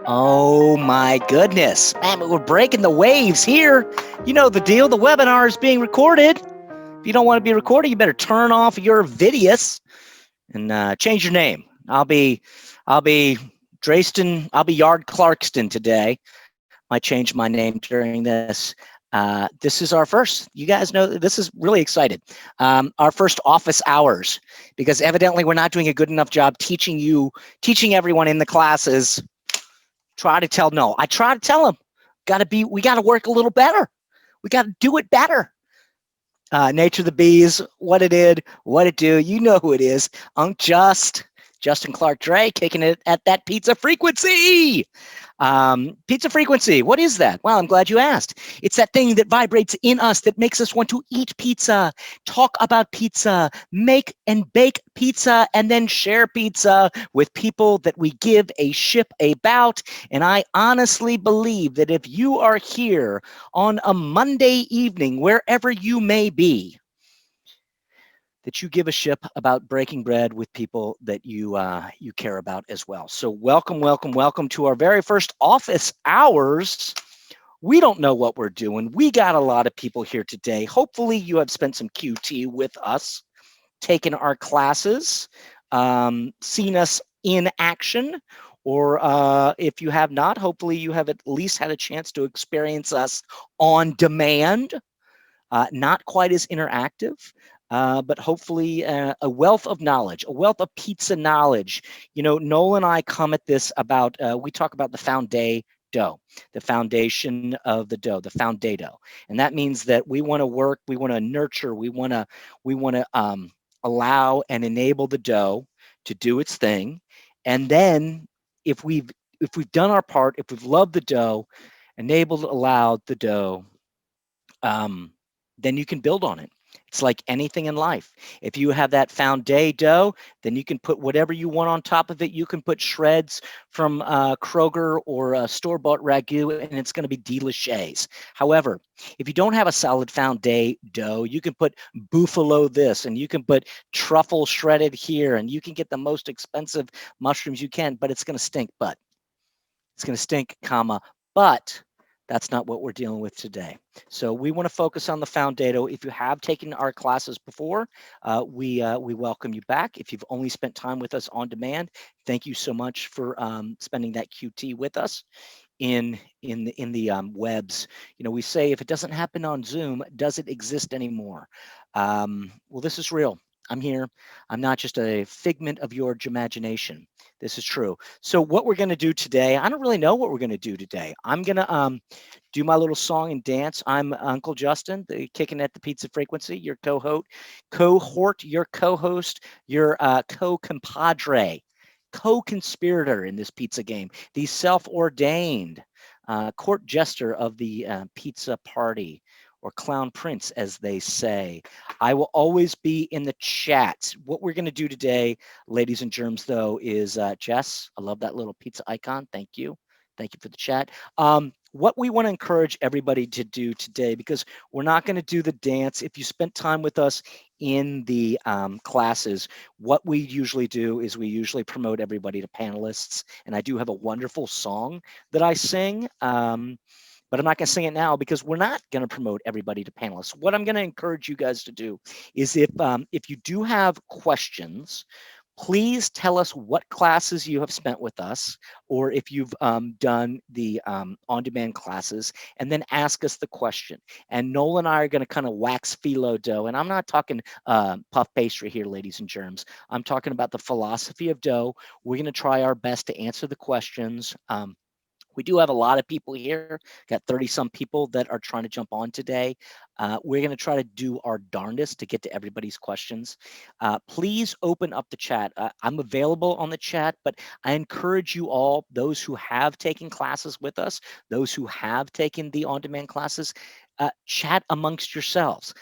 Oh my goodness. Man, we're breaking the waves here. You know the deal. The webinar is being recorded. If you don't want to be recorded, you better turn off your videos and change your name. I'll be Drayston. I'll be Yard Clarkston today. Might change my name during this. This is our first. You guys know this is really excited. Our first office hours, because evidently we're not doing a good enough job teaching everyone in the classes. Try to tell no. I try to tell them, we got to work a little better. We got to do it better. Nature of the Bees, what it did, what it do. You know who it is. Justin Clark Dre, kicking it at that pizza frequency. Pizza frequency, what is that? Well, I'm glad you asked. It's that thing that vibrates in us that makes us want to eat pizza, talk about pizza, make and bake pizza, and then share pizza with people that we give a ship about. And I honestly believe that if you are here on a Monday evening, wherever you may be, that you give a ship about breaking bread with people that you care about as well. So welcome to our very first office hours. We don't know what we're doing. We got a lot of people here today. Hopefully you have spent some QT with us, taken our classes, seen us in action, or if you have not, hopefully you have at least had a chance to experience us on demand. Not quite as interactive, but hopefully a wealth of knowledge, a wealth of pizza knowledge. You know, Noel and I come at this about, we talk about the dough, the foundation of the dough, the foundado. And that means that we want to work, we want to nurture, we want to allow and enable the dough to do its thing. And then if we've done our part, if we've loved the dough, enabled, allowed the dough, then you can build on it. It's like anything in life. If you have that dough, then you can put whatever you want on top of it. You can put shreds from Kroger or store-bought ragu, and it's going to be delicious. However, if you don't have a solid dough, you can put buffalo this, and you can put truffle shredded here, and you can get the most expensive mushrooms you can, but it's going to stink. But it's going to stink, but that's not what we're dealing with today. So we want to focus on the foundado. If you have taken our classes before, we welcome you back. If you've only spent time with us on demand, thank you so much for spending that QT with us in the webs. You know, we say if it doesn't happen on Zoom, does it exist anymore? Well, this is real. I'm here. I'm not just a figment of your imagination. This is true. So what we're going to do today, I don't really know what we're going to do today. I'm going to do my little song and dance. I'm Uncle Justin, the kicking at the pizza frequency, your your co-host, your co-compadre, co-conspirator in this pizza game, the self-ordained court jester of the pizza party, or clown prince, as they say. I will always be in the chat. What we're going to do today, ladies and germs, though, is Jess, I love that little pizza icon. Thank you. Thank you for the chat. What we want to encourage everybody to do today, because we're not going to do the dance. If you spent time with us in the classes, what we usually do is we usually promote everybody to panelists. And I do have a wonderful song that I sing. But I'm not going to sing it now because we're not going to promote everybody to panelists. What I'm going to encourage you guys to do is if you do have questions, please tell us what classes you have spent with us, or if you've done the on-demand classes, and then ask us the question. And Noel and I are going to kind of wax phyllo dough. And I'm not talking puff pastry here, ladies and germs. I'm talking about the philosophy of dough. We're going to try our best to answer the questions. We do have a lot of people here, got 30 some people that are trying to jump on today. We're going to try to do our darndest to get to everybody's questions. Please open up the chat. I'm available on the chat, but I encourage you all, those who have taken classes with us, those who have taken the on-demand classes, chat amongst yourselves.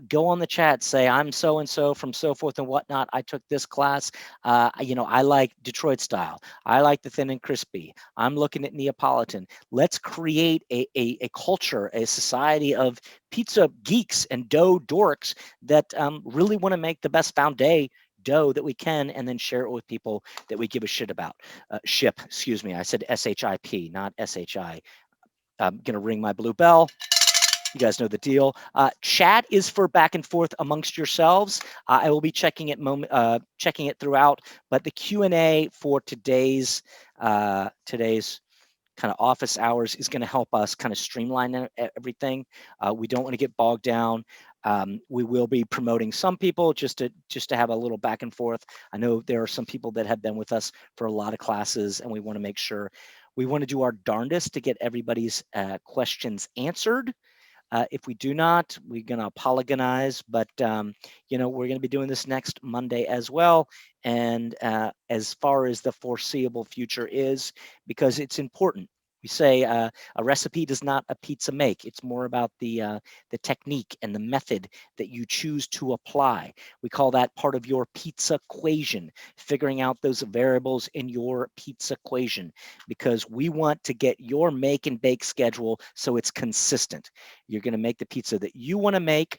Go on the chat, say, I'm so-and-so from so forth and whatnot. I took this class. I like Detroit style. I like the thin and crispy. I'm looking at Neapolitan. Let's create a culture, a society of pizza geeks and dough dorks that really want to make the best dough that we can, and then share it with people that we give a shit about. Ship, excuse me. I said SHIP, not SHI. I'm going to ring my blue bell. You guys know the deal. Chat is for back and forth amongst yourselves. I will be checking checking it throughout. But the Q&A for today's kind of office hours is going to help us kind of streamline everything. We don't want to get bogged down. We will be promoting some people just to have a little back and forth. I know there are some people that have been with us for a lot of classes, and we want to make sure we want to do our darndest to get everybody's questions answered. If we do not, we're going to apologize, but we're going to be doing this next Monday as well. And as far as the foreseeable future is, because it's important. We say a recipe does not a pizza make. It's more about the technique and the method that you choose to apply. We call that part of your pizza equation, figuring out those variables in your pizza equation, because we want to get your make and bake schedule so it's consistent. You're going to make the pizza that you want to make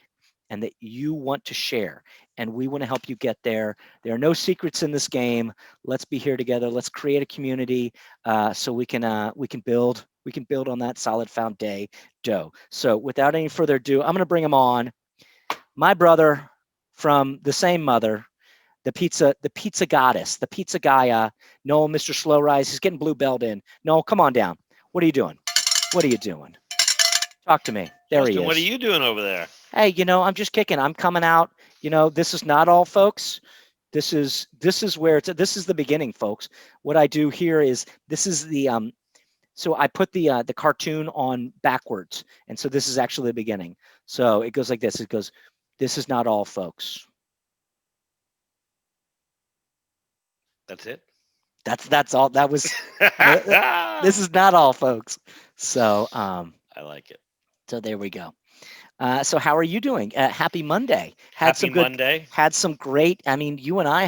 and that you want to share. And we want to help you get there. There are no secrets in this game. Let's be here together. Let's create a community so we can build on that solid foundation dough. So without any further ado, I'm going to bring him on. My brother from the same mother, the pizza goddess, the pizza Gaia, Noel, Mr. Slow Rise. He's getting blue belled in. Noel, come on down. What are you doing? What are you doing? Talk to me. There Justin, he is. what are you doing over there? Hey, I'm just kicking. I'm coming out. This is not all, folks. This is where this is the beginning, folks. What I do here is this is the so I put the cartoon on backwards, and so this is actually the beginning. So it goes like this. It goes, "This is not all, folks." That's it. That's all. That was. This is not all, folks. So I like it. so there we go. So how are you doing? Happy Monday. Happy Monday. Had some great. I mean, you and I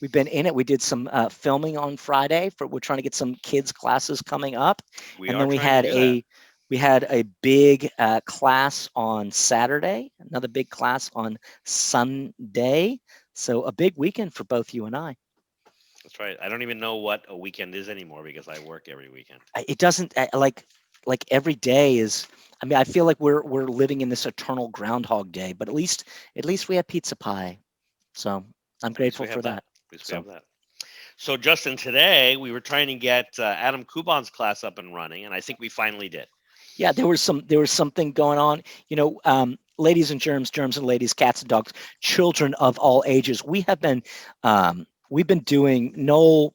we've been in it. We did some filming on Friday we're trying to get some kids classes coming up, We and are then we trying to had do that. a big class on Saturday, another big class on Sunday. So a big weekend for both you and I. That's right. I don't even know what a weekend is anymore because I work every weekend. It doesn't like every day is. I mean, I feel like we're living in this eternal Groundhog Day, but at least we have pizza pie. So I'm At least grateful we for have that. that. At least we So have that. So, Justin, today we were trying to get Adam Kuban's class up and running, and I think we finally did. yeah, there was something going on. Ladies and germs and ladies, cats and dogs, children of all ages. We've been doing Noel.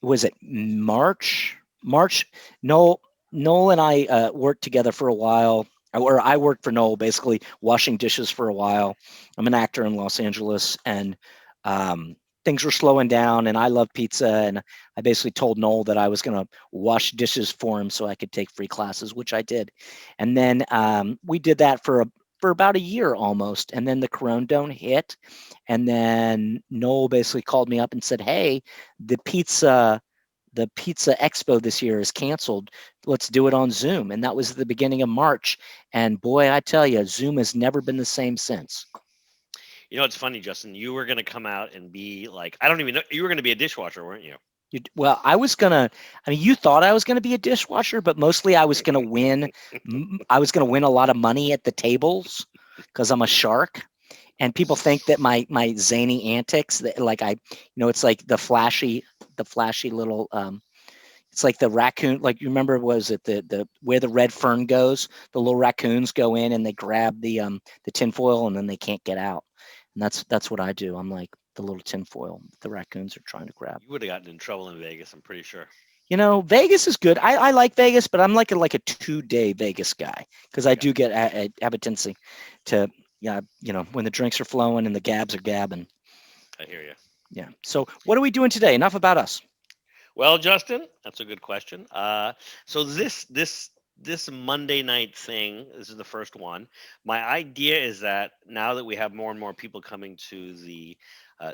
Was it March? March. Noel Noel and I worked together for a while. Or I worked for Noel, basically washing dishes for a while. I'm an actor in Los Angeles, and things were slowing down. And I love pizza, and I basically told Noel that I was going to wash dishes for him so I could take free classes, which I did. And then we did that for about a year almost, and then the corona hit, and then Noel basically called me up and said, "Hey, the pizza expo this year is canceled. Let's do it on Zoom." And that was at the beginning of March. And boy, I tell you, Zoom has never been the same since. You know, it's funny, Justin. You were going to come out and be like, I don't even know. You were going to be a dishwasher, weren't you? Well, I mean, you thought I was gonna be a dishwasher, but mostly I was gonna win. I was gonna win a lot of money at the tables because I'm a shark. And people think that my zany antics, that like it's like the flashy little it's like the raccoon, like you remember, was it the where the red fern goes? The little raccoons go in and they grab the tinfoil and then they can't get out. And that's what I do. I'm like the little tinfoil the raccoons are trying to grab. You would have gotten in trouble in Vegas, I'm pretty sure. Vegas is good. I like Vegas, but I'm like a 2-day Vegas guy because I Yeah, do get I have a tendency to, yeah, when the drinks are flowing and the gabs are gabbing. I hear you. Yeah. So what are we doing today? Enough about us. Well, Justin, that's a good question. So this Monday night thing, this is the first one. My idea is that now that we have more and more people coming to the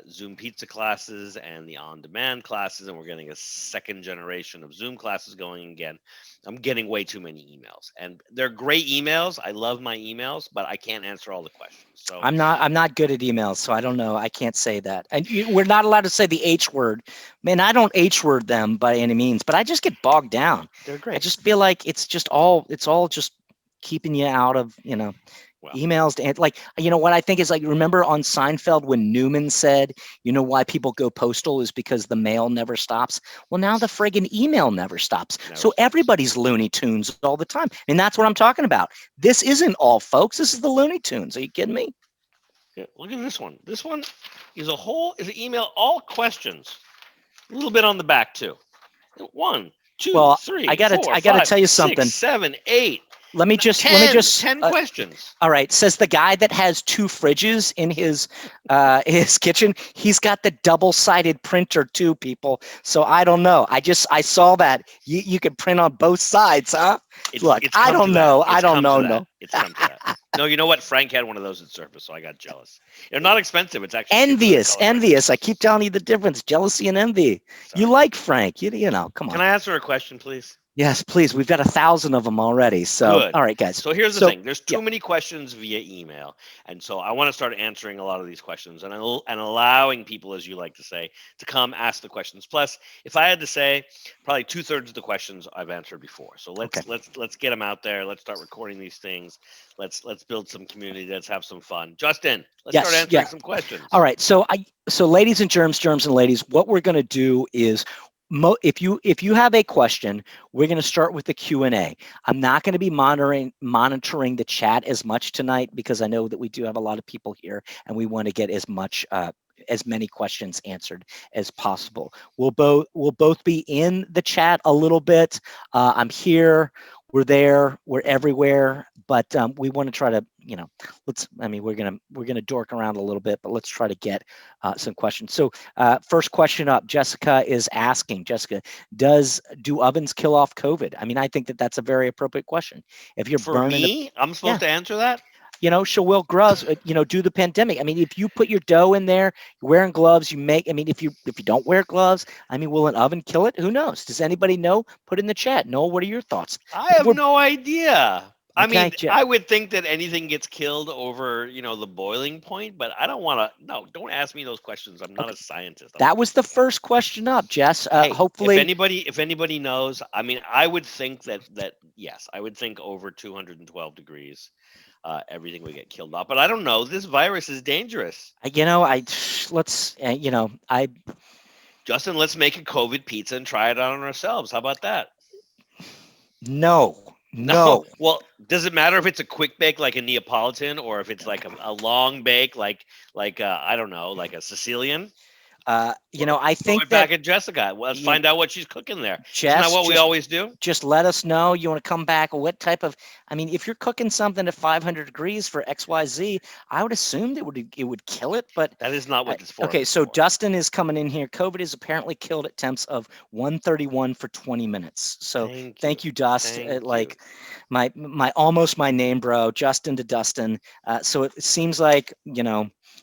Zoom pizza classes and the on-demand classes, and we're getting a second generation of Zoom classes going again. I'm getting way too many emails, and they're great emails. I love my emails, but I can't answer all the questions. So I'm not good at emails, so I don't know. I can't say that. And we're not allowed to say the H word. Man, I don't H word them by any means, but I just get bogged down. they're I great. just feel like it's all just keeping you out of, Well, emails. And like, what I think is, like, remember on Seinfeld when Newman said, why people go postal is because the mail never stops. Well, now the friggin' email never stops. never So stops. everybody's Looney Tunes all the time. And that's what I'm talking about. This isn't all folks. This is the Looney Tunes. Are you kidding me? Yeah, look at this one. This one is an email, all questions. A little bit on the back too. One, two, Well, I three, gotta four, I gotta five, tell you six, something. seven, eight, Let me just let me 10, just 10 questions. all right. Says the guy that has two fridges in his kitchen. He's got the double-sided printer too, people. So I don't know. I saw that you could print on both sides, huh? Look, It's I come to don't that. know. I It's don't come to know. that. No. It's come to that. No, you know what? Frank had one of those at Surface, so I got jealous. They're not expensive. It's actually cheaper than Envious, color printing. envious. I keep telling you the difference. Jealousy and envy. Sorry. You like Frank. Come Can on. I answer a question, please? Yes, please. We've got 1,000 of them already. So, Good. all right, guys. So here's the So, thing. There's yeah. too many questions via email. And so I want to start answering a lot of these questions and allowing people, as you like to say, to come ask the questions. Plus, if I had to say, probably 2/3 of the questions I've answered before. So let's Okay. let's get them out there. Let's start recording these things. Let's build some community. Let's have some fun. Justin, let's start Yes. answering Yeah. some questions. All right. So ladies and germs and ladies, what we're going to do is if you have a question, we're going to start with the Q&A. I'm not going to be monitoring the chat as much tonight because I know that we do have a lot of people here and we want to get as many questions answered as possible. We'll both be in the chat a little bit. I'm here. We're there. We're everywhere. But we want to try to, we're gonna dork around a little bit, but let's try to get some questions. So first question up, Jessica is asking. Jessica, do ovens kill off COVID? I mean, I think that's a very appropriate question. If you're For burning, me, I'm supposed to answer that? so Will Grubbs, do the pandemic. I mean, if you put your dough in there, you're wearing gloves, if you don't wear gloves, I mean, will an oven kill it? Who knows? Does anybody know? Put in the chat. Noel, what are your thoughts? I have no idea. I Okay, mean, I would think that anything gets killed over, the boiling point, but I don't want to. No, don't ask me those questions. I'm not a scientist. that was the first question up, Jess. Hey, Hopefully, if anybody knows, I mean, I would think that yes, I would think over 212 degrees, everything would get killed off. But I don't know. This virus is dangerous. I Justin, let's make a COVID pizza and try it out on ourselves. How about that? no. Well, does it matter if it's a quick bake like a Neapolitan or if it's like a long bake like I don't know, like a Sicilian? I Throw think it back that at Jessica. Well, let's you, find out what she's cooking there. Isn't that Jess, what we always do? just let us know. You want to come back? What type of? I mean, if you're cooking something at 500 degrees for XYZ, I would assume that it would kill it. But that is not what this forum okay, is so for. Dustin is coming in here. COVID is apparently killed at temps of 131 for 20 minutes. So thank you, Dust. Thank my almost my name, bro. Justin to Dustin. So it seems like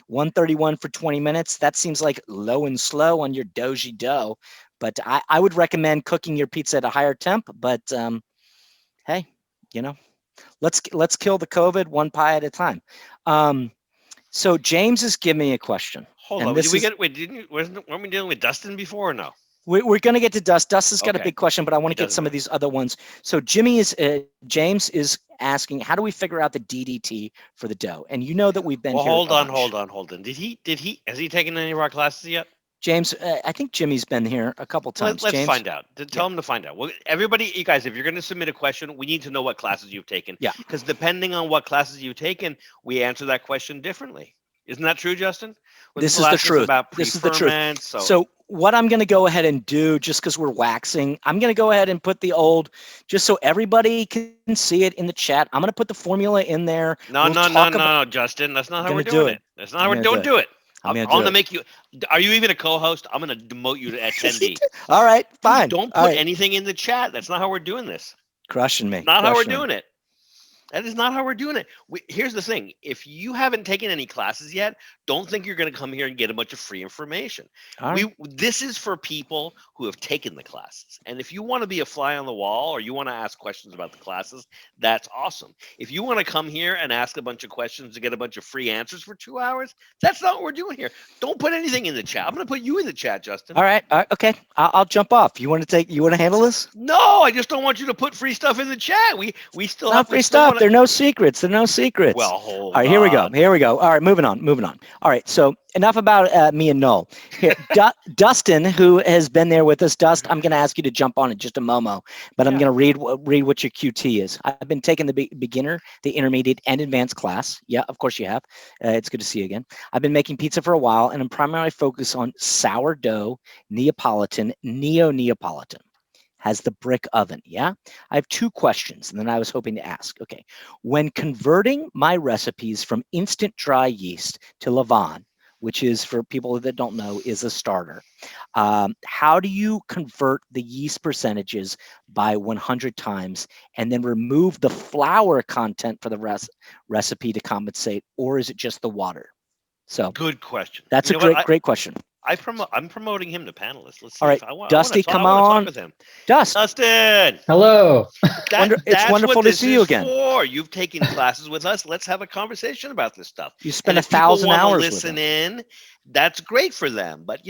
131 for 20 minutes. That seems like low and slow on your doji dough. But I would recommend cooking your pizza at a higher temp. But hey, let's kill the COVID one pie at a time. So James is giving me a question. Hold and on. This is, Weren't we dealing with Dustin before or no? we're going to get to Dust. Dust has got a Okay. big question, but I want to It get doesn't some of matter. these other ones. So James is asking, how do we figure out the DDT for the dough? And you know that we've been Well, here. hold on. Has he taken any of our classes yet? James, I think Jimmy's been here a couple times. Let's James, find out. Tell him to find out. Well, everybody, you guys, if you're going to submit a question, we need to know what classes you've taken. Yeah. Because depending on what classes you've taken, we answer that question differently. Isn't that true, Justin? This is the truth. This is the truth. So what I'm going to go ahead and do, just because we're waxing, I'm going to go ahead and put the old, just so everybody can see it in the chat. I'm going to put the formula in there. No, Justin. That's not how we're doing it. That's not how we're doing. Do it. I'm going to make you. Are you even a co-host? I'm going to demote you to attendee. All right, fine. Don't put anything in the chat. That's not how we're doing this. Crushing me. Not how we're doing it. That is not how we're doing it. Here's the thing. If you haven't taken any classes yet, don't think you're going to come here and get a bunch of free information. All right. This is for people who have taken the classes. And if you want to be a fly on the wall or you want to ask questions about the classes, that's awesome. If you want to come here and ask a bunch of questions to get a bunch of free answers for 2 hours, that's not what we're doing here. Don't put anything in the chat. I'm going to put you in the chat, Justin. All right. Okay. I'll jump off. You want to handle this? No, I just don't want you to put free stuff in the chat. We still Not have free stuff. There are no secrets. There are no secrets. Well, hold All right, here we go. All right, moving on. All right, so enough about me and Noel. Here, Dustin, who has been there with us. Dust, I'm going to ask you to jump on in just a momo, but I'm going to read what your QT is. I've been taking the beginner, the intermediate, and advanced class. Yeah, of course you have. It's good to see you again. I've been making pizza for a while, and I'm primarily focused on sourdough, Neapolitan, Neapolitan. Has the brick oven. Yeah. I have two questions, and then I was hoping to ask. Okay. When converting my recipes from instant dry yeast to levain, which is, for people that don't know, is a starter, how do you convert the yeast percentages by 100 times and then remove the flour content for the recipe to compensate, or is it just the water? So good question. That's a great question. I'm promoting him to panelist. Let's see. All right, Dusty, come on. With him. Dust. Dustin. Hello. It's wonderful to see you again. You've taken classes with us. Let's have a conversation about this stuff. You spent 1,000 hours listen in. That's great for them. But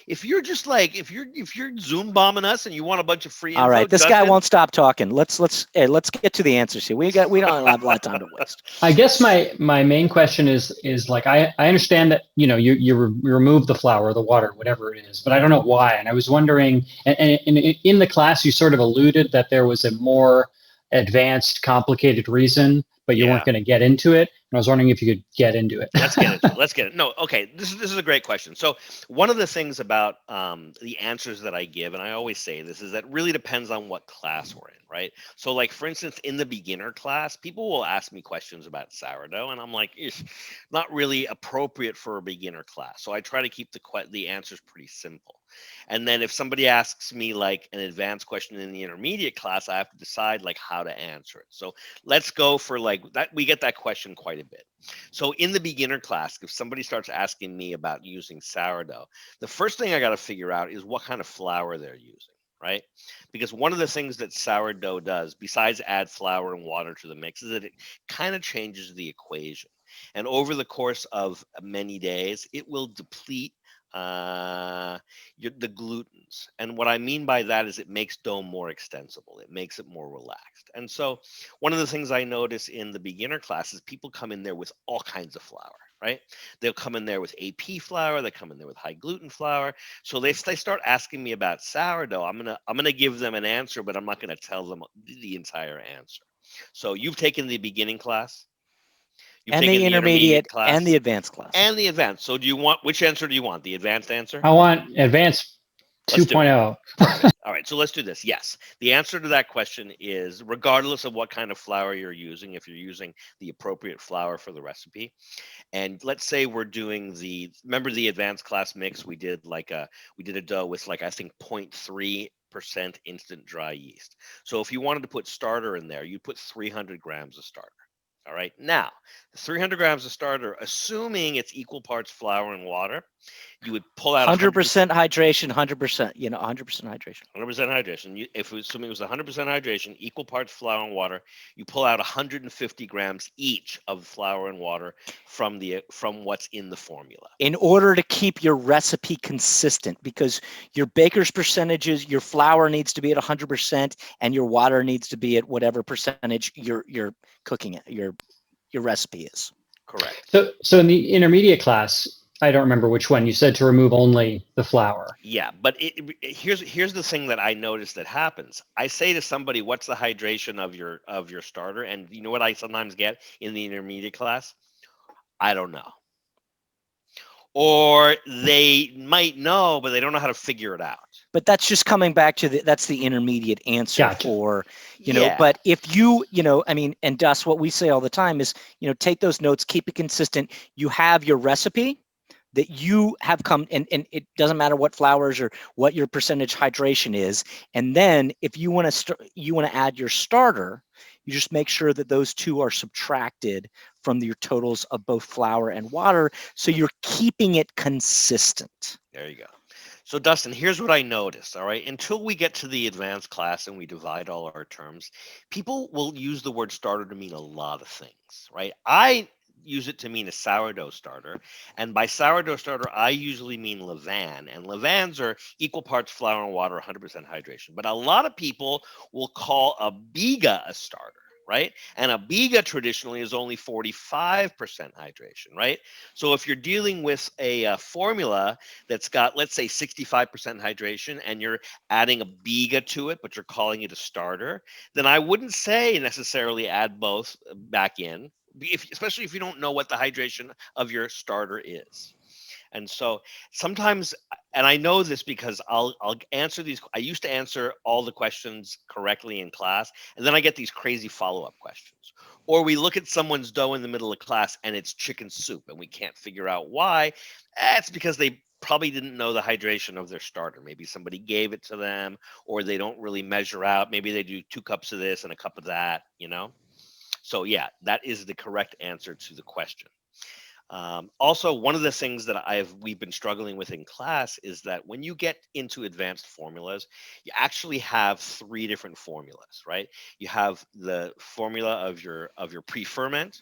if you're just like if you're Zoom bombing us and you want a bunch of free info, all right, this guy won't stop talking. Let's get to the answers here. We don't have a lot of time to waste. I guess my main question is like I understand that you remove the flour, the water, whatever it is, but I don't know why. And I was wondering, and in the class you sort of alluded that there was a more advanced, complicated reason, but you weren't going to get into it. And I was wondering if you could get into it. Let's get it. No, okay. This is a great question. So one of the things about the answers that I give, and I always say this, is that really depends on what class we're in, right? So like, for instance, in the beginner class, people will ask me questions about sourdough, and I'm like, it's not really appropriate for a beginner class. So I try to keep the answers pretty simple. And then if somebody asks me like an advanced question in the intermediate class, I have to decide like how to answer it. So let's go for like that. We get that question quite a bit. So in the beginner class, if somebody starts asking me about using sourdough, the first thing I got to figure out is what kind of flour they're using, right? Because one of the things that sourdough does, besides add flour and water to the mix, is that it kind of changes the equation. And over the course of many days, it will deplete the glutens. And what I mean by that is it makes dough more extensible. It makes it more relaxed. And so one of the things I notice in the beginner class is people come in there with all kinds of flour, right? They'll come in there with AP flour. They come in there with high gluten flour. So they start asking me about sourdough. I'm gonna give them an answer, but I'm not gonna tell them the entire answer. So you've taken the beginning class. And the intermediate class, and the advanced class. And the advanced. So which answer do you want? The advanced answer? I want advanced 2.0. All right, so let's do this. Yes. The answer to that question is, regardless of what kind of flour you're using, if you're using the appropriate flour for the recipe, and let's say we're doing remember the advanced class mix, we did a dough with I think 0.3% instant dry yeast. So if you wanted to put starter in there, you put 300 grams of starter. All right. Now, 300 grams of starter, assuming it's equal parts flour and water, you would pull out 100% hydration, 100%, 100% hydration. 100% hydration. Assuming it was 100% hydration, equal parts flour and water, you pull out 150 grams each of flour and water from what's in the formula. In order to keep your recipe consistent, because your baker's percentages, your flour needs to be at 100%, and your water needs to be at whatever percentage you're cooking it, your recipe is. Correct. So in the intermediate class, I don't remember which one, you said to remove only the flour. Yeah, but here's the thing that I noticed that happens. I say to somebody, what's the hydration of your starter? And you know what I sometimes get in the intermediate class? I don't know. Or they might know, but they don't know how to figure it out. But that's just coming back to that's the intermediate answer. Gotcha. For, but if you, and Dust, what we say all the time is, take those notes, keep it consistent. You have your recipe, that you have come, and it doesn't matter what flours or what your percentage hydration is. And then if you want to add your starter, you just make sure that those two are subtracted from your totals of both flour and water, so you're keeping it consistent. There you go. So Dustin, here's what I noticed. All right, until we get to the advanced class and we divide all our terms, people will use the word starter to mean a lot of things, right? I use it to mean a sourdough starter, and by sourdough starter, I usually mean levain, and levans are equal parts flour and water, 100% hydration. But a lot of people will call a biga a starter, right? And a biga traditionally is only 45% hydration, right? So if you're dealing with a formula that's got, let's say, 65% hydration, and you're adding a biga to it, but you're calling it a starter, then I wouldn't say necessarily add both back in, especially if you don't know what the hydration of your starter is. And so sometimes, and I know this because I'll answer these. I used to answer all the questions correctly in class, and then I get these crazy follow-up questions. Or we look at someone's dough in the middle of class and it's chicken soup, and we can't figure out why. It's because they probably didn't know the hydration of their starter. Maybe somebody gave it to them, or they don't really measure out. Maybe they do 2 cups of this and a cup of that, you know? So yeah, that is the correct answer to the question. Also, one of the things that we've been struggling with in class is that when you get into advanced formulas, you actually have 3 different formulas, right? You have the formula of your pre-ferment,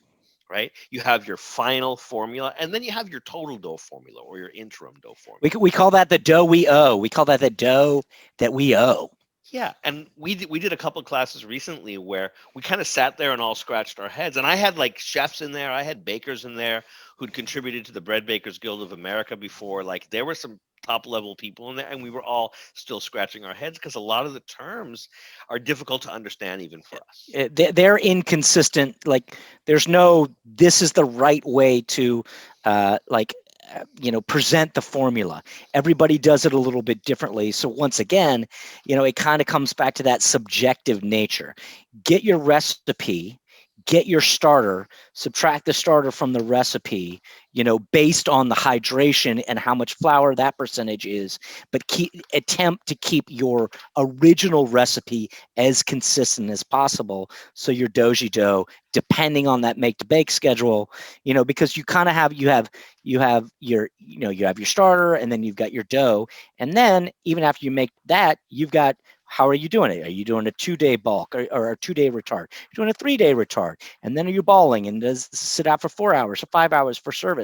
right? You have your final formula, and then you have your total dough formula or your interim dough formula. We call that the dough we owe. We call that the dough that we owe. Yeah, and we did a couple of classes recently where we kind of sat there and all scratched our heads. And I had like chefs in there, I had bakers in there who'd contributed to the Bread Bakers Guild of America before. Like there were some top level people in there, and we were all still scratching our heads because a lot of the terms are difficult to understand even for us. They're inconsistent. Like there's no, this is the right way to present the formula. Everybody does it a little bit differently. So once again, it kind of comes back to that subjective nature. Get your recipe, get your starter, subtract the starter from the recipe, based on the hydration and how much flour that percentage is, but attempt to keep your original recipe as consistent as possible. So your doji dough, depending on that make to bake schedule, because you kind of have you have your starter, and then you've got your dough, and then even after you make that, you've got, how are you doing it? Are you doing a 2-day bulk or a 2-day retard? You're doing a 3-day retard, and then are you balling and does sit out for 4 hours or 5 hours for service?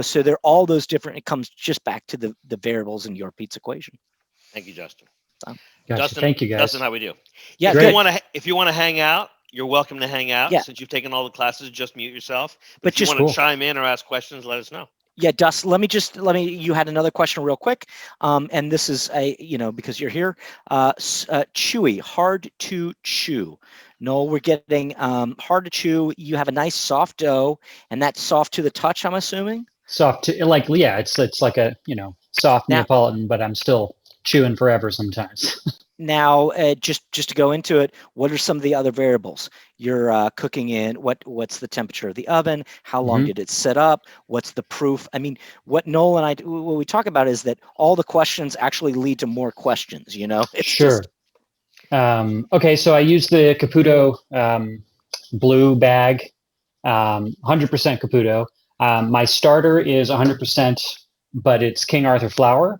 So they're all those different. It comes just back to the variables in your pizza equation. Thank you, Justin. So, gotcha. Justin, Thank you, guys. Justin, how we do? Yeah, if you want to hang out, you're welcome to hang out. Yeah. Since you've taken all the classes, just mute yourself. But if you just want to chime in or ask questions, let us know. Yeah, Dust, you had another question real quick. And this is because you're here, chewy, hard to chew. Noel, we're getting hard to chew. You have a nice soft dough, and that's soft to the touch, I'm assuming? Soft to, it's like a, soft Neapolitan, but I'm still chewing forever sometimes. Now, just to go into it, what are some of the other variables you're cooking in? What's the temperature of the oven? How long did it set up? What's the proof? I mean, what Noel and I, what we talk about is that all the questions actually lead to more questions. It's sure. Okay, so I use the Caputo blue bag, 100% Caputo. My starter is 100%, but it's King Arthur flour.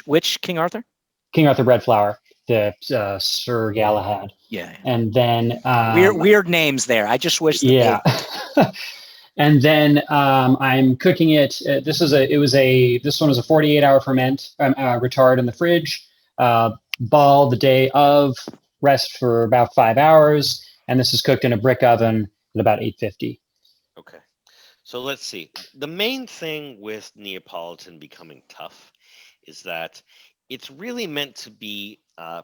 Which King Arthur? King Arthur bread flour, the Sir Galahad. Yeah. And then weird names there. I just wish that yeah. And then I'm cooking it. This one was a 48-hour ferment retard in the fridge. Ball the day of, rest for about 5 hours, and this is cooked in a brick oven at about 850. Okay. So let's see. The main thing with Neapolitan becoming tough is that it's really meant to be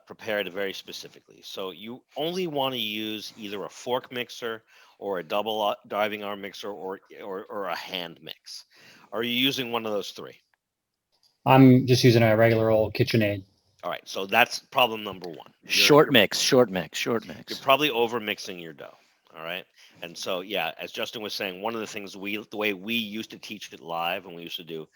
prepared very specifically. So you only want to use either a fork mixer or a double diving arm mixer or a hand mix. Are you using one of those 3? I'm just using a regular old KitchenAid. All right. So that's problem number 1. Short mix. You're probably over mixing your dough. All right. And so, yeah, as Justin was saying, one of the things the way we used to teach it live, and we used to do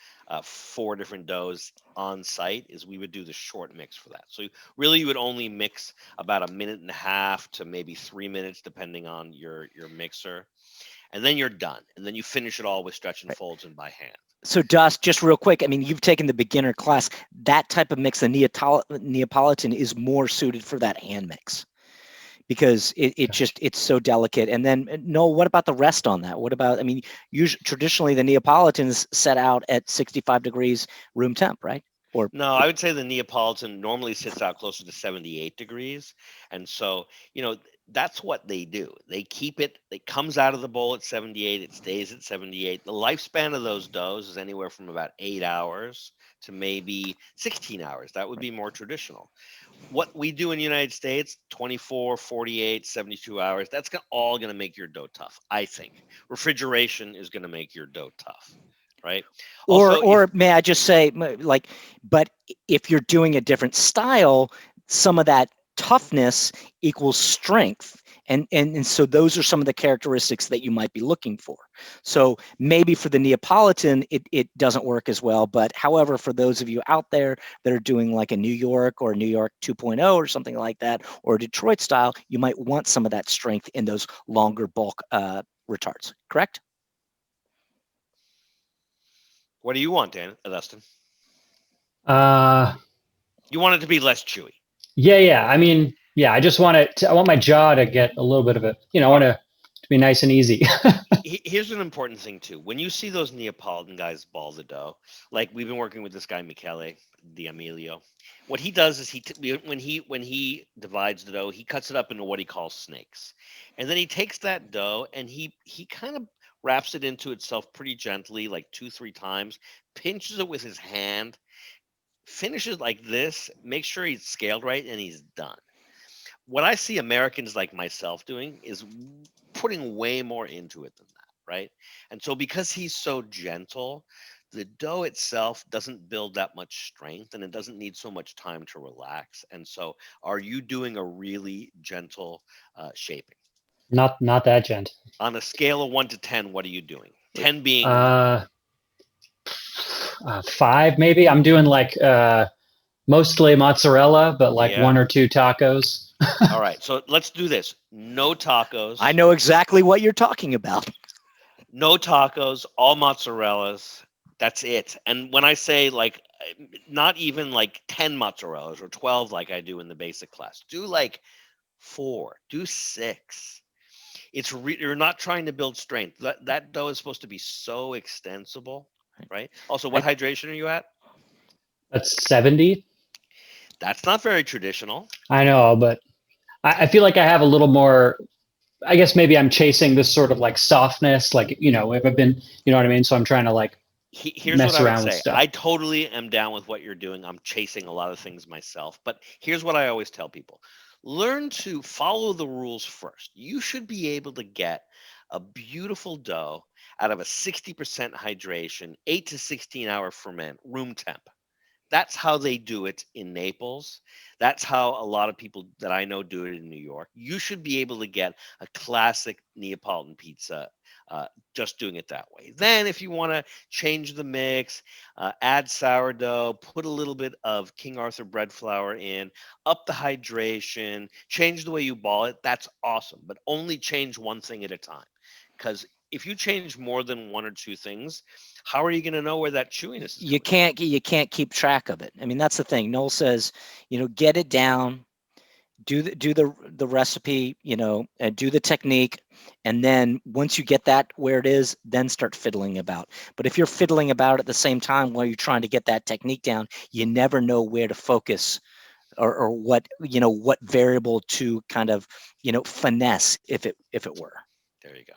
4 different doughs on site, is we would do the short mix for that. So really, you would only mix about a minute and a half to maybe 3 minutes, depending on your mixer, and then you're done. And then you finish it all with stretch and folds and by hand. So Dust, just real quick, I mean, you've taken the beginner class. That type of mix, the Neapolitan, is more suited for that hand mix because it's so delicate. And then Noel, what about the rest on that? What about, I mean, usually traditionally the Neapolitans set out at 65 degrees room temp, right? Or No, I would say the Neapolitan normally sits out closer to 78 degrees. And so, that's what they do. They keep it comes out of the bowl at 78, it stays at 78. The lifespan of those doughs is anywhere from about 8 hours to maybe 16 hours. That would be more traditional. What we do in the United States, 24, 48, 72 hours, that's all going to make your dough tough, I think. Refrigeration is going to make your dough tough, right? Also, or may I just say, like, but if you're doing a different style, some of that toughness equals strength. And so those are some of the characteristics that you might be looking for. So maybe for the Neapolitan, it doesn't work as well. But however, for those of you out there that are doing like a New York or New York 2.0 or something like that, or Detroit style, you might want some of that strength in those longer bulk retards, correct? what do you want, Dustin? Uh, You want it to be less chewy. yeah. I mean, yeah, I just want I want my jaw to get a little bit of it. I want to be nice and easy. Here's an important thing too. When you see those Neapolitan guys ball the dough, like we've been working with this guy Michele D'Amelio, what he does is when he divides the dough, he cuts it up into what he calls snakes, and then he takes that dough and he kind of wraps it into itself pretty gently, like 2-3 times, pinches it with his hand, finishes like this, makes sure he's scaled right, and he's done. What I see Americans like myself doing is putting way more into it than that, right? And so because he's so gentle, the dough itself doesn't build that much strength and it doesn't need so much time to relax. And so are you doing a really gentle shaping? Not that gentle. On a scale of 1 to 10, what are you doing? 10 being 5 maybe. I'm doing like mostly mozzarella, but like 1 or 2 tacos. All right, so let's do this. No tacos. I know exactly what you're talking about. No tacos, all mozzarellas. That's it. And when I say like not even like 10 mozzarellas or 12 like I do in the basic class, do like 4, do 6. You're not trying to build strength. That dough is supposed to be so extensible, right? Also, what hydration are you at? That's 70. That's not very traditional. I know, but I feel like I have a little more. I guess maybe I'm chasing this sort of like softness, like if I've been, you know what I mean. So I'm trying to like here's mess what I around would with say. stuff. I totally am down with what you're doing. I'm chasing a lot of things myself, but here's what I always tell people: learn to follow the rules first. You should be able to get a beautiful dough out of a 60% hydration, 8 to 16 hour ferment, room temp. That's how they do it in Naples. That's how a lot of people that I know do it in New York. You should be able to get a classic Neapolitan pizza just doing it that way. Then, if you want to change the mix, add sourdough, put a little bit of King Arthur bread flour in, up the hydration, change the way you ball it, that's awesome. But only change one thing at a time. Because if you change more than 1 or 2 things, how are you going to know where that chewiness is? You can't keep track of it. I mean, that's the thing. Noel says, get it down, do the recipe, and do the technique, and then once you get that where it is, then start fiddling about. But if you're fiddling about at the same time while you're trying to get that technique down, you never know where to focus or what variable to kind of finesse if it were. There you go.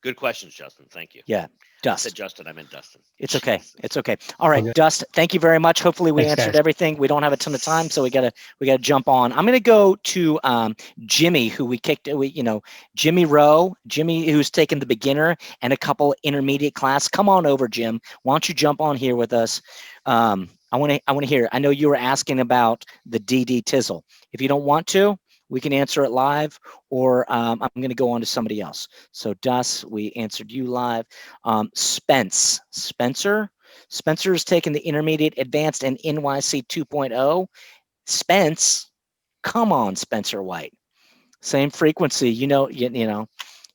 Good questions, Justin. Thank you. Yeah. Dust. I said Justin, I meant Dustin. It's okay. It's okay. All right, okay. Dust, thank you very much. Hopefully we answered everything. We don't have a ton of time, so we gotta jump on. I'm gonna go to Jimmy, who Jimmy Rowe, who's taken the beginner and a couple intermediate class. Come on over, Jim. Why don't you jump on here with us? I want to hear. I know you were asking about the DD Tizzle. If you don't want to, We can answer it live, or I'm going to go on to somebody else. So Dus, we answered you live. Spencer has taken the intermediate, advanced, and NYC 2.0. Spence, come on, Spencer White. Same frequency,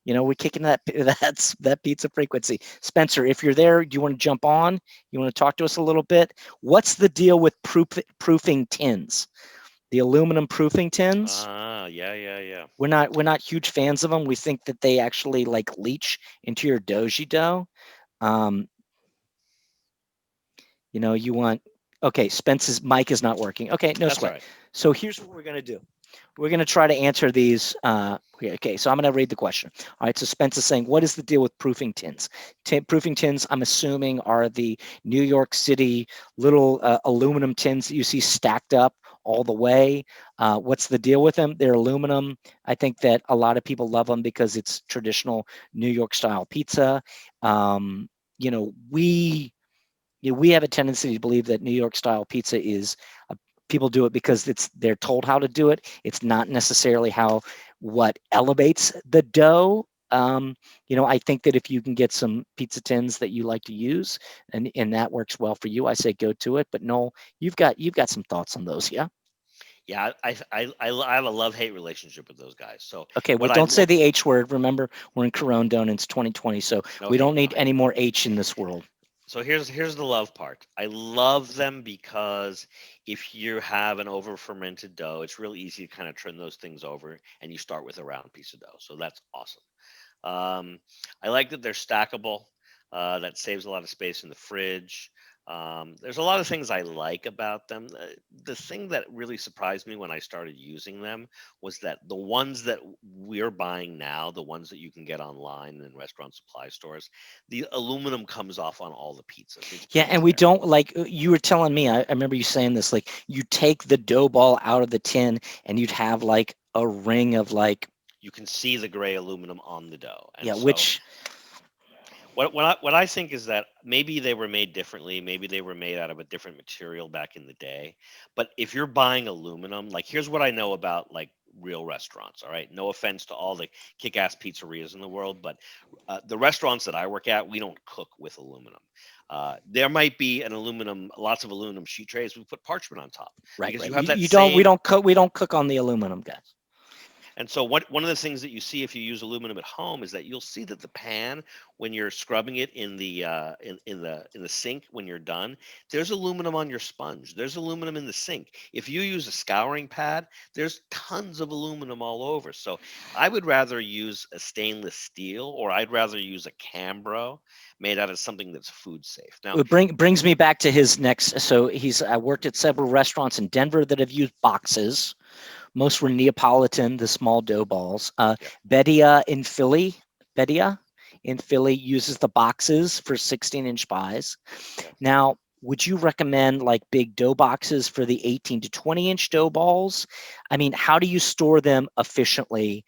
we're kicking that pizza frequency. Spencer, if you're there, do you want to jump on? You want to talk to us a little bit? What's the deal with proofing tins? The aluminum proofing tins? Yeah. We're not huge fans of them. We think that they actually like leach into your doji dough. You want. Okay, Spence's mic is not working. Okay, no That's sweat. all right. So here's what we're gonna do. We're going to try to answer these. Okay, so I'm going to read the question. All right, so Spence is saying, what is the deal with proofing tins? Proofing tins, I'm assuming, are the New York City little aluminum tins that you see stacked up all the way. What's the deal with them? They're aluminum. I think that a lot of people love them because it's traditional New York style pizza. We have a tendency to believe that New York style pizza is people do it because they're told how to do it. It's not necessarily what elevates the dough. I think that if you can get some pizza tins that you like to use and that works well for you, I say go to it. But Noel, you've got some thoughts on those, yeah? Yeah, I have a love-hate relationship with those guys. So Okay, well, don't say the H word. Remember, we're in Corona and it's 2020, so we don't need any more H in this world. So here's the love part. I love them because if you have an over fermented dough, it's really easy to kind of turn those things over and you start with a round piece of dough. So that's awesome. I like that they're stackable. That saves a lot of space in the fridge. There's a lot of things I like about them. The thing that really surprised me when I started using them was that the ones that we're buying now, the ones that you can get online in restaurant supply stores, the aluminum comes off on all the pizzas. Yeah, and we don't like you were telling me. I remember you saying this. Like you take the dough ball out of the tin, and you'd have like a ring of like. You can see the gray aluminum on the dough. And yeah, so, which. What I think is that maybe they were made differently. Maybe they were made out of a different material back in the day. But if you're buying aluminum, like here's what I know about like real restaurants. All right, no offense to all the kick-ass pizzerias in the world, but the restaurants that I work at, we don't cook with aluminum. There might be lots of aluminum sheet trays. We put parchment on top. Right. Because right. you have that We same. don't cook on the aluminum, guys. And so one of the things that you see if you use aluminum at home is that you'll see that the pan, when you're scrubbing it in the sink when you're done, there's aluminum on your sponge. There's aluminum in the sink. If you use a scouring pad, there's tons of aluminum all over. So I would rather use a stainless steel, or I'd rather use a Cambro made out of something that's food safe. Now, it brings me back to his next. So I worked at several restaurants in Denver that have used boxes. Most were Neapolitan, the small dough balls. Bedia in Philly uses the boxes for 16-inch pies. Now, would you recommend like big dough boxes for the 18 to 20-inch dough balls? I mean, how do you store them efficiently?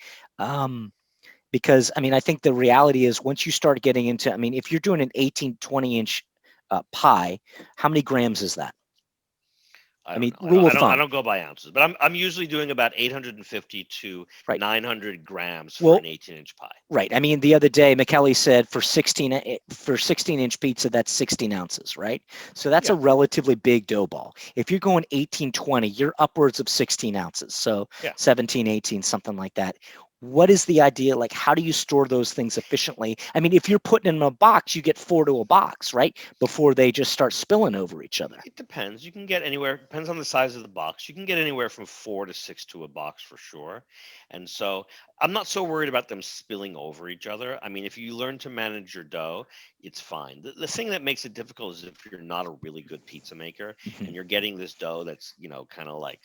Because, I mean, I think the reality is once you start getting into, I mean, if you're doing an 18, 20-inch pie, how many grams is that? I mean, rule of thumb. I don't go by ounces, but I'm usually doing about 850 to 900 grams for an 18-inch pie. Right. I mean, the other day, McKelly said for 16-inch pizza, that's 16 ounces, right? So that's a relatively big dough ball. If you're going 18, 20, you're upwards of 16 ounces. So 17, 18, something like that. What is the idea? Like, how do you store those things efficiently? I mean, if you're putting in a box, you get 4 to a box, right? Before they just start spilling over each other. It depends. You can get anywhere, depends on the size of the box. You can get anywhere from 4 to 6 to a box for sure. And so I'm not so worried about them spilling over each other. I mean, if you learn to manage your dough, it's fine. The thing that makes it difficult is if you're not a really good pizza maker and you're getting this dough that's, kind of like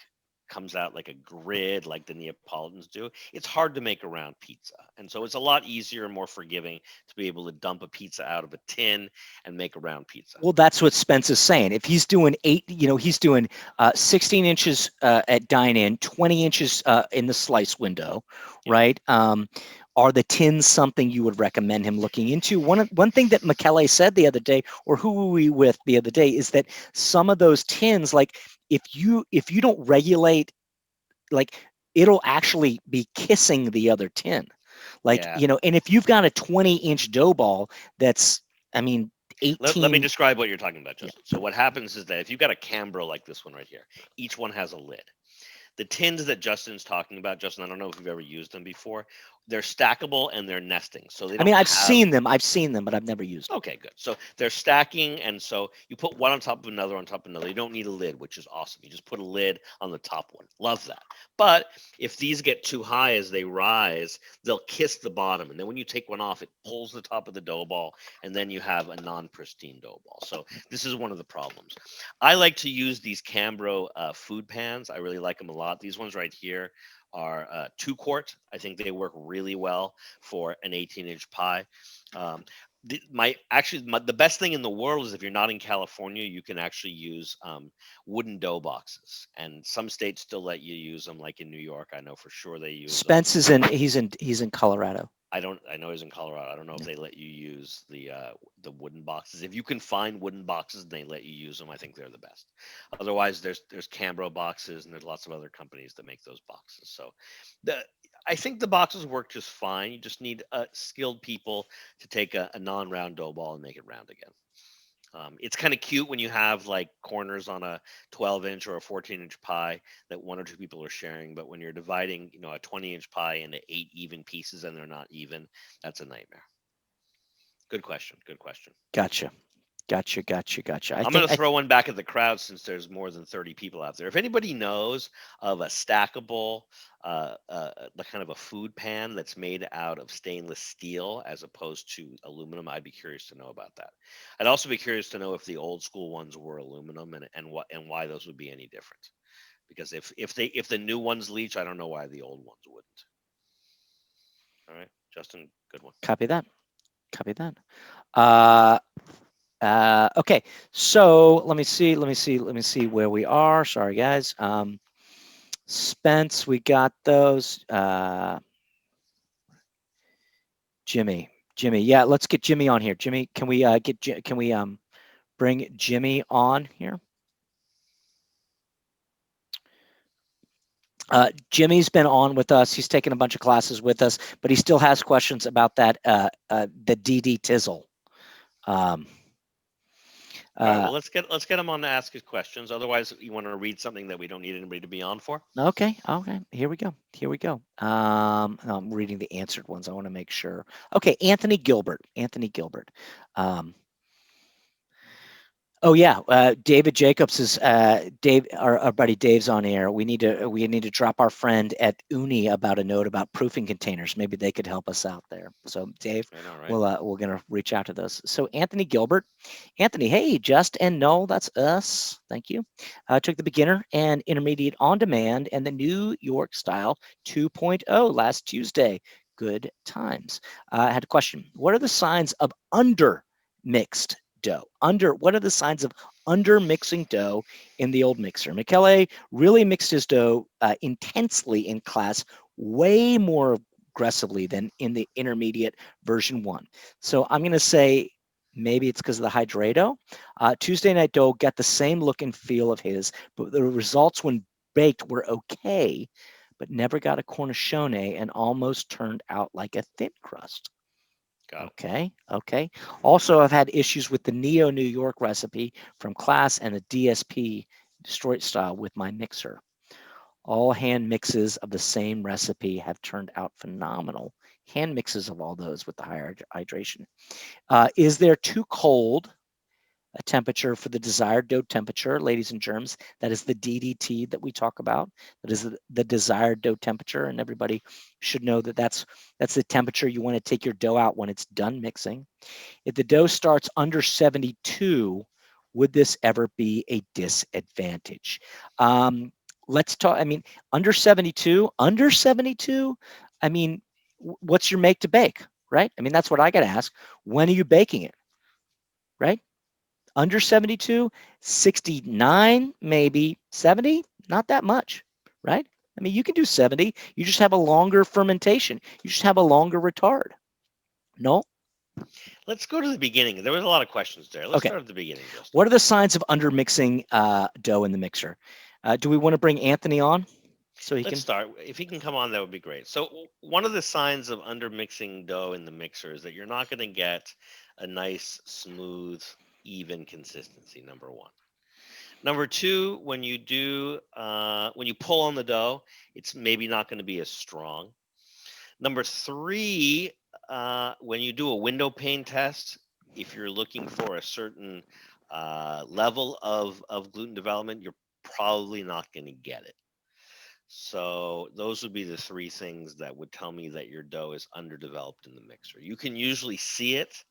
comes out like a grid like the Neapolitans do, it's hard to make a round pizza. And so it's a lot easier and more forgiving to be able to dump a pizza out of a tin and make a round pizza. Well, that's what Spence is saying. If he's doing he's doing 16 inches at dine-in, 20 inches in the slice window, right? Are the tins something you would recommend him looking into? One thing that McKelly said the other day, or who were we with the other day, is that some of those tins, like if you don't regulate, like it'll actually be kissing the other tin. Like, Yeah. and if you've got a 20-inch dough ball that's, I mean, Let me 18. describe what you're talking about, Yeah. Justin. So what happens is that if you've got a Cambro like this one right here, each one has a lid. The tins that Justin's talking about, Justin, I don't know if you've ever used them before. They're stackable and they're nesting, so they I mean, don't I've have. seen them. I've seen them, but I've never used them. Okay, good. So they're stacking, and so you put one on top of another on top of another. You don't need a lid, which is awesome. You just put a lid on the top one. Love that. But if these get too high as they rise, they'll kiss the bottom, and then when you take one off, it pulls the top of the dough ball, and then you have a non-pristine dough ball. So this is one of the problems. I like to use these Cambro food pans. I really like them a lot. These ones right here are 2-quart. I think they work really well for an 18-inch pie. Um, the best thing in the world is if you're not in California, you can actually use wooden dough boxes, and some states still let you use them. Like in New York, I know for sure they use them. Spence is in. He's in Colorado. I know he's in Colorado. I don't know if they let you use the wooden boxes. If you can find wooden boxes and they let you use them, I think they're the best. Otherwise, there's Cambro boxes and there's lots of other companies that make those boxes. So, the I think the boxes work just fine. You just need skilled people to take a non-round dough ball and make it round again. It's kind of cute when you have like corners on a 12-inch or a 14-inch pie that one or two people are sharing, but when you're dividing, a 20-inch pie into 8 even pieces and they're not even, that's a nightmare. Good question. Good question. Gotcha. I'm going to throw one back at the crowd since there's more than 30 people out there. If anybody knows of a stackable, kind of a food pan that's made out of stainless steel as opposed to aluminum, I'd be curious to know about that. I'd also be curious to know if the old school ones were aluminum and why those would be any different. Because if the new ones leach, I don't know why the old ones wouldn't. All right, Justin, good one. Copy that. Okay, so let me see where we are. Sorry, guys. Spence, we got those. Jimmy, yeah, let's get Jimmy on here. Jimmy, can we bring Jimmy on here? Jimmy's been on with us. He's taken a bunch of classes with us, but he still has questions about that the DD Tizzle. All right, well, let's get him on to ask his questions. Otherwise, you want to read something that we don't need anybody to be on for? Okay. Here we go. I'm reading the answered ones. I want to make sure. Okay, Anthony Gilbert. Oh yeah, David Jacobs is Dave. Our buddy Dave's on air. We need to drop our friend at Uni about a note about proofing containers. Maybe they could help us out there. So Dave, I know, right? we're gonna reach out to those. So Anthony Gilbert, hey, Just and Noel, that's us. Thank you. Took the beginner and intermediate on demand and the New York style 2.0 last Tuesday. Good times. I had a question. What are the signs of under mixed dough? What are the signs of under mixing dough in the old mixer? Michele really mixed his dough intensely in class, way more aggressively than in the intermediate version 1. So I'm going to say maybe it's because of the hydrato. Tuesday night dough got the same look and feel of his, but the results when baked were okay, but never got a cornicione and almost turned out like a thin crust. Okay. Also, I've had issues with the Neo New York recipe from class and the DSP Detroit style with my mixer. All hand mixes of the same recipe have turned out phenomenal. Hand mixes of all those with the higher hydration. Is there too cold a temperature for the desired dough temperature, ladies and germs? That is the DDT that we talk about. That is the desired dough temperature, and everybody should know that that's the temperature you want to take your dough out when it's done mixing. If the dough starts under 72, would this ever be a disadvantage? Let's talk. I mean, under 72. I mean, what's your make to bake, right? I mean, that's what I got to ask. When are you baking it, right? Under 72, 69, maybe 70, not that much, right? I mean, you can do 70. You just have a longer fermentation. You just have a longer retard. No? Let's go to the beginning. There was a lot of questions there. Let's start at the beginning. Justin. What are the signs of under mixing dough in the mixer? Do we want to bring Anthony on? so he Let's can. start. If he can come on, that would be great. So one of the signs of undermixing dough in the mixer is that you're not going to get a nice, smooth, even consistency. Number one. Number two, when you pull on the dough, it's maybe not going to be as strong. Number three, when you do a window pane test, if you're looking for a certain level of gluten development, you're probably not going to get it. So those would be the three things that would tell me that your dough is underdeveloped in the mixer. You can usually see it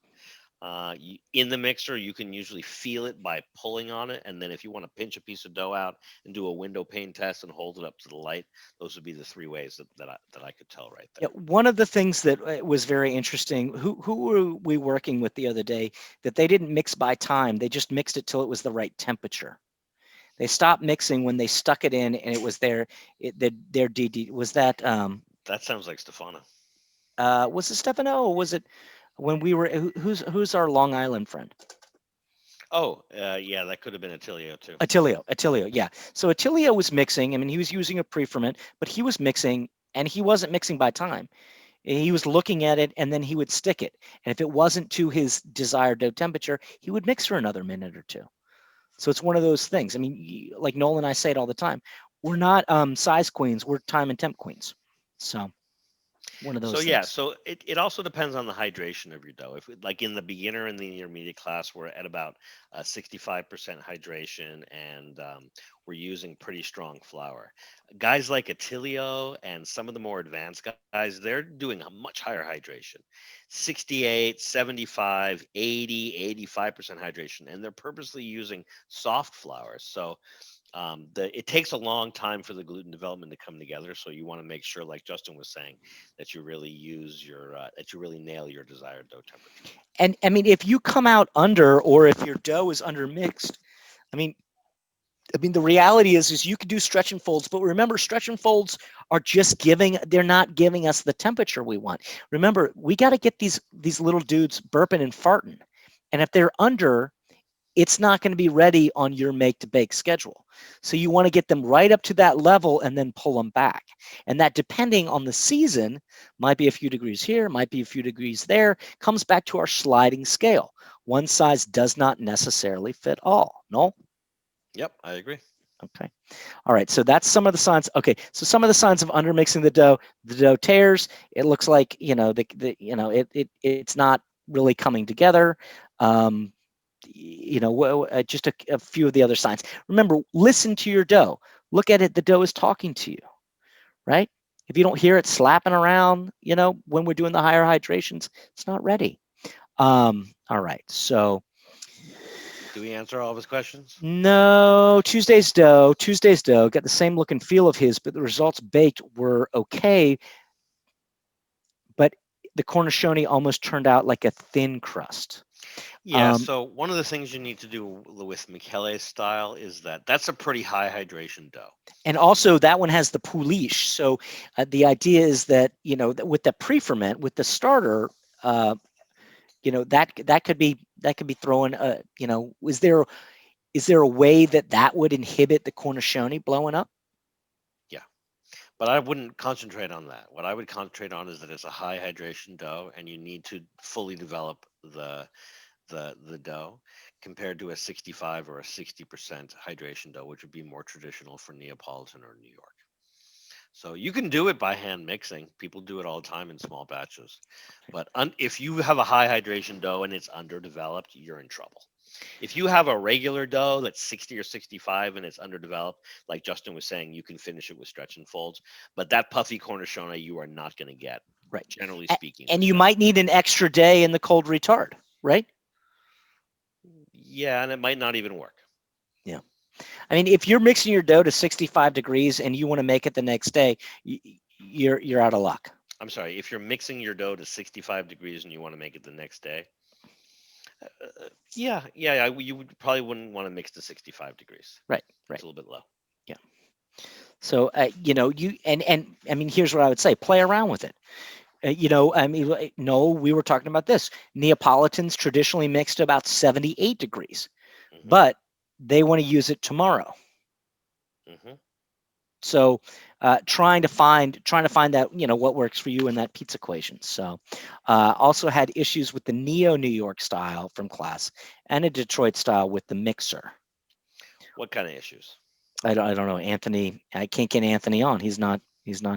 in the mixer. You can usually feel it by pulling on it, and then if you want to pinch a piece of dough out and do a window pane test and hold it up to the light, those would be the three ways that I could tell right Yeah, there. one of the things that was very interesting. Who were we working with the other day? That they didn't mix by time; they just mixed it till it was the right temperature. They stopped mixing when they stuck it in, and it was their DD. Was that That sounds like Stefano. was it Stefano, or was it when we were? Who's our Long Island friend? Oh, yeah, that could have been Attilio too. Attilio, yeah. So Attilio was mixing. I mean, he was using a pre-ferment, but he was mixing, and he wasn't mixing by time. He was looking at it, and then he would stick it. And if it wasn't to his desired dough temperature, he would mix for another minute or two. So it's one of those things. I mean, like Noel and I say it all the time. We're not size queens. We're time and temp queens. So one of So those yeah, things. so it also depends on the hydration of your dough. If like in the beginner and the intermediate class, we're at about 65% hydration, and we're using pretty strong flour. Guys like Attilio and some of the more advanced guys, they're doing a much higher hydration, 68, 75, 80, 85% hydration, and they're purposely using soft flours. So it takes a long time for the gluten development to come together. So you want to make sure, like Justin was saying, that you really that you really nail your desired dough temperature. And I mean, if you come out under, or if your dough is under mixed, I mean, the reality is you can do stretch and folds, but remember, stretch and folds are just they're not giving us the temperature we want. Remember, we got to get these little dudes burping and farting. And if they're under, it's not going to be ready on your make to bake schedule. So you want to get them right up to that level and then pull them back. And that, depending on the season, might be a few degrees here, might be a few degrees there, comes back to our sliding scale. One size does not necessarily fit all. No? Yep, I agree. Okay. All right. So that's some of the signs. Okay. So some of the signs of undermixing the dough. The dough tears. It looks like, it's not really coming together. Um, just a few of the other signs. Remember, listen to your dough. Look at it. The dough is talking to you, right? If you don't hear it slapping around, when we're doing the higher hydrations, it's not ready. All right. So Do we answer all of his questions? no, Tuesday's dough got the same look and feel of his, but the results baked were okay. But the cornichone almost turned out like a thin crust. Yeah, so one of the things you need to do with Michele's style is that's a pretty high hydration dough. And also that one has the pouliche. So the idea is that, with the pre-ferment, with the starter, that could be throwing is there a way that would inhibit the cornichone blowing up? Yeah, but I wouldn't concentrate on that. What I would concentrate on is that it's a high hydration dough, and you need to fully develop the dough compared to a 65 or a 60% hydration dough, which would be more traditional for Neapolitan or New York. So you can do it by hand mixing. People do it all the time in small batches. But if you have a high hydration dough and it's underdeveloped, you're in trouble. If you have a regular dough that's 60 or 65 and it's underdeveloped, like Justin was saying, you can finish it with stretch and folds. But that puffy cornichone, you are not going to get, Right. generally speaking. And you might need an extra day in the cold retard, right? Yeah, and it might not even work. Yeah. I mean, if you're mixing your dough to 65 degrees and you want to make it the next day, you're out of luck. I'm sorry, if you're mixing your dough to 65 degrees and you want to make it the next day, yeah, you probably wouldn't want to mix to 65 degrees. Right. It's a little bit low. Yeah. So, and I mean, here's what I would say: play around with it. I mean, no, we were talking about this. Neapolitans traditionally mixed to about 78 degrees, but they want to use it tomorrow. So trying to find that, what works for you in that pizza equation. So also had issues with the Neo New York style from class and a Detroit style with the mixer. What kind of issues? I don't know, Anthony. I can't get Anthony on. He's not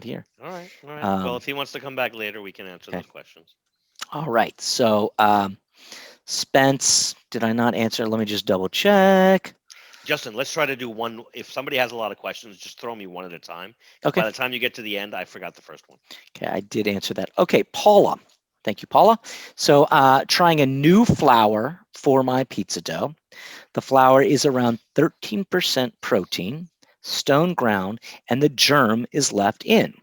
here. All right, all right. Well, Um, if he wants to come back later, we can answer okay. those questions. All right. So Spence, did I not answer? Let me just double check. Justin, let's try to do one. If somebody has a lot of questions, just throw me one at a time. Because Okay. by the time you get to the end, I forgot the first one. Okay, I did answer that. Okay, Paula. Thank you, Paula. So trying a new flour for my pizza dough. The flour is around 13% protein, stone ground, and the germ is left in.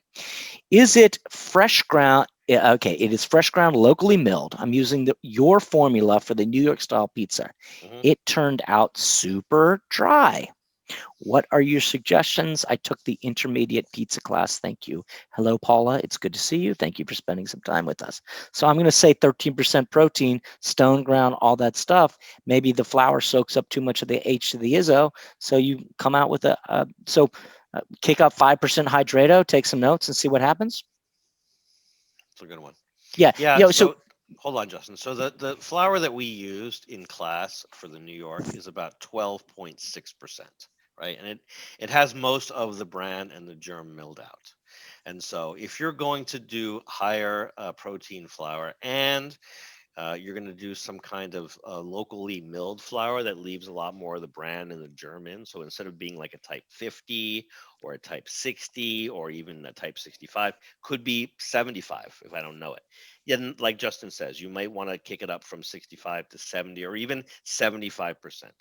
Is it fresh ground? Okay, it is fresh ground, locally milled. I'm using your formula for the New York style pizza. Hmm. It turned out super dry. What are your suggestions? I took the intermediate pizza class. Thank you. Hello, Paula. It's good to see you. Thank you for spending some time with us. So I'm going to say 13% protein, stone ground, all that stuff. Maybe the flour soaks up too much of the H to the Izzo. So you come out with kick up 5% hydrato, take some notes and see what happens. It's a good one. Yeah. Yeah. So So hold on, Justin. So the flour that we used in class for the New York is about 12.6%, right? And it has most of the bran and the germ milled out. And so if you're going to do higher protein flour and you're going to do some kind of locally milled flour that leaves a lot more of the bran and the germ in. So instead of being like a type 50 or a type 60 or even a type 65, could be 75 if I don't know it. Yeah, and like Justin says, you might want to kick it up from 65 to 70 or even 75%.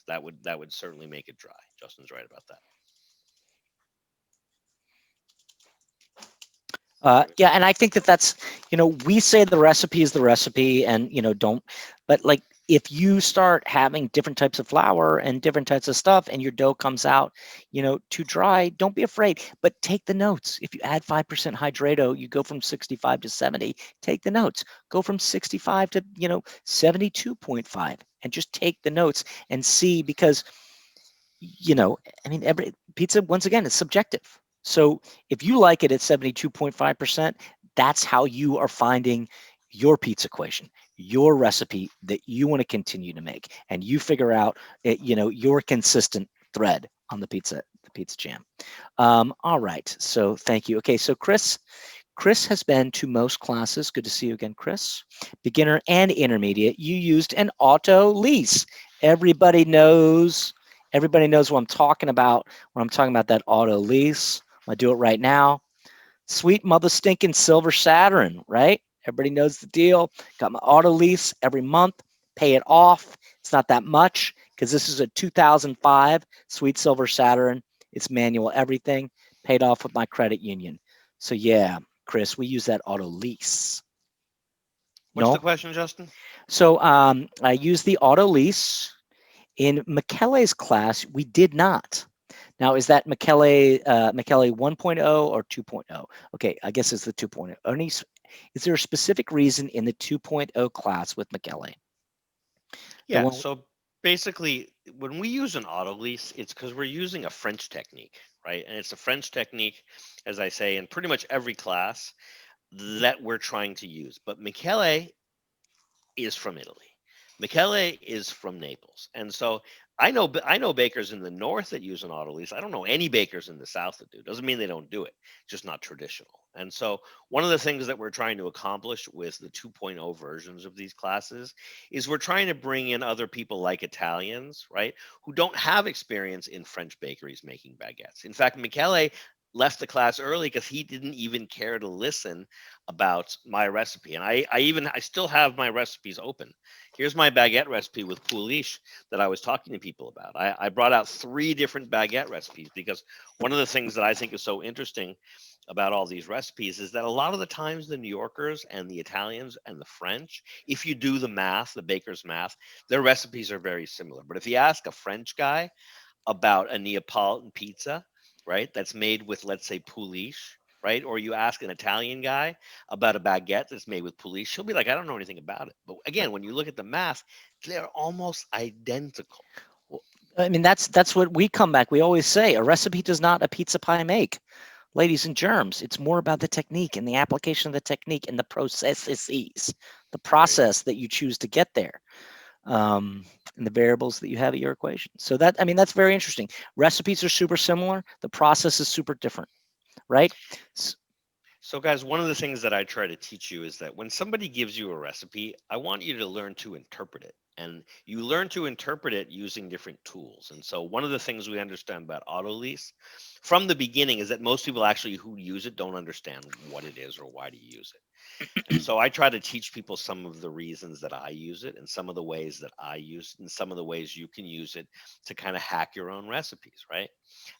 That would certainly make it dry. Justin's right about that. yeah, and I think that's, we say the recipe is the recipe, and don't, but like if you start having different types of flour and different types of stuff, and your dough comes out, too dry, don't be afraid. But take the notes. If you add 5% hydrato, you go from 65 to 70. Take the notes. Go from 65 to 72.5, and just take the notes and see, because I mean, every pizza, once again, is subjective. So if you like it at 72.5%, that's how you are finding your pizza equation, your recipe that you want to continue to make, and you figure out, your consistent thread on the pizza jam. All right. So thank you. Okay. So Chris has been to most classes. Good to see you again, Chris. Beginner and intermediate. You used an auto lease. Everybody knows. Everybody knows what I'm talking about when I'm talking about that auto lease. I'm gonna do it right now. Sweet mother stinking silver Saturn, right? Everybody knows the deal. Got my auto lease every month. Pay it off. It's not that much because this is a 2005 sweet silver Saturn. It's manual everything. Paid off with my credit union. So yeah, Chris, we use that auto lease. What's the No. question, Justin? So I use the auto lease. In Michele's class, we did not. Now, is that Michele 1.0 or 2.0? Okay, I guess it's the 2.0. Is there a specific reason in the 2.0 class with Michele? The Yeah, one, so basically, when we use an auto lease, it's because we're using a French technique, right? And it's a French technique, as I say, in pretty much every class that we're trying to use. But Michele is from Italy. Michele is from Naples, and so I know bakers in the north that use an auto lease. I don't know any bakers in the south that do. Doesn't mean they don't do it, just not traditional. And so one of the things that we're trying to accomplish with the 2.0 versions of these classes is we're trying to bring in other people like Italians, right, who don't have experience in French bakeries making baguettes. In fact, Michele left the class early because he didn't even care to listen about my recipe. And I still have my recipes open. Here's my baguette recipe with pouliche that I was talking to people about. I brought out 3 different baguette recipes because one of the things that I think is so interesting about all these recipes is that a lot of the times the New Yorkers and the Italians and the French, if you do the math, the baker's math, their recipes are very similar. But if you ask a French guy about a Neapolitan pizza, right, that's made with, let's say, pouliche, right? Or you ask an Italian guy about a baguette that's made with pouliche, he'll be like, I don't know anything about it. But again, when you look at the math, they're almost identical. I mean, that's what we come back. We always say a recipe does not a pizza pie make, ladies and germs. It's more about the technique and the application of the technique and the processes, the process that you choose to get there, and the variables that you have at your equation. So that, I mean, that's very interesting. Recipes are super similar. The process is super different, right? So, guys, one of the things that I try to teach you is that when somebody gives you a recipe, I want you to learn to interpret it. And you learn to interpret it using different tools. And so, one of the things we understand about auto lease from the beginning is that most people actually who use it don't understand what it is or why to use it. And so I try to teach people some of the reasons that I use it and some of the ways that I use it and some of the ways you can use it to kind of hack your own recipes, right?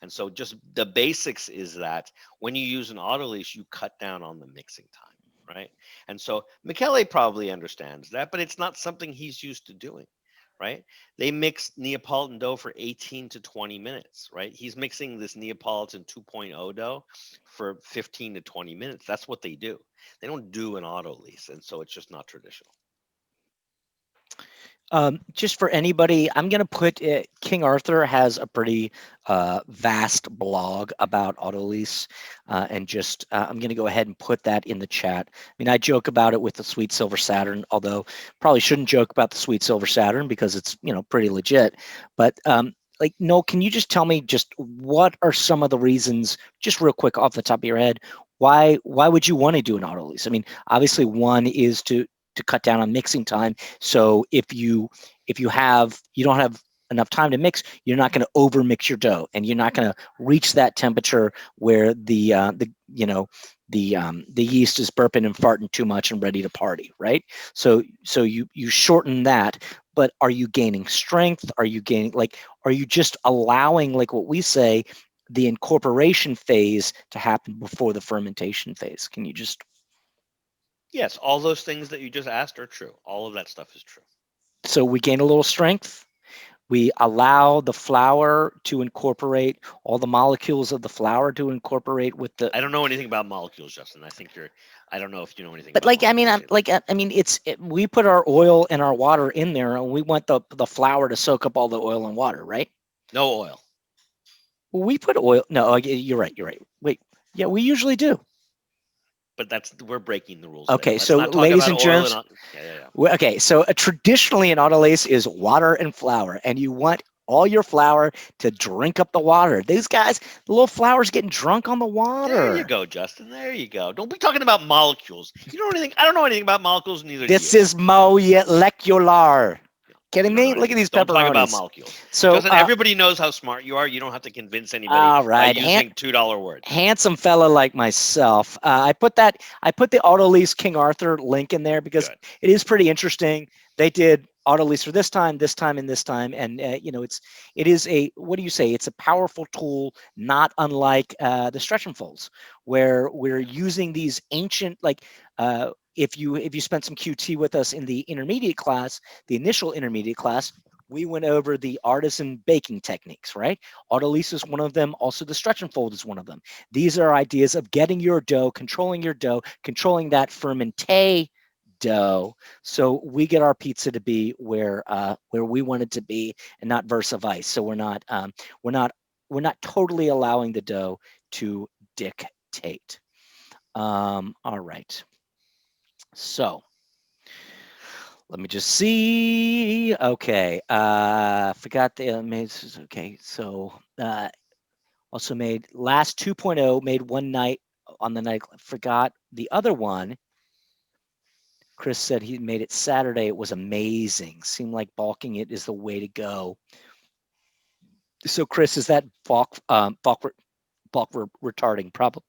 And so just the basics is that when you use an auto lease, you cut down on the mixing time, right? And so Michele probably understands that, but it's not something he's used to doing, right? They mix Neapolitan dough for 18 to 20 minutes, right? He's mixing this Neapolitan 2.0 dough for 15 to 20 minutes. That's what they do. They don't do an auto lease, and so it's just not traditional. Just for anybody, I'm going to put it, King Arthur has a pretty vast blog about Autolease, and just I'm going to go ahead and put that in the chat. I mean, I joke about it with the Sweet Silver Saturn, although probably shouldn't joke about the Sweet Silver Saturn because it's, you know, pretty legit. But like, Noel, can you just tell me just what are some of the reasons, just real quick off the top of your head, why would you want to do an Autolease? I mean, obviously one is to cut down on mixing time. So if you don't have enough time to mix, you're not going to over mix your dough, and you're not going to reach that temperature where the yeast is burping and farting too much and ready to party, right? So you shorten that, but are you gaining strength? Are you just allowing, like what we say, the incorporation phase to happen before the fermentation phase? Can you just Yes, all those things that you just asked are true. All of that stuff is true. So we gain a little strength. We allow the flour to incorporate all the molecules of the flour to incorporate with the. I don't know anything about molecules, Justin. I don't know if you know anything But about like, I mean, molecules. we put our oil and our water in there, and we want the flour to soak up all the oil and water, right? No oil. Well, we put oil. No, you're right. You're right. Wait, yeah, we usually do. But we're breaking the rules there. Okay, Let's so not talk ladies about and oil germs, yeah. okay, so traditionally an autolyse is water and flour, and you want all your flour to drink up the water. These guys, the little flour's getting drunk on the There you water. go, Justin. There you go. Don't be talking about molecules. You don't know anything. I don't know anything about molecules, neither do you. This is molecular. Kidding You don't know me? Look at anything. these Don't talk about pepperonis. molecules. So, Justin, everybody knows how smart you are. You don't have to convince anybody all by right, using $2 words. handsome fella like myself. I put the Autolease King Arthur link in there because Good. it is pretty interesting. They did Autolease for this time, and this time, and it is a, what do you say? It's a powerful tool, not unlike the stretch and folds, where we're using these ancient, like if you spent some QT with us in the intermediate class, the initial intermediate class, we went over the artisan baking techniques, right? Autolyse is one of them. Also, the stretch and fold is one of them. These are ideas of getting your dough, controlling that fermenté dough, so we get our pizza to be where we want it to be, and not versa vice. So we're not totally allowing the dough to dictate. All right. So let me just see. Okay. Forgot the okay. So also made last 2.0, made one night on the night. Forgot the other one. Chris said he made it Saturday. It was amazing. Seemed like balking it is the way to go. So Chris, is that balk retarding? Probably.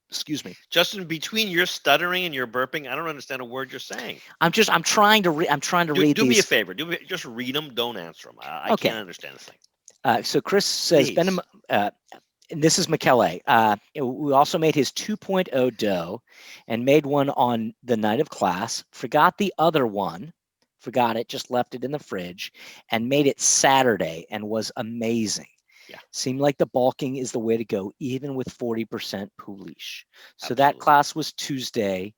Excuse me. Justin, between your stuttering and your burping, I don't understand a word you're saying. I'm trying to read Do these. me a favor. Just read them. Don't answer them. I Okay. can't understand this thing. So Chris says, and this is Michele. We also made his 2.0 dough and made one on the night of class. Forgot the other one. Forgot it. Just left it in the fridge and made it Saturday and was amazing. Yeah. Seemed like the balking is the way to go, even with 40% pouliche. So Absolutely. that class was Tuesday.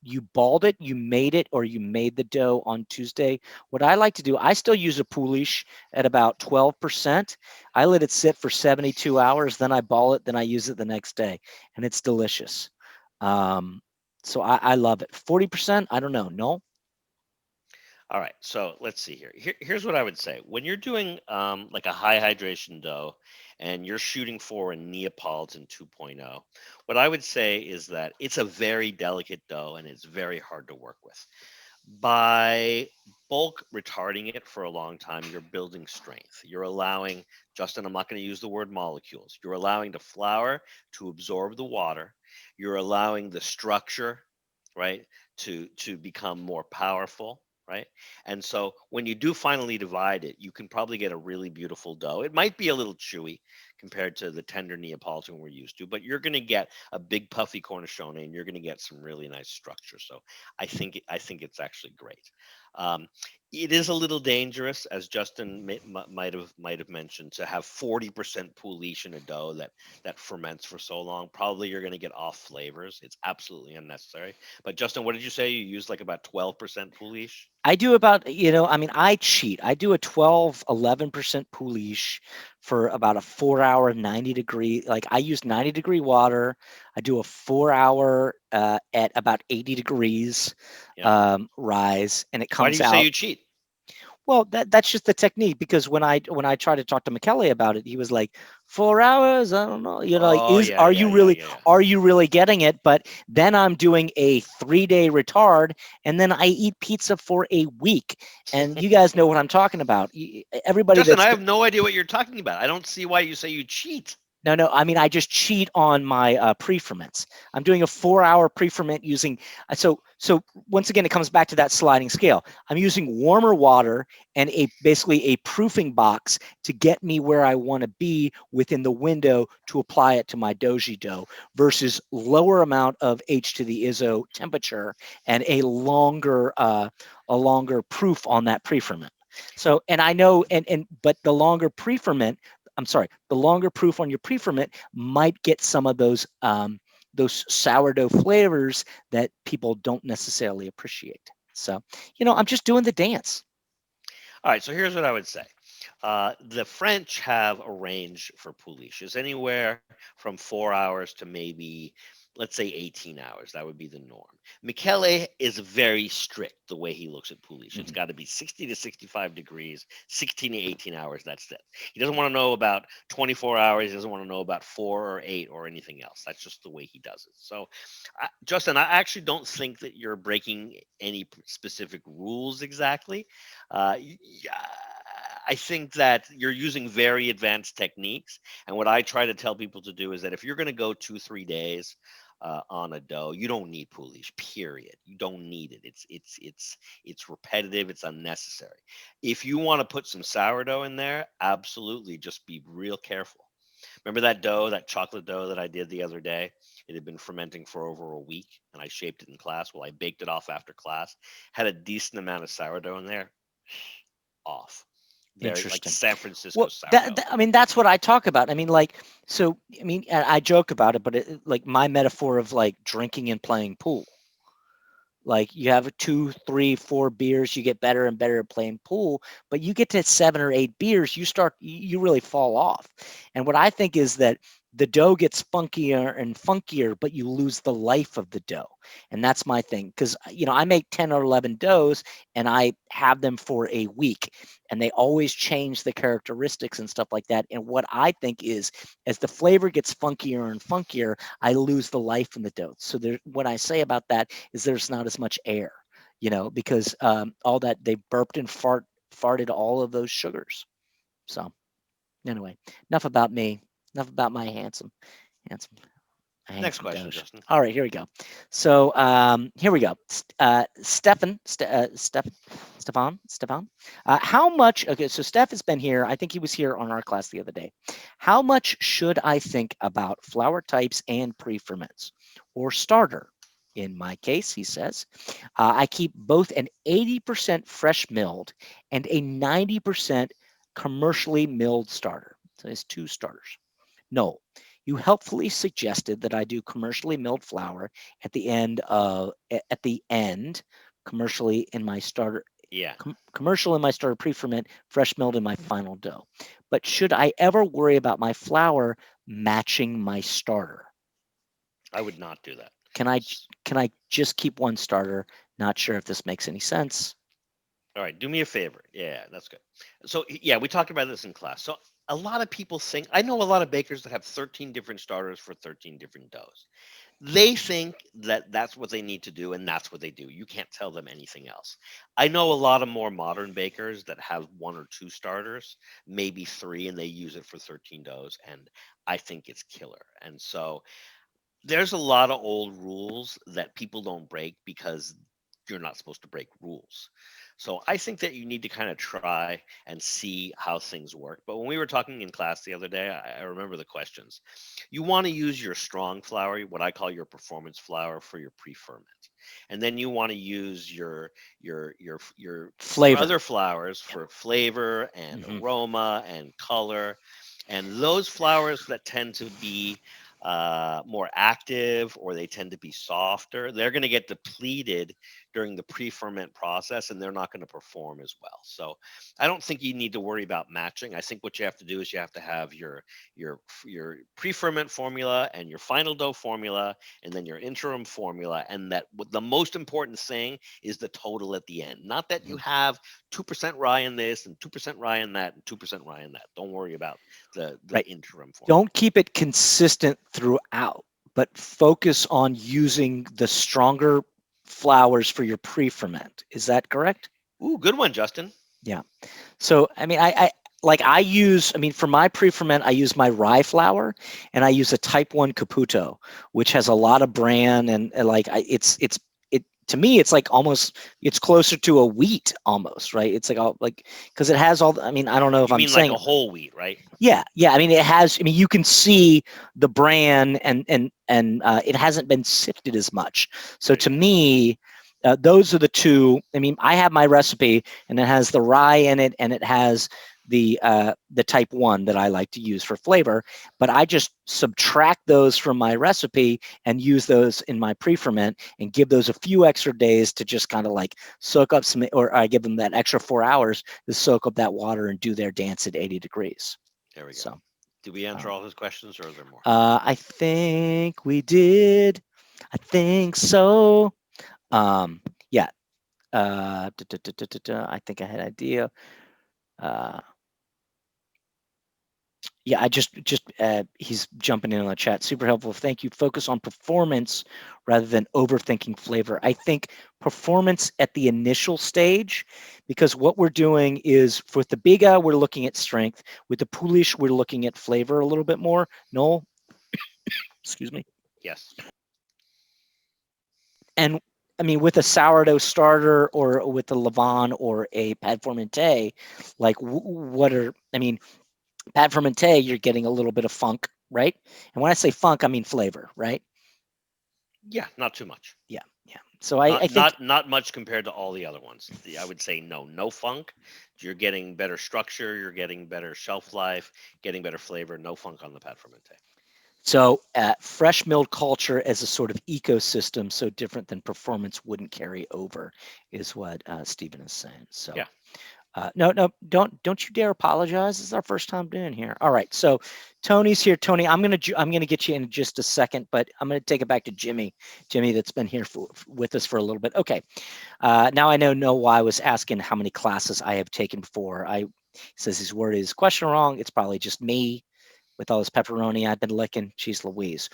You balled it, you made it, or you made the dough on Tuesday. What I like to do, I still use a poolish at about 12%. I let it sit for 72 hours, then I ball it, then I use it the next day, and it's delicious. Um, so I love it. 40%, I don't know. No, All right, so let's see here. Here's what I would say. When you're doing like a high hydration dough and you're shooting for a Neapolitan 2.0, what I would say is that it's a very delicate dough and it's very hard to work with. By bulk retarding it for a long time, you're building strength. You're allowing, Justin, I'm not going to use the word molecules. You're allowing the flour to absorb the water. You're allowing the structure, right, to become more powerful, right? And so when you do finally divide it, you can probably get a really beautiful dough. It might be a little chewy compared to the tender Neapolitan we're used to, but you're going to get a big puffy cornicione and you're going to get some really nice structure. So I think it's actually great. Um, it is a little dangerous, as Justin might have mentioned, to have 40% pouliche in a dough that ferments for so long. Probably you're going to get off flavors. It's absolutely unnecessary. But Justin, what did you say? You use like about 12% pouliche? I do about, I mean, I cheat. I do a 12, 11% pouliche for about a 4 hour, 90-degree. Like I use 90-degree water. I do a 4 hour at about 80 degrees Yeah. rise, and it Why do comes you say out. you cheat? Well, that's just the technique because when I tried to talk to McKelly about it, he was like, 4 hours, I don't know, like Oh is yeah, yeah, yeah, yeah, yeah. are you really getting it? But then I'm doing a 3-day retard, and then I eat pizza for a week, and you guys know what I'm talking about. Everybody Justin, that's I have no idea what you're talking about. I don't see why you say you cheat. No, I mean, I just cheat on my pre-ferments. I'm doing a 4 hour pre-ferment using, so once again, it comes back to that sliding scale. I'm using warmer water and basically a proofing box to get me where I want to be within the window to apply it to my doji dough versus lower amount of H to the ISO temperature and a longer proof on that pre-ferment. So, and I know, but the longer pre-ferment, I'm sorry, the longer proof on your pre-ferment might get some of those sourdough flavors that people don't necessarily appreciate. So, I'm just doing the dance. All right, so here's what I would say. The French have a range for pouliches, anywhere from 4 hours to maybe, let's say, 18 hours. That would be the norm. Michele is very strict the way he looks at pouliche. It's Mhm. got to be 60 to 65 degrees, 16 to 18 hours. That's it. He doesn't want to know about 24 hours. He doesn't want to know about 4 or 8 or anything else. That's just the way he does it. So, Justin, I actually don't think that you're breaking any specific rules exactly. Yeah, I think that you're using very advanced techniques. And what I try to tell people to do is that if you're going to go 2, 3 days on a dough, you don't need pouliche. Period. You don't need it. It's repetitive. It's unnecessary. If you want to put some sourdough in there, absolutely, just be real careful. Remember that dough, that chocolate dough that I did the other day? It had been fermenting for over a week, and I shaped it in class. Well, I baked it off after class. Had a decent amount of sourdough in there. Off. Very like Interesting. San Francisco Well, sourdough. I mean, that's what I talk about. I mean, like, so, I mean, I joke about it, but like my metaphor of like drinking and playing pool. Like you have 2, 3, 4 beers, you get better and better at playing pool, but you get to 7 or 8 beers, you really fall off. And what I think is that the dough gets funkier and funkier, but you lose the life of the dough. And that's my thing. Because I make 10 or 11 doughs and I have them for a week and they always change the characteristics and stuff like that. And what I think is as the flavor gets funkier and funkier, I lose the life in the dough. So what I say about that is there's not as much air, because all that they burped and farted all of those sugars. So anyway, enough about me. Enough about my handsome, Next handsome question, doge. Justin. All right, here we go. So here we go. Stefan. How much? Okay, so Steph has been here. I think he was here on our class the other day. How much should I think about flour types and pre-ferments or starter? In my case, he says, I keep both an 80% fresh milled and a 90% commercially milled starter. So it's 2 starters. No, You helpfully suggested that I do commercially milled flour at the end, commercially in my starter Yeah, commercial in my starter pre-ferment, fresh milled in my final dough. But should I ever worry about my flour matching my starter? I would not do that. Can I can I just keep one starter? Not sure if this makes any sense. All right, do me a favor. Yeah, that's good. So yeah, we talked about this in class. So a lot of people think I know a lot of bakers that have 13 different starters for 13 different doughs. They think that that's what they need to do and that's what they do. You can't tell them anything else. I know a lot of more modern bakers that have one or two starters, maybe three, and they use it for 13 doughs, and I think it's killer. And so there's a lot of old rules that people don't break because you're not supposed to break rules. So I think that you need to kind of try and see how things work. But when we were talking in class the other day, I remember the questions. You want to use your strong flour, what I call your performance flour, for your pre-ferment, and then you want to use your Flavor. other flours Yeah. for flavor and Mhm. aroma and color. And those flours that tend to be more active or they tend to be softer, they're going to get depleted during the pre-ferment process and they're not going to perform as well. So I don't think you need to worry about matching. I think what you have to do is you have to have your pre-ferment formula and your final dough formula and then your interim formula, and that the most important thing is the total at the end. Not that you have 2% rye in this and 2% rye in that and 2% rye in that. Don't worry about the Right. interim formula. Don't keep it consistent throughout, but focus on using the stronger flours for your pre-ferment. Is that correct? Ooh, good one, Justin. Yeah. So, I mean, I use, I mean, for my pre-ferment, I use my rye flour and I use a type 1 Caputo, which has a lot of bran and like it to me, it's like almost, it's closer to a wheat almost, right? It's like all like, because it has all, I mean, I don't know if You I'm mean like saying, a whole wheat, right? yeah, yeah. I mean, it has. I mean, you can see the bran and it hasn't been sifted as much. So There you to go. me, those are the two. I mean, I have my recipe, and it has the rye in it, and it has the type 1 that I like to use for flavor. But I just subtract those from my recipe and use those in my pre-ferment, and give those a few extra days to just kind of like soak up some, or I give them that extra 4 hours to soak up that water and do their dance at 80 degrees. There we go. So, Did we answer um, all his questions, or are there more? I think we did. I think so. Yeah. I think I had an idea. Uh, yeah, he's jumping in on the chat. Super helpful. Thank you. Focus on performance rather than overthinking flavor. I think performance at the initial stage, because what we're doing is with the Biga, we're looking at strength. With the Polish, we're looking at flavor a little bit more. Noel, excuse me. Yes. And I mean, with a sourdough starter or with a levain or a pad formente, like what are, I mean, pad formente, you're getting a little bit of funk, right? And when I say funk, I mean flavor, right? Yeah, not too much. Yeah, yeah. So I Not think, not not much compared to all the other ones. I would say no funk. You're getting better structure. You're getting better shelf life. Getting better flavor. No funk on the pad fermente. so fresh milled culture as a sort of ecosystem, so different than performance wouldn't carry over, is what Stephen is saying. So. Yeah. No, don't you dare apologize. This is our first time doing here. All right, so Tony's here. Tony, I'm gonna get you in just a second, but I'm gonna take it back to Jimmy. Jimmy, that's been here with us for a little bit. Okay, now I know why I was asking how many classes I have taken before. He says he's worded his question wrong. It's probably just me with all this pepperoni I've been licking. Jeez Louise.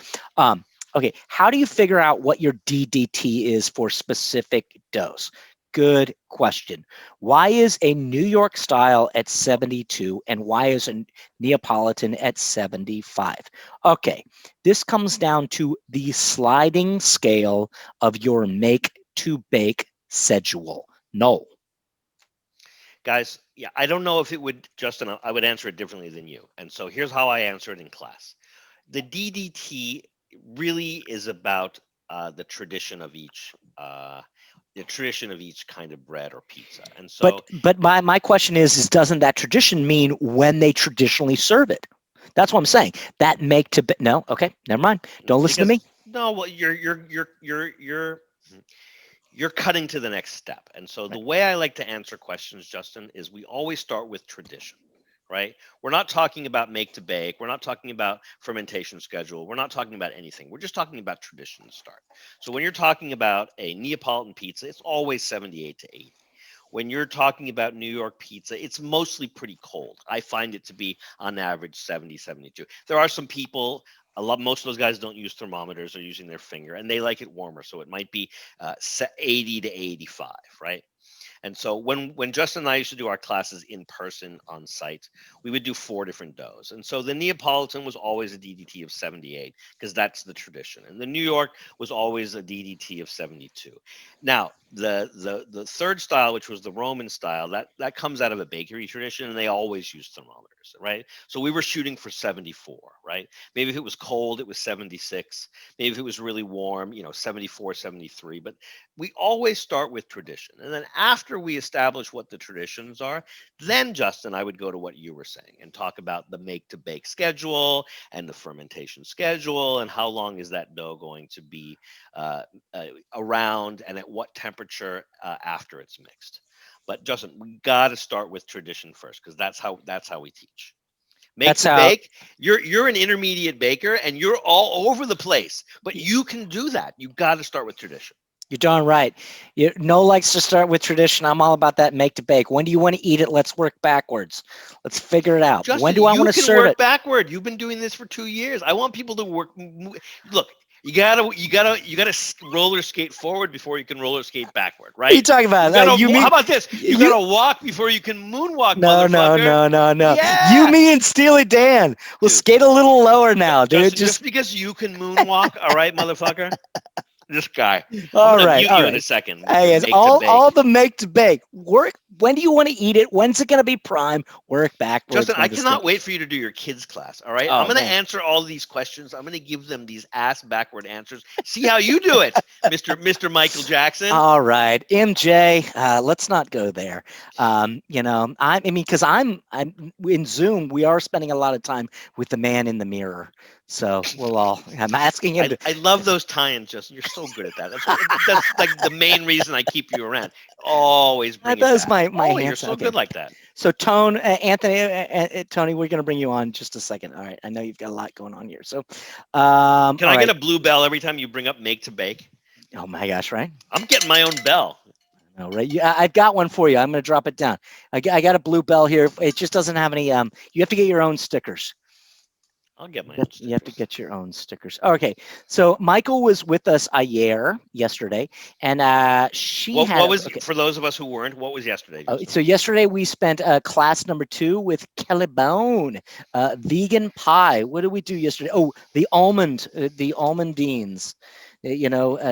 Okay, how do you figure out what your DDT is for specific dose? Good question. Why is a New York style at 72 and why is a Neapolitan at 75? Okay, this comes down to the sliding scale of your make to bake schedule. No. Guys, yeah, I don't know if it would, Justin, I would answer it differently than you. And so here's how I answer it in class. The DDT really is about the tradition of each kind of bread or pizza. And so But my question is doesn't that tradition mean when they traditionally serve it? That's what I'm saying. That make to no. Okay, never mind. Don't listen to Because me. no, well, you're cutting to the next step. And so the Right. way I like to answer questions, Justin, is we always start with tradition, right? We're not talking about make to bake. We're not talking about fermentation schedule. We're not talking about anything. We're just talking about tradition to start. So when you're talking about a Neapolitan pizza, it's always 78 to 80. When you're talking about New York pizza, it's mostly pretty cold. I find it to be on average 70, 72. There are some people, most of those guys don't use thermometers, they're using their finger, and they like it warmer. So it might be 80 to 85, right? And so when Justin and I used to do our classes in person on site, we would do 4 different doughs. And so the Neapolitan was always a DDT of 78 because that's the tradition. And the New York was always a DDT of 72. Now, the third style, which was the Roman style, that comes out of a bakery tradition, and they always use thermometers, right? So we were shooting for 74, right? Maybe if it was cold, it was 76. Maybe if it was really warm, 74, 73. But we always start with tradition. And then after we establish what the traditions are, then Justin, I would go to what you were saying and talk about the make to bake schedule and the fermentation schedule and how long is that dough going to be around and at what temperature after it's mixed. But Justin, we got to start with tradition first because that's how we teach. Make That's to how. bake, you're an intermediate baker and you're all over the place, but you can do that. You got to start with tradition. You're darn right. Noel likes to start with tradition. I'm all about that make to bake. When do you want to eat it? Let's work backwards. Let's figure it out. When Justin, do I want you to can serve work it? backward. You've been doing this for 2 years. I want people to work. Look, you gotta roller skate forward before you can roller skate backward, What are you right? talking about? You You how mean about this? You you? gotta walk before you can moonwalk, No, no, motherfucker. no, no, no. You, Yeah, me, and Steely Dan. We'll dude. skate a little lower now, dude. Justin, just Just because you can moonwalk, all right, motherfucker. This guy. I'm all gonna right, mute all you in a right. second, Mister Hey, it's Make to all Bake. the make to bake. Work. When do you want to eat it? When's it gonna be prime? Work backwards, Justin, I when to cannot stick. wait for you to do your kids class. All right. I'm Oh going to man. answer all these questions. I'm going to give them these ass backward answers. See how you do it, Mr. Michael Jackson. All right, MJ. Let's not go there. I mean, because I'm in Zoom. We are spending a lot of time with the man in the mirror. So we'll all. I'm asking him to. I love those tie-ins, Justin. You're so good at that. That's like the main reason I keep you around. Always bring it That was back. my Always. You're hands. so Okay. good like that. So Anthony, Tony, we're going to bring you on in just a second. All right. I know you've got a lot going on here. So, Can all I get right. a blue bell every time you bring up make to bake? Oh my gosh, right? I'm getting my own bell. No, right. Yeah, I've got one for you. I'm going to drop it down. I got a blue bell here. It just doesn't have any. You have to get your own stickers. I'll get my own You have to stickers. get your own stickers. Okay. So Michael was with us yesterday, and she What had. was Okay. for those of us who weren't? What was yesterday, Justin? So yesterday we spent class number 2 with Kelly Bone, vegan pie. What did we do yesterday? Oh, the almondines.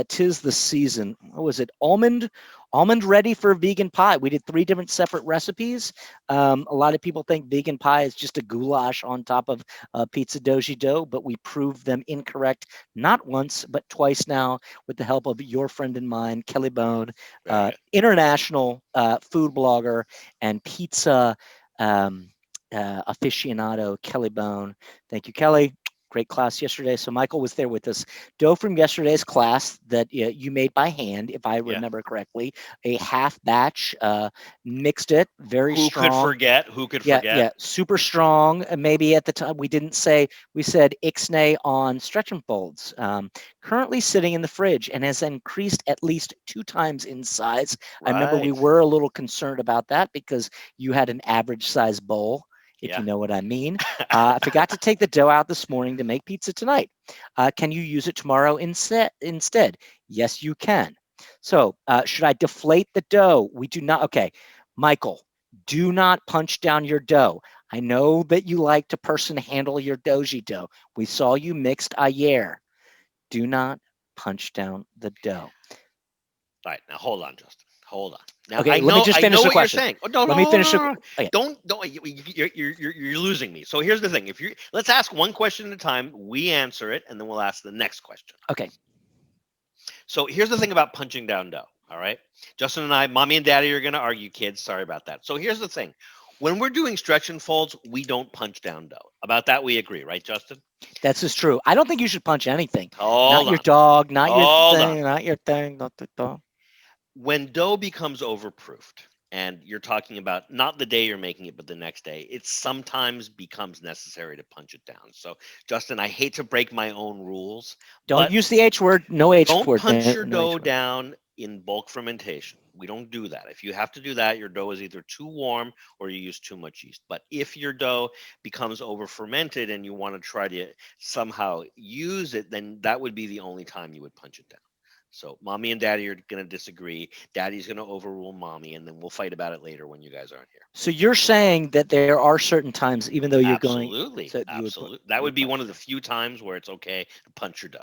Tis the season. What was it? Almond ready for vegan pie. We did 3 different separate recipes. A lot of people think vegan pie is just a goulash on top of pizza doji dough, but we proved them incorrect not once but twice now with the help of your friend and mine, Kelly Bone, Very good. international food blogger and pizza aficionado, Kelly Bone. Thank you, Kelly. Great class yesterday. So Michael was there with us. Dough from yesterday's class that you made by hand, if I Yeah. remember correctly, a half batch, mixed it, very Who could strong. forget? Who could Yeah, forget? yeah, super strong. Maybe at the time we didn't say, we said ixnay on stretch and folds. Currently sitting in the fridge and has increased at least 2 times in size. I remember we Right. were a little concerned about that because you had an average size bowl, if Yeah. you know what I mean. I forgot to take the dough out this morning to make pizza tonight. Can you use it tomorrow instead? Yes, you can. So should I deflate the dough? We do not. Okay, Michael, do not punch down your dough. I know that you like to person handle your doji dough. We saw you mixed ayer. Do not punch down the dough. All right. Now hold on, Justin. Hold on. Now Okay, let me just I finish know the what you're question. saying. Oh, no, Let no, me no, no, finish the. no, no. Okay. Don't. You're losing me. So here's the thing. If you let's ask one question at a time. We answer it, and then we'll ask the next question. Okay. So here's the thing about punching down dough. All right, Justin and I, mommy and daddy are going to argue, kids. Sorry about that. So here's the thing. When we're doing stretch and folds, we don't punch down dough. About that, we agree, right, Justin? That's just true. I don't think you should punch anything. Not Hold your on. dog, not your Hold on. thing, not your thing, not the dog. When dough becomes overproofed, and you're talking about not the day you're making it, but the next day, it sometimes becomes necessary to punch it down. So, Justin, I hate to break my own rules, Don't but use the H word. No H don't word. punch your No H dough word. down in bulk fermentation. We don't do that. If you have to do that, your dough is either too warm or you use too much yeast. But if your dough becomes over fermented and you want to try to somehow use it, then that would be the only time you would punch it down. So mommy and daddy are going to disagree. Daddy's going to overrule mommy, and then we'll fight about it later when you guys aren't here. So you're saying that there are certain times, even though you're going, Absolutely. so Absolutely. That you would would be punch one it of the down. few times where it's okay to punch your dough.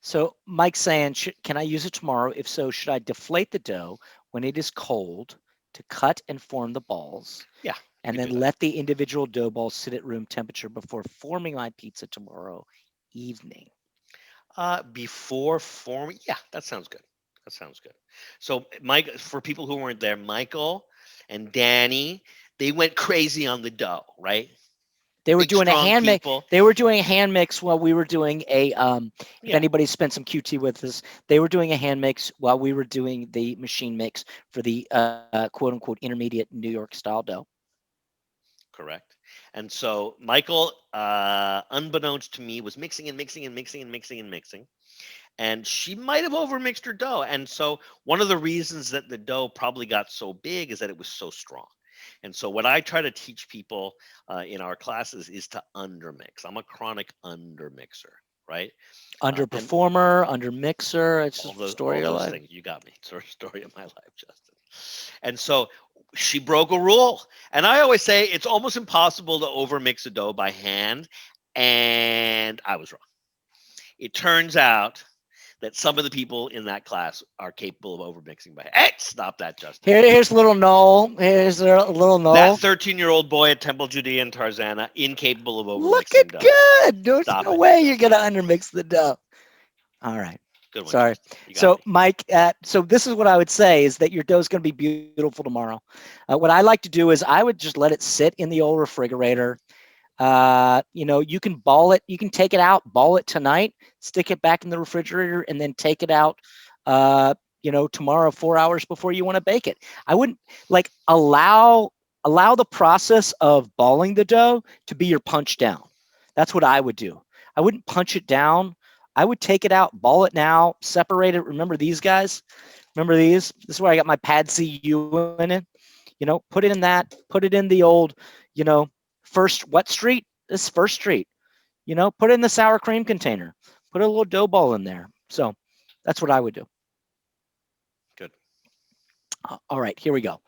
So Mike's saying, can I use it tomorrow? If so, should I deflate the dough when it is cold to cut and form the balls, Yeah, you and could then do that. let the individual dough balls sit at room temperature before forming my pizza tomorrow evening? Before forming, yeah, that sounds good. That sounds good. So, Mike, for people who weren't there, Michael and Danny, they went crazy on the dough, right? They were Big, doing a strong hand mix. people. They were doing a hand mix while we were doing a. If Yeah, anybody spent some QT with us, they were doing a hand mix while we were doing the machine mix for the quote unquote intermediate New York style dough. correct. And so Michael, unbeknownst to me, was mixing and mixing and mixing and mixing and mixing. And she might have overmixed her dough. And so one of the reasons that the dough probably got so big is that it was so strong. And so what I try to teach people in our classes is to undermix. I'm a chronic undermixer, right? And Underperformer, under mixer. It's all just a those story all of your those life. things. You got me. Story of my life, Justin. And so she broke a rule. And I always say it's almost impossible to overmix a dough by hand. And I was wrong. It turns out that some of the people in that class are capable of overmixing by hand. Hey, stop that, Justin. Here's little Noel. Here's little That Noel. 13-year-old boy at Temple Judea and Tarzana, incapable of Looking overmixing dough. good. There's Stop no it, way you're Justin. gonna undermix the dough. All right. Good one, Sorry. Justin. You got So, me. Mike, so this is what I would say is that your dough is going to be beautiful tomorrow. What I like to do is I would just let it sit in the old refrigerator. You can ball it. You can take it out, ball it tonight, stick it back in the refrigerator, and then take it out. Tomorrow, 4 hours before you want to bake it. I wouldn't like allow the process of balling the dough to be your punch down. That's what I would do. I wouldn't punch it down. I would take it out, ball it now, separate it. Remember these guys? Remember these? This is where I got my pad CU in it. Put it in that. Put it in the old, you know, first what street? This First Street. Put it in the sour cream container. Put a little dough ball in there. So that's what I would do. Good. All right, here we go.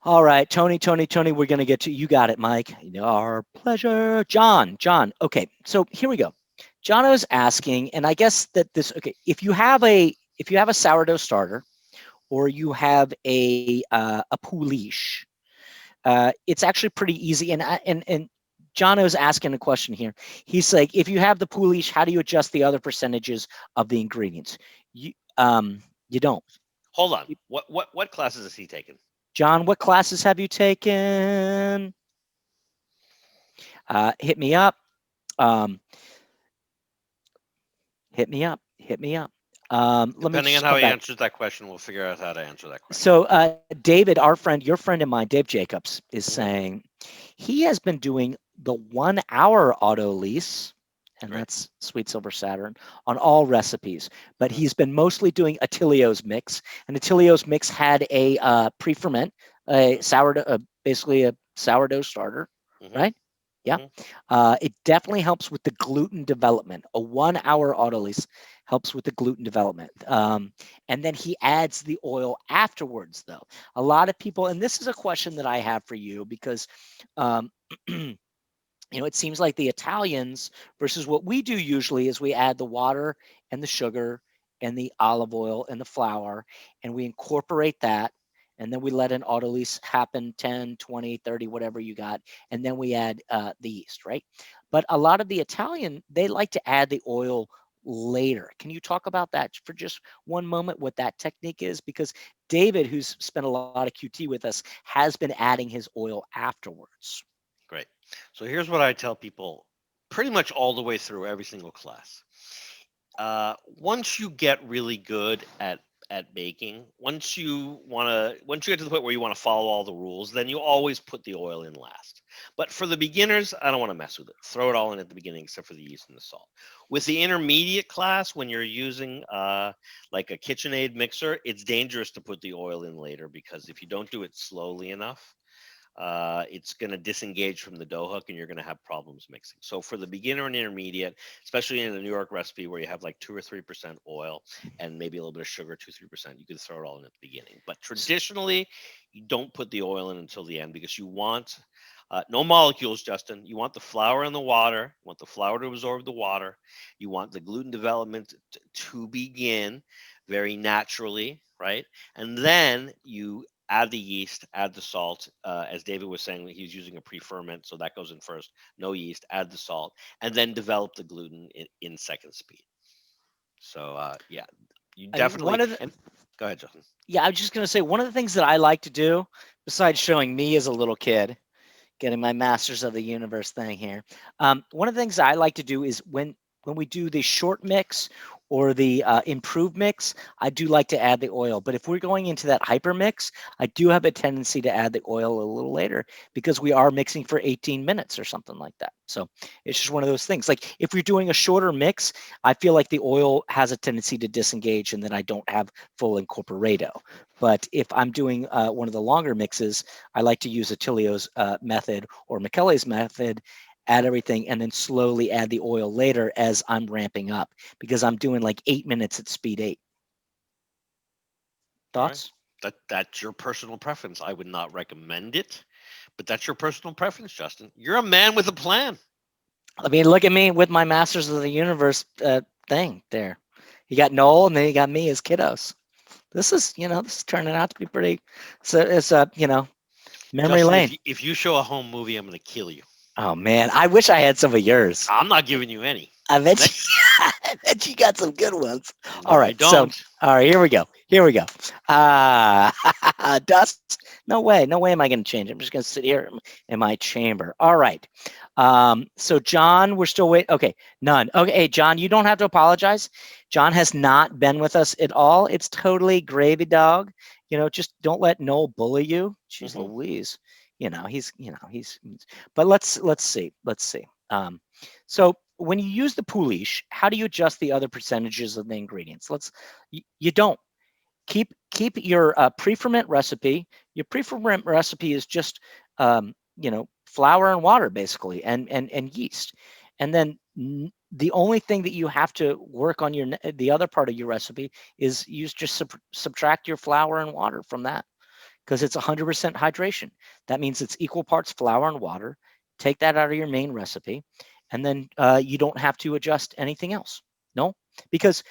All right, Tony, we're going to get to you. Got it, Mike. Our pleasure. John. Okay, so here we go. John is asking, and I guess that okay, if you have a sourdough starter or you have a pouliche, it's actually pretty easy. And John is asking a question here. He's like, if you have the pouliche, how do you adjust the other percentages of the ingredients? You don't. Hold on. What classes is he taking? John, what classes have you taken? Hit me up. Um, Hit me up. Hit me up. Let me Depending on just how come he back. answers that question, we'll figure out how to answer that question. So, David, our friend, your friend of mine, Dave Jacobs, is Mhm. saying he has been doing the 1 hour auto lease, and Great. that's Sweet Silver Saturn, on all recipes. But Mhm. he's been mostly doing Attilio's mix, and Attilio's mix had a pre-ferment, a sourdough, basically a sourdough starter, Mhm. right? Yeah. Mhm. It definitely helps with the gluten development. A 1 hour auto lease helps with the gluten development. And then he adds the oil afterwards, though. A lot of people, and this is a question that I have for you because, um, it seems like the Italians versus what we do usually is we add the water and the sugar and the olive oil and the flour, and we incorporate that. And then we let an autolyse happen 10, 20, 30, whatever you got. And then we add the yeast, right? But a lot of the Italian, they like to add the oil later. Can you talk about that for just one moment, what that technique is? Because David, who's spent a lot of QT with us, has been adding his oil afterwards. Great. So here's what I tell people pretty much all the way through every single class. Once you get really good at baking, once you get to the point where you want to follow all the rules, then you always put the oil in last. But for the beginners, I don't want to mess with it. Throw it all in at the beginning, except for the yeast and the salt. With the intermediate class, when you're using like a KitchenAid mixer, it's dangerous to put the oil in later, because if you don't do it slowly enough, it's going to disengage from the dough hook and you're going to have problems mixing. So for the beginner and intermediate, especially in a New York recipe where you have like 2 or 3% oil and maybe a little bit of sugar, 2-3%, you can throw it all in at the beginning. But traditionally, you don't put the oil in until the end, because you want no molecules, Justin. You want the flour and the water. You want the flour to absorb the water. You want the gluten development to begin very naturally, right? And then you add the yeast, add the salt. As David was saying, he's using a pre-ferment, so that goes in first. No yeast, add the salt, and then develop the gluten in second speed. So yeah, you One definitely. of the, And go ahead, Justin. yeah, I was just going to say, one of the things that I like to do, besides showing me as a little kid, getting my Masters of the Universe thing here. One of the things I like to do is when we do the short mix or the improved mix, I do like to add the oil. But if we're going into that hyper mix, I do have a tendency to add the oil a little later, because we are mixing for 18 minutes or something like that. So it's just one of those things. Like if you're doing a shorter mix, I feel like the oil has a tendency to disengage and then I don't have full incorporado. But if I'm doing one of the longer mixes, I like to use Attilio's method or Michele's method, add everything, and then slowly add the oil later as I'm ramping up, because I'm doing like 8 minutes at speed 8. All right. Thoughts? That's your personal preference. I would not recommend it, but that's your personal preference, Justin. You're a man with a plan. I mean, look at me with my Masters of the Universe thing there. You got Noel, and then you got me as kiddos. This is turning out to be pretty. So it's memory Justin, lane. if you show a home movie, I'm going to kill you. Oh man, I wish I had some of yours. I'm not giving you any. I bet Next, you, I bet you got some good ones. All no, I right, so don't. all right, here we go. Here we go. Uh, dust. No way. No way am I going to change. I'm just going to sit here in my chamber. All right. So John, we're still waiting. Okay, none. Okay, hey, John, you don't have to apologize. John has not been with us at all. It's totally gravy dog. Just don't let Noel bully you. Jeez Mhm. Louise. He's. But let's see. Let's see. So when you use the pouliche, how do you adjust the other percentages of the ingredients? You don't keep your pre-ferment recipe. Your pre-ferment recipe is just flour and water basically, and yeast, and then the only thing that you have to work on the other part of your recipe is you just subtract your flour and water from that, because it's 100% hydration. That means it's equal parts flour and water. Take that out of your main recipe, and then you don't have to adjust anything else. No, because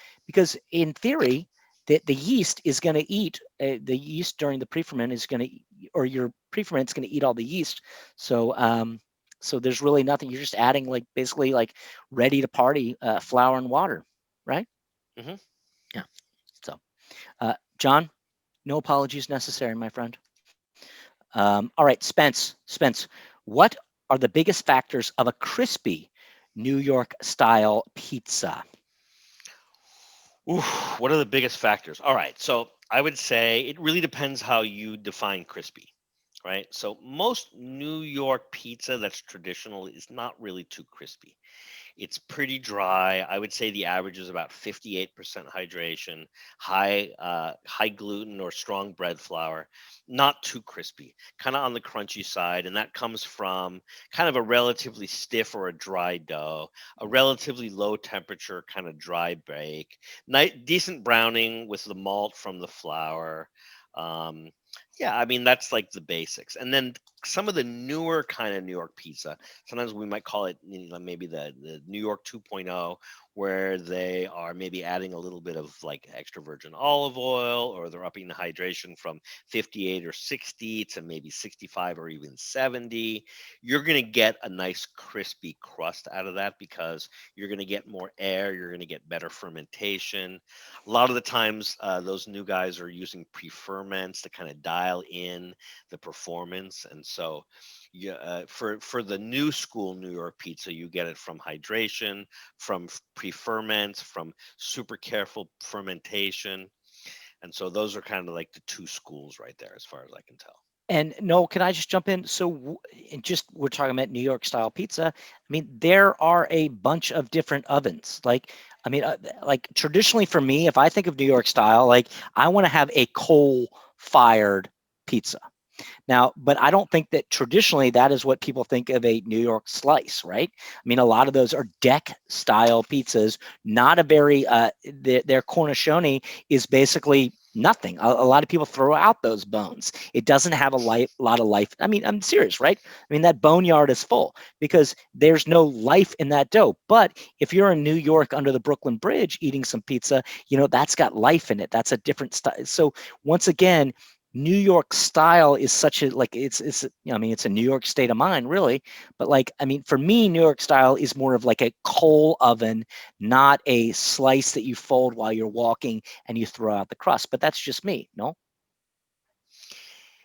in theory, the yeast is going to eat the yeast during the pre-ferment is going to, or your pre-ferment is going to eat all the yeast. So there's really nothing. You're just adding like basically like ready to party flour and water, right? Mhm. Yeah. So, John, no apologies necessary, my friend. All right, Spence, what are the biggest factors of a crispy New York style pizza? Oof, what are the biggest factors? All right, so I would say it really depends how you define crispy, right? So most New York pizza that's traditional is not really too crispy. It's pretty dry. I would say the average is about 58% hydration, high gluten or strong bread flour, not too crispy, kind of on the crunchy side. And that comes from kind of a relatively stiff or a dry dough, a relatively low temperature, kind of dry bake, decent browning with the malt from the flour. Um, yeah, I mean, that's like the basics. And then some of the newer kind of New York pizza, sometimes we might call it maybe the New York 2.0, where they are maybe adding a little bit of like extra virgin olive oil, or they're upping the hydration from 58 or 60 to maybe 65 or even 70. You're going to get a nice crispy crust out of that because you're going to get more air, you're going to get better fermentation. A lot of the times, those new guys are using pre-ferments to kind of dial in the performance. And so yeah, for the new school New York pizza, you get it from hydration, from pre-ferments, from super careful fermentation. And so those are kind of like the two schools right there, as far as I can tell. And Noel, can I just jump in? So, just we're talking about New York style pizza. I mean, there are a bunch of different ovens. Like, I mean, like traditionally for me, if I think of New York style, like I want to have a coal-fired pizza. Now, but I don't think that traditionally that is what people think of a New York slice, right? I mean, a lot of those are deck style pizzas, not a very, their cornicione is basically nothing. A lot of people throw out those bones. It doesn't have a lot of life. I mean, I'm serious, right? I mean, that boneyard is full because there's no life in that dough. But if you're in New York under the Brooklyn Bridge eating some pizza, that's got life in it. That's a different style. So once again, New York style is such a like it's I mean it's a New York state of mind really, but like I mean for me New York style is more of like a coal oven, not a slice that you fold while you're walking and you throw out the crust. But that's just me, no?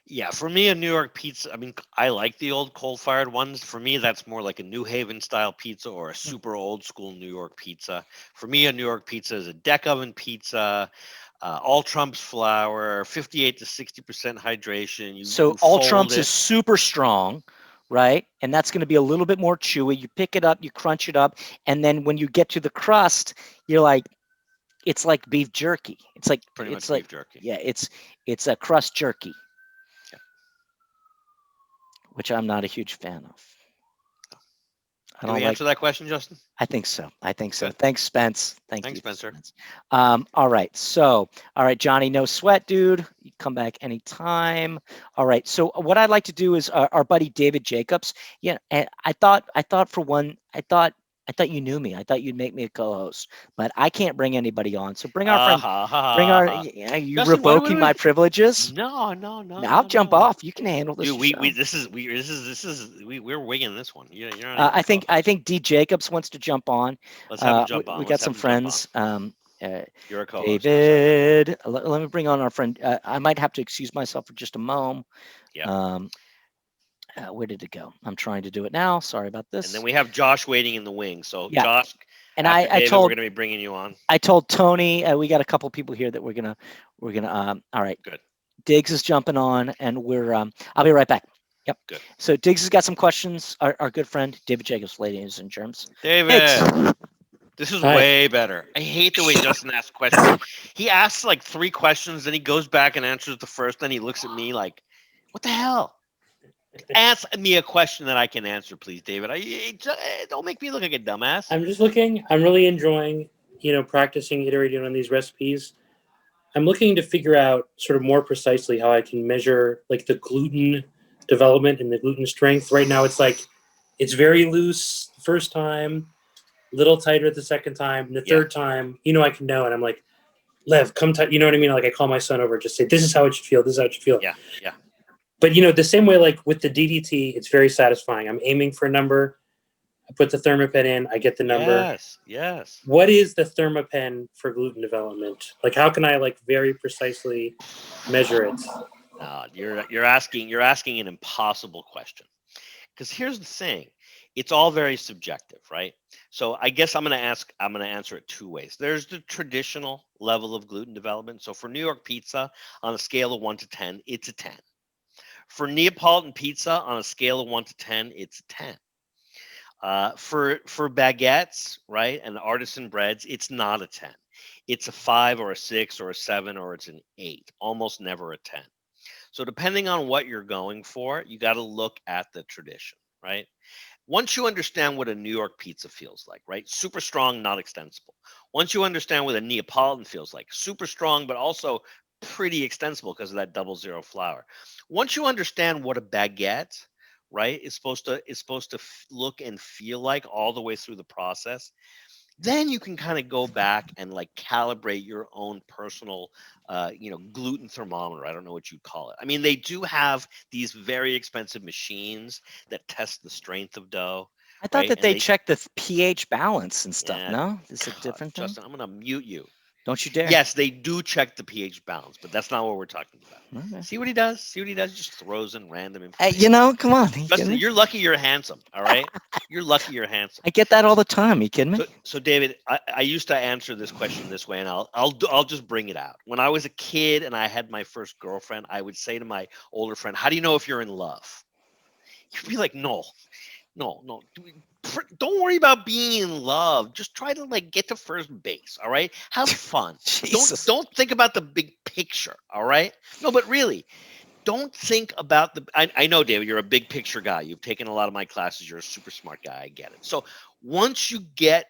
Yeah, for me, a New York pizza, I mean, I like the old coal-fired ones. For me, that's more like a New Haven style pizza or a super old school New York pizza. For me, a New York pizza is a deck oven pizza, all Trump's flour, 58 to 60% hydration. You So you all fold Trumps is it. super strong, right? And that's going to be a little bit more chewy. You pick it up, you crunch it up, and then when you get to the crust, you're like, it's like beef jerky. It's like Pretty it's much like beef jerky. yeah, it's a crust jerky, Yeah. which I'm not a huge fan of. I Did don't we like. answer that question, Justin? I think so. I think so. Good. Thanks, Spence. Thank Thanks, you, Spencer. Spence. All right. So, all right, Johnny, no sweat, dude. You come back anytime. All right. So, what I'd like to do is our buddy David Jacobs. Yeah, and I thought for one, I thought you knew me. I thought you'd make me a co-host, but I can't bring anybody on. So bring our friend. Ha ha Bring ha our. ha. Yeah, you Justin, what revoking do my we? privileges? No, no, no, Now I'll no, jump no. off. You can handle this Dude, we yourself. we're winging this one. You're not even I a think co-host. D Jacobs wants to jump on. Let's have him jump We on. got Let's have some him jump on. friends. You're a co-host. Let's have him. David, let me bring on our friend. I might have to excuse myself for just a moment. Yeah. Where did it go? I'm trying to do it now. Sorry about And then this. we have Josh waiting in the wings. So Yeah, Josh, and after I David, we're told gonna be bringing you on. Tony we got a couple people here that we're gonna. All right, Good. Diggs is jumping on, and I'll be right back. Yep. Good. So Diggs has got some questions. Our good friend David Jacobs, ladies and germs. Diggs. David, this is Hi. way better. I hate the way Justin asks questions. He asks like 3 questions, then he goes back and answers the first. Then he looks at me like, "What the hell?" Ask me a question that I can answer, please, David. Don't make me look like a dumbass. I'm just looking. I'm really enjoying, practicing, iterating on these recipes. I'm looking to figure out sort of more precisely how I can measure like the gluten development and the gluten strength. Right now, it's very loose the first time, little tighter the second time, and the third time, I can know. And I'm like, Lev, come tight. You know what I mean? Like I call my son over, just say, this is how it should feel. This is how it should feel. Yeah, yeah. But the same way, like with the DDT, it's very satisfying. I'm aiming for a number. I put the Thermapen in. I get the number. Yes, yes. What is the Thermapen for gluten development? Like, how can I like very precisely measure it? You're asking an impossible question. Because here's the thing, it's all very subjective, right? So I guess I'm going to answer it two ways. There's the traditional level of gluten development. So for New York pizza, on a scale of 1 to 10, it's a 10. For Neapolitan pizza, on a scale of 1 to 10, it's a 10. For baguettes, right, and artisan breads, it's not a 10. It's a 5 or a 6 or a 7 or it's an 8. Almost never a 10. So depending on what you're going for, you got to look at the tradition, right? Once you understand what a New York pizza feels like, right? Super strong, not extensible. Once you understand what a Neapolitan feels like, super strong, but also pretty extensible because of that 00 flour. Once you understand what a baguette, right, is supposed to look and feel like all the way through the process, then you can kind of go back and like calibrate your own personal gluten thermometer. I don't know what you'd call it. I mean, they do have these very expensive machines that test the strength of dough, I thought right? that they checked the pH balance and stuff. Yeah, No, is it God, different thing? Justin, I'm gonna mute you. Don't you dare. Yes, they do check the pH balance, but that's not what we're talking about. Okay. See what he does? See what he does? He just throws in random Hey, information. come on. Are you kidding Justin, me? you're lucky you're handsome. All right, you're lucky you're handsome. I get that all the time. Are you kidding me? So David, I used to answer this question this way, and I'll just bring it out. When I was a kid and I had my first girlfriend, I would say to my older friend, "How do you know if you're in love?" You'd be like, "No, no. Don't worry about being in love. Just try to like get to first base. All right, have fun. Jesus. Don't think about the big picture. All right, no, but really." Don't think about the. I know, David, you're a big picture guy. You've taken a lot of my classes. You're a super smart guy. I get it. So once you get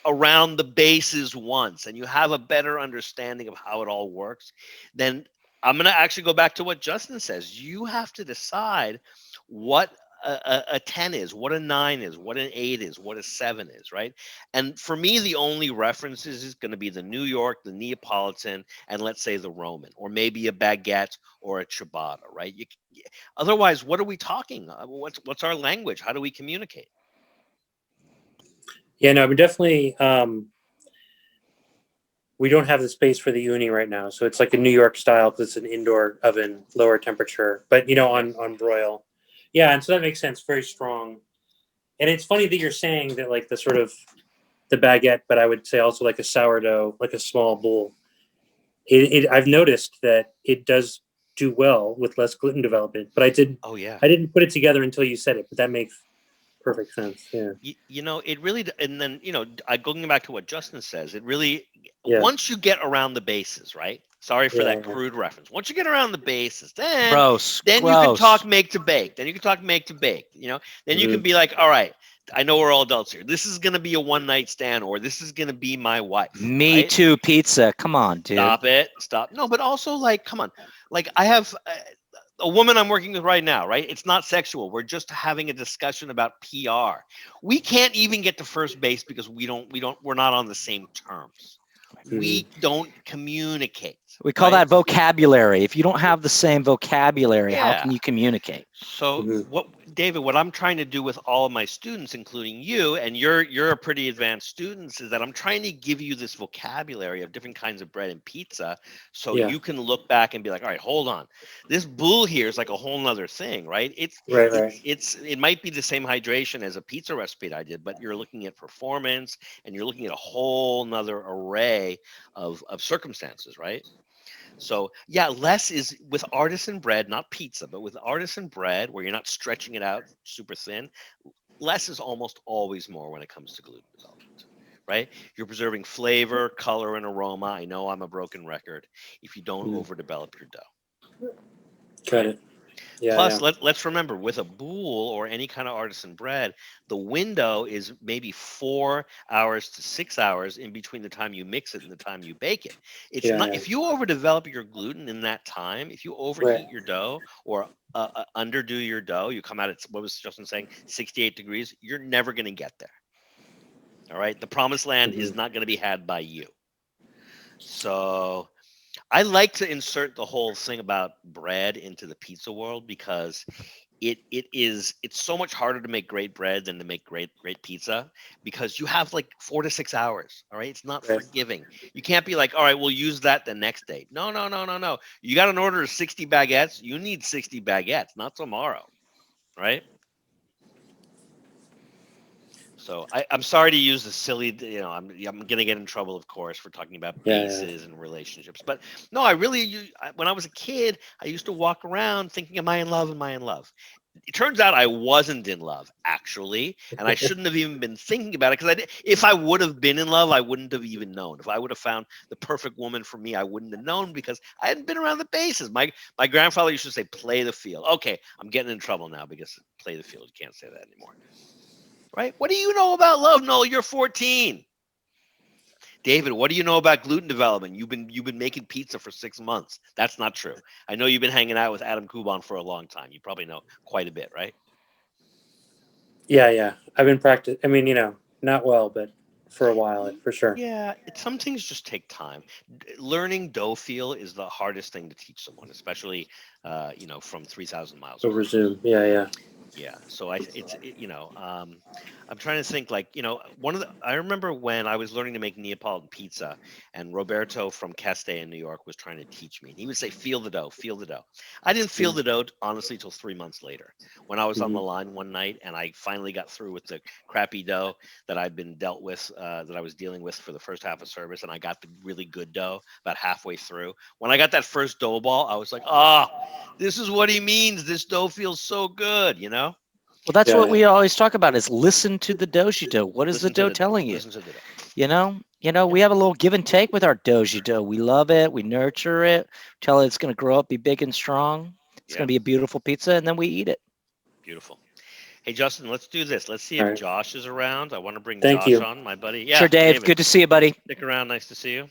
around the bases once and you have a better understanding of how it all works, then I'm going to actually go back to what Justin says. You have to decide what a 10 is, what a 9 is, what an 8 is, what a 7 is, right? And for me, the only references is going to be the New York, the Neapolitan, and let's say the Roman, or maybe a baguette or a ciabatta, right? Otherwise, what are we talking? What's our language? How do we communicate? Yeah, no, but definitely. We don't have the space for the uni right now, so it's like a New York style because it's an indoor oven, lower temperature, but on broil. Yeah, and so that makes sense. Very strong. And it's funny that you're saying that like the sort of the baguette, but I would say also like a sourdough, like a small bowl. I've noticed that it does do well with less gluten development, but Oh yeah. I didn't put it together until you said it, but that makes perfect sense. Yeah. It really, and then, going back to what Justin says, it really, Yeah. once you get around the bases, right? Sorry for Yeah. that crude reference. Once you get around the bases, then Gross. you can talk make to bake. Then you can talk make to bake. Then you can be like, all right, I know we're all adults here. This is gonna be a one night stand, or this is gonna be my wife. Me right? too, pizza. Come on, dude. Stop it. Stop. No, but also like, come on. Like I have a woman I'm working with right now, right? It's not sexual. We're just having a discussion about PR. We can't even get to first base because we're not on the same terms. We don't communicate. We call that vocabulary. If you don't have the same vocabulary, how Yeah. can you communicate? So David, what I'm trying to do with all of my students, including you, and you're a pretty advanced student, is that I'm trying to give you this vocabulary of different kinds of bread and pizza, so you can look back and be like, all right, hold on, this boule here is like a whole nother thing, right? It might be the same hydration as a pizza recipe that I did, but you're looking at performance and you're looking at a whole nother array of circumstances, right? So yeah, less is with artisan bread, not pizza, but with artisan bread where you're not stretching it out super thin, less is almost always more when it comes to gluten development, right? You're preserving flavor, color, and aroma. I know I'm a broken record if you don't overdevelop your dough. Got it. Yeah, Plus, let's remember, with a boule or any kind of artisan bread, the window is maybe 4 hours to 6 hours in between the time you mix it and the time you bake it. It's not if you overdevelop your gluten in that time, if you overheat your dough or underdo your dough, you come out at, what was Justin saying, 68 degrees, you're never going to get there. All right. The promised land is not going to be had by you. So I like to insert the whole thing about bread into the pizza world because it's so much harder to make great bread than to make great pizza because you have like 4 to 6 hours. All right. It's not forgiving. You can't be like, all right, we'll use that the next day. No. You got an order of 60 baguettes. You need 60 baguettes, not tomorrow. Right. So I'm sorry to use the silly, I'm going to get in trouble, of course, for talking about bases and relationships. But no, when I was a kid, I used to walk around thinking, am I in love? Am I in love? It turns out I wasn't in love, actually, and I shouldn't have even been thinking about it because if I would have been in love, I wouldn't have even known. If I would have found the perfect woman for me, I wouldn't have known because I hadn't been around the bases. My grandfather used to say, play the field. Okay, I'm getting in trouble now because play the field. You can't say that anymore. Right? What do you know about love, Noel? You're 14. David, what do you know about gluten development? You've been making pizza for 6 months. That's not true. I know you've been hanging out with Adam Kuban for a long time. You probably know quite a bit, right? Yeah. I've been practicing. I mean, not well, but for a while, for sure. Yeah, some things just take time. Learning dough feel is the hardest thing to teach someone, especially from 3,000 miles away. Over Zoom. Yeah. Yeah, so I'm trying to think, like, I remember when I was learning to make Neapolitan pizza, and Roberto from Ceste in New York was trying to teach me, and he would say, feel the dough, feel the dough. I didn't feel the dough, honestly, till 3 months later, when I was on the line one night, and I finally got through with the crappy dough that I'd been dealt with, that I was dealing with for the first half of service, and I got the really good dough about halfway through. When I got that first dough ball, I was like, this is what he means. This dough feels so good, Well, that's what we always talk about is listen to the doji dough. What is the dough telling you? Listen to the dough. We have a little give and take with our doji dough. We love it. We nurture it. Tell it it's going to grow up, be big and strong. It's going to be a beautiful pizza, and then we eat it. Beautiful. Hey, Justin, let's do this. Let's see if Josh is around. I want to bring Thank Josh you. on, my buddy. Yeah, sure, Dave. Good to see you, buddy. Stick around. Nice to see you.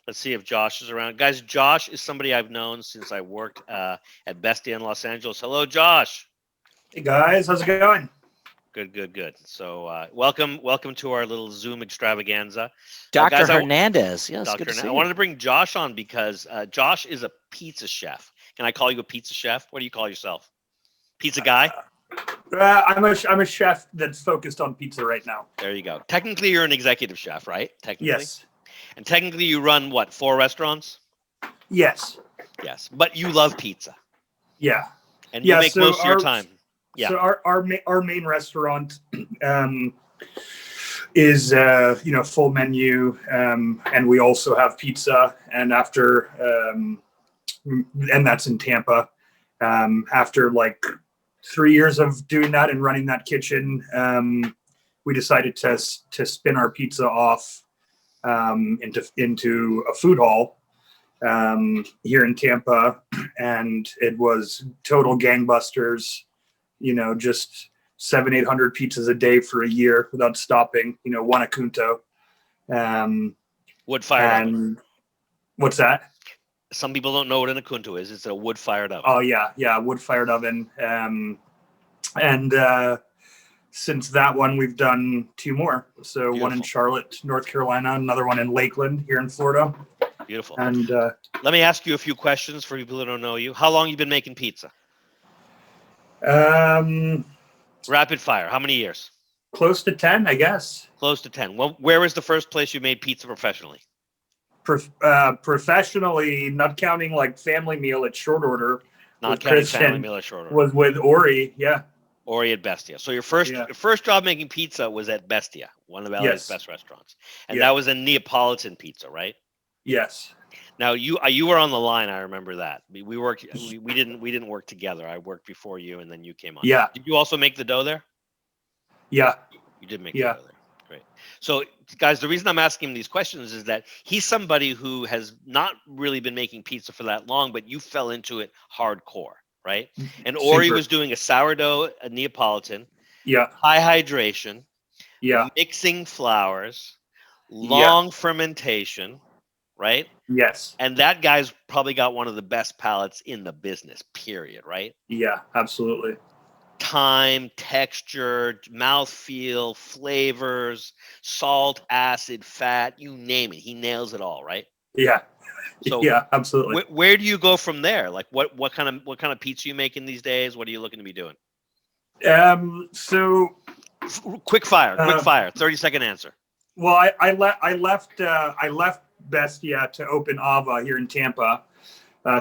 Let's see if Josh is around. Guys, Josh is somebody I've known since I worked at Bestia in Los Angeles. Hello, Josh. Hey, guys. How's it going? Good. So welcome to our little Zoom extravaganza. Dr. Hernandez. Yes, good to see you. I wanted to bring Josh on because Josh is a pizza chef. Can I call you a pizza chef? What do you call yourself? Pizza guy? I'm a chef that's focused on pizza right now. There you go. Technically, you're an executive chef, right? Technically? Yes. And technically, you run, 4 restaurants? Yes. Yes. But you love pizza. Yeah. And you make most of your time. Yeah. So our main restaurant is full menu, and we also have pizza. And and that's in Tampa. After like 3 years of doing that and running that kitchen, we decided to spin our pizza off into a food hall here in Tampa, and it was total gangbusters. Just 700-800 pizzas a day for a year without stopping. One a Kunto. Wood-fired oven. What's that? Some people don't know what an Akunto is. It's a wood-fired oven. Oh yeah, wood-fired oven. And since that one, we've done 2 more. So Beautiful. One in Charlotte, North Carolina, another one in Lakeland here in Florida. Beautiful. And let me ask you a few questions for people who don't know you. How long have you been making pizza? Rapid fire. How many years? Close to 10, I guess. Close to 10. Well, where was the first place you made pizza professionally? Professionally, not counting like family meal at short order. Not counting family meal at short order. Was with Ori, yeah. Ori at Bestia. So your first job making pizza was at Bestia, one of LA's best restaurants, and that was a Neapolitan pizza, right? Yes. Now you were on the line. I remember that we worked. We didn't work together. I worked before you, and then you came on. Yeah. Did you also make the dough there? Yeah. You did make the dough there. Great. So, guys, the reason I'm asking him these questions is that he's somebody who has not really been making pizza for that long, but you fell into it hardcore, right? And Ori was doing a sourdough, a Neapolitan. Yeah. High hydration. Yeah. Mixing flours. Long fermentation. Right? Yes. And that guy's probably got one of the best palates in the business, period, right? Yeah, absolutely. Time, texture, mouthfeel, flavors, salt, acid, fat, you name it. He nails it all, right? Yeah. So yeah, absolutely. Where do you go from there? Like what kind of pizza you making these days? What are you looking to be doing? So quick fire, 30-second answer. Well, I left Bestia to open Ava here in Tampa.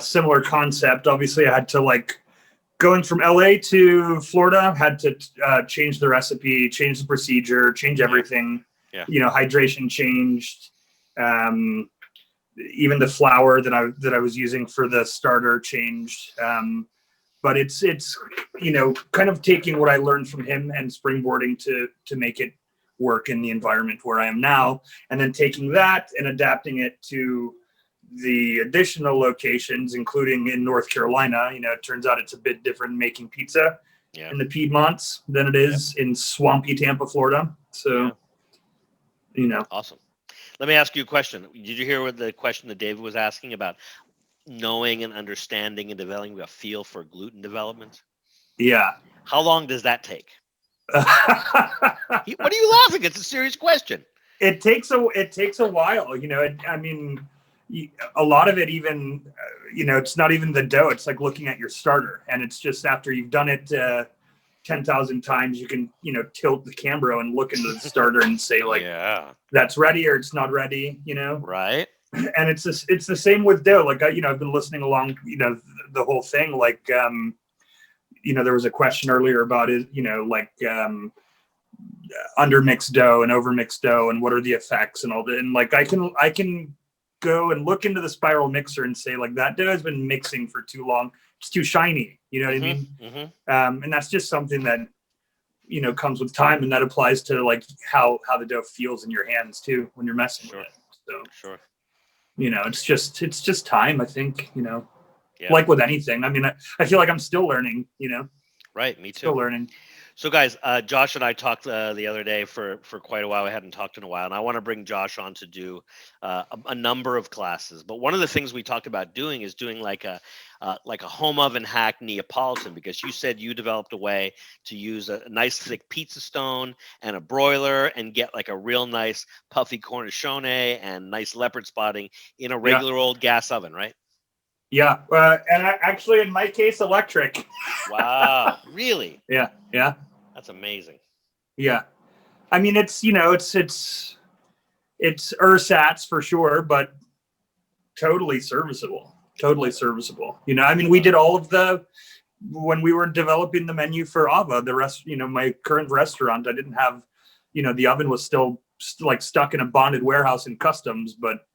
Similar concept. Obviously, I had to going from LA to Florida, had to change the recipe, change the procedure, change everything. Yeah. Hydration changed. Even the flour that I was using for the starter changed. But it's kind of taking what I learned from him and springboarding to make it work in the environment where I am now, and then taking that and adapting it to the additional locations, including in North Carolina. It turns out it's a bit different making pizza in the Piedmonts than it is in swampy Tampa, Florida. So, Awesome. Let me ask you a question. Did you hear what the question that David was asking about knowing and understanding and developing a feel for gluten development? Yeah. How long does that take? What are you laughing? It's a serious question. it takes a while, you know. I mean, a lot of it even, you know, it's not even the dough. It's like looking at your starter, and it's just after you've done it 10,000 times, you can, you know, tilt the camera and look into the starter and say like, Yeah. that's ready or it's not ready, you know. Right. And it's the same with dough. Like you know, I've been listening along, you know, the whole thing. Like you know, there was a question earlier about it, you know, like undermixed dough and overmixed dough and what are the effects and all that. And like I can go and look into the spiral mixer and say like that dough has been mixing for too long. It's too shiny. You know what I mean? Mm-hmm. And that's just something that, you know, comes with time, and that applies to like how the dough feels in your hands too when you're messing with it. So Sure. you know, it's just time, I think, you know. Yeah. Like with anything. I mean, I feel like I'm still learning, you know. Right. Me too. Still learning. So, guys, Josh and I talked the other day for quite a while. We hadn't talked in a while, and I want to bring Josh on to do a number of classes. But one of the things we talked about doing is doing like a home oven hack Neapolitan, because you said you developed a way to use a nice thick pizza stone and a broiler and get like a real nice puffy cornicione and nice leopard spotting in a regular old gas oven, right? Yeah, and actually, in my case, electric. Wow, really? Yeah. That's amazing. Yeah, I mean, it's, you know, it's ersatz for sure, but totally serviceable. Totally serviceable. You know, I mean, we did all of when we were developing the menu for Ava, the rest, you know, my current restaurant, I didn't have, you know, the oven was still like stuck in a bonded warehouse in customs, but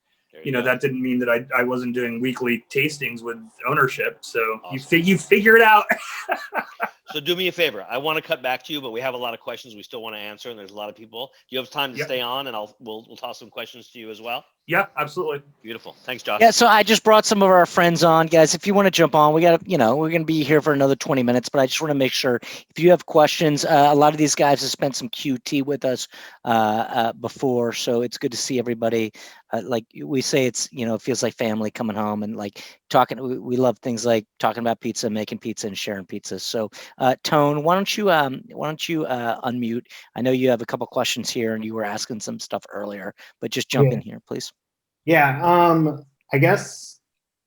you know, that didn't mean that I wasn't doing weekly tastings with ownership. So awesome. You figure it out. So do me a favor. I want to cut back to you, but we have a lot of questions we still want to answer, and there's a lot of people. Do you have time to stay on, and we'll toss some questions to you as well? Yeah, absolutely. Beautiful. Thanks, Josh. Yeah, so I just brought some of our friends on, guys. If you want to jump on, we're going to be here for another 20 minutes, but I just want to make sure if you have questions, a lot of these guys have spent some QT with us before, so it's good to see everybody. Like we say, it's, you know, it feels like family coming home and like talking. We love things like talking about pizza, making pizza, and sharing pizza. So, Tone, why don't you unmute? I know you have a couple questions here, and you were asking some stuff earlier, but just jump in here, please. Yeah, I guess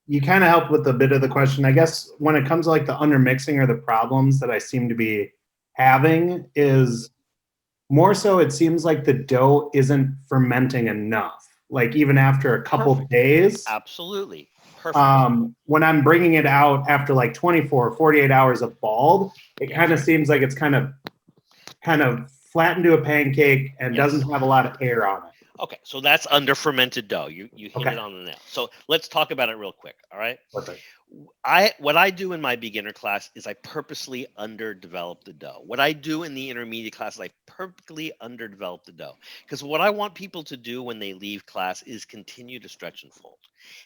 you kind of helped with a bit of the question. I guess when it comes to like the undermixing or the problems that I seem to be having is more so it seems like the dough isn't fermenting enough. Like even after a couple days. Absolutely. Perfect. When I'm bringing it out after like 24, 48 hours of balled, it kind of seems like it's kind of flattened to a pancake and doesn't have a lot of air on it. Okay, so that's under fermented dough. You hit it on the nail. So let's talk about it real quick. All right. Perfect. What I do in my beginner class is I purposely underdevelop the dough. What I do in the intermediate class is I purposely underdevelop the dough, because what I want people to do when they leave class is continue to stretch and fold.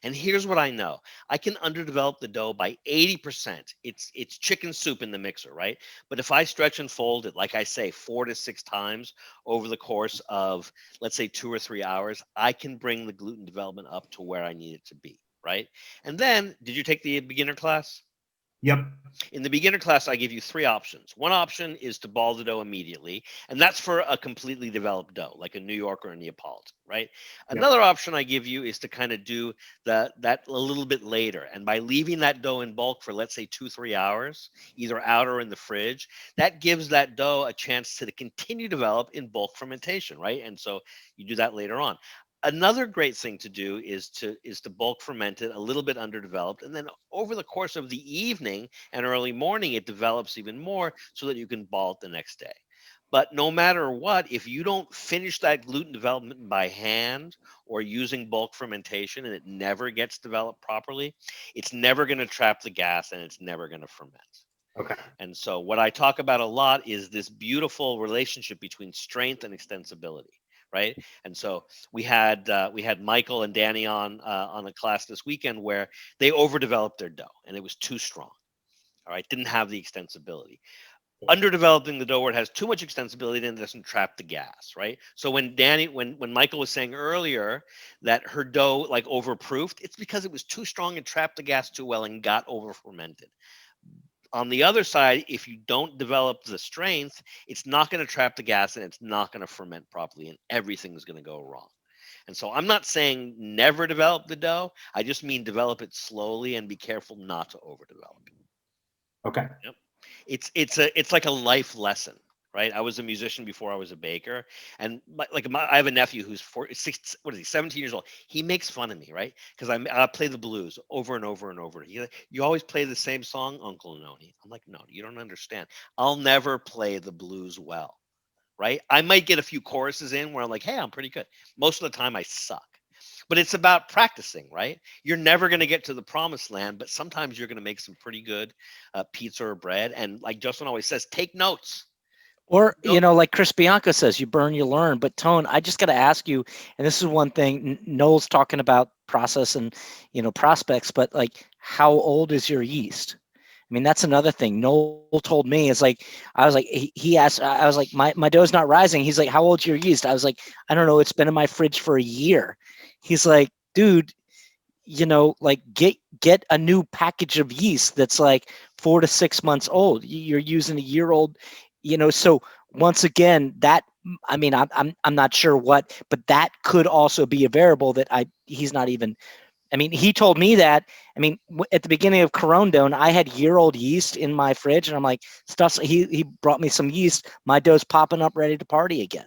And here's what I know. I can underdevelop the dough by 80%. It's chicken soup in the mixer, right? But if I stretch and fold it, like I say, 4 to 6 times over the course of, let's say, 2 or 3 hours, I can bring the gluten development up to where I need it to be. Right. And then, did you take the beginner class? Yep. In the beginner class, I give you 3 options. One option is to ball the dough immediately, and that's for a completely developed dough, like a New York or a Neapolitan, right? Yep. Another option I give you is to kind of do that a little bit later. And by leaving that dough in bulk for, let's say, 2-3 hours, either out or in the fridge, that gives that dough a chance to continue to develop in bulk fermentation, right? And so you do that later on. Another great thing to do is to bulk ferment it a little bit underdeveloped, and then over the course of the evening and early morning, it develops even more so that you can ball it the next day. But no matter what, if you don't finish that gluten development by hand or using bulk fermentation, and it never gets developed properly, it's never going to trap the gas and it's never going to ferment. Okay. And so what I talk about a lot is this beautiful relationship between strength and extensibility. Right. And so we had Michael and Danny on a class this weekend where they overdeveloped their dough and it was too strong. All right. Didn't have the extensibility. Underdeveloping the dough where it has too much extensibility, then it doesn't trap the gas. Right. So when Michael was saying earlier that her dough like overproofed, it's because it was too strong and trapped the gas too well and got over fermented. On the other side, if you don't develop the strength, it's not going to trap the gas and it's not going to ferment properly, and everything's going to go wrong. And so I'm not saying never develop the dough. I just mean develop it slowly and be careful not to overdevelop it. Okay. Yep. It's like a life lesson, right? I was a musician before I was a baker, and I have a nephew who's 17 years old. He makes fun of me, right? Because I play the blues over and over and over. You always play the same song, Uncle Noni. I'm like, no, you don't understand. I'll never play the blues well, right? I might get a few choruses in where I'm like, hey, I'm pretty good. Most of the time I suck. But it's about practicing, right? You're never going to get to the promised land, but sometimes you're going to make some pretty good pizza or bread. And like Justin always says, take notes. Or, like Chris Bianco says, you burn, you learn. But Tone, I just got to ask you, and this is one thing, Noel's talking about process and, prospects, but like, how old is your yeast? I mean, that's another thing. Noel told me, I was like, he asked, I was like, my dough's not rising. He's like, how old's your yeast? I was like, I don't know. It's been in my fridge for a year. He's like, dude, like get a new package of yeast that's like 4 to 6 months old. You're using a year old, so once again, that, I mean, I'm not sure what, but that could also be a variable that he's not even, I mean, he told me that, I mean, at the beginning of Corondone, I had year-old yeast in my fridge, and I'm like, he brought me some yeast. My dough's popping up ready to party again.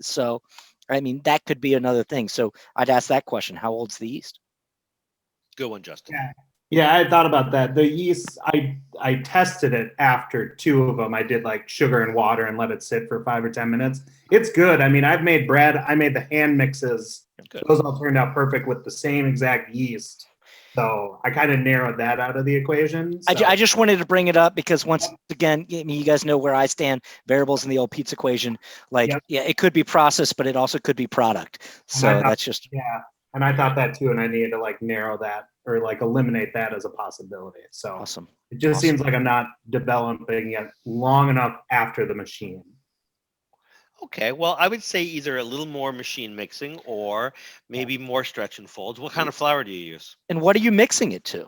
So, I mean, that could be another thing. So I'd ask that question. How old's the yeast? Good one, Justin. Yeah, I had thought about that. The yeast, I tested it after 2 of them. I did like sugar and water and let it sit for 5 or 10 minutes. It's good. I mean, I've made bread. I made the hand mixes. Good. Those all turned out perfect with the same exact yeast. So I kind of narrowed that out of the equation. So. I just wanted to bring it up because once again, I mean, you guys know where I stand. Variables in the old pizza equation. Like, yeah, it could be process, but it also could be product. So that's just. Yeah. And I thought that too. And I needed to like narrow that or like eliminate that as a possibility. So awesome. It just seems like I'm not developing it long enough after the machine. Okay, well, I would say either a little more machine mixing or maybe more stretch and folds. What kind of flour do you use? And what are you mixing it to?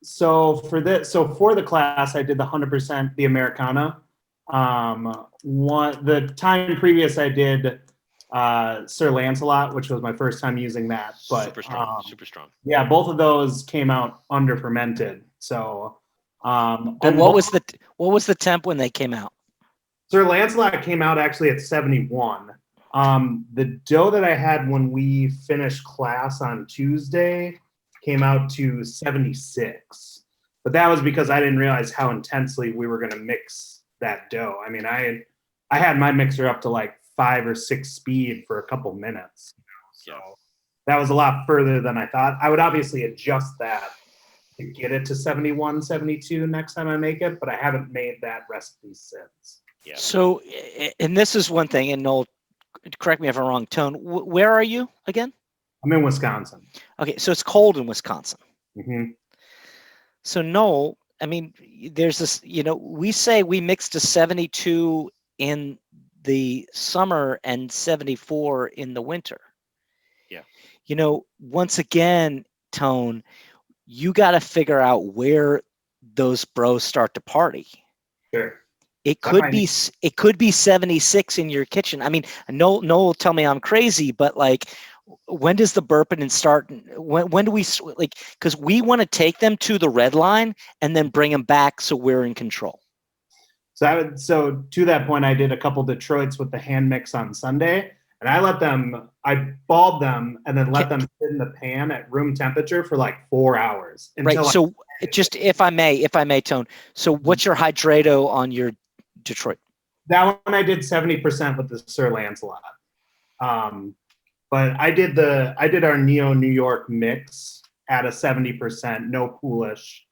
So for the class, I did the 100% the Americana. The time previous, I did Sir Lancelot, which was my first time using that. But super strong. Yeah, both of those came out under fermented. So, and what was the temp when they came out? Sir Lancelot came out actually at 71. The dough that I had when we finished class on Tuesday came out to 76. But that was because I didn't realize how intensely we were going to mix that dough. I mean, I had my mixer up to like 5 or 6 speed for a couple minutes. So that was a lot further than I thought. I would obviously adjust that to get it to 71, 72 next time I make it, but I haven't made that recipe since. Yeah. So, and this is one thing, and Noel, correct me if I'm wrong, Tone, where are you again? I'm in Wisconsin. Okay, so it's cold in Wisconsin. Mm-hmm. So Noel, I mean, there's this, we say we mix to 72 in the summer and 74 in the winter. Yeah. Once again, Tone, you got to figure out where those bros start to party. Sure. It could be 76 in your kitchen. I mean, Noel will tell me I'm crazy, but like, when does the burping start? When do we because we want to take them to the red line and then bring them back so we're in control. So to that point, I did a couple Detroits with the hand mix on Sunday, and I balled them and then let them sit in the pan at room temperature for like 4 hours. Right. So just if I may, Tone. So what's your hydrato on your Detroit? That one I did 70% with the Sir Lancelot. But I did our Neo New York mix at a 70%, no poolish.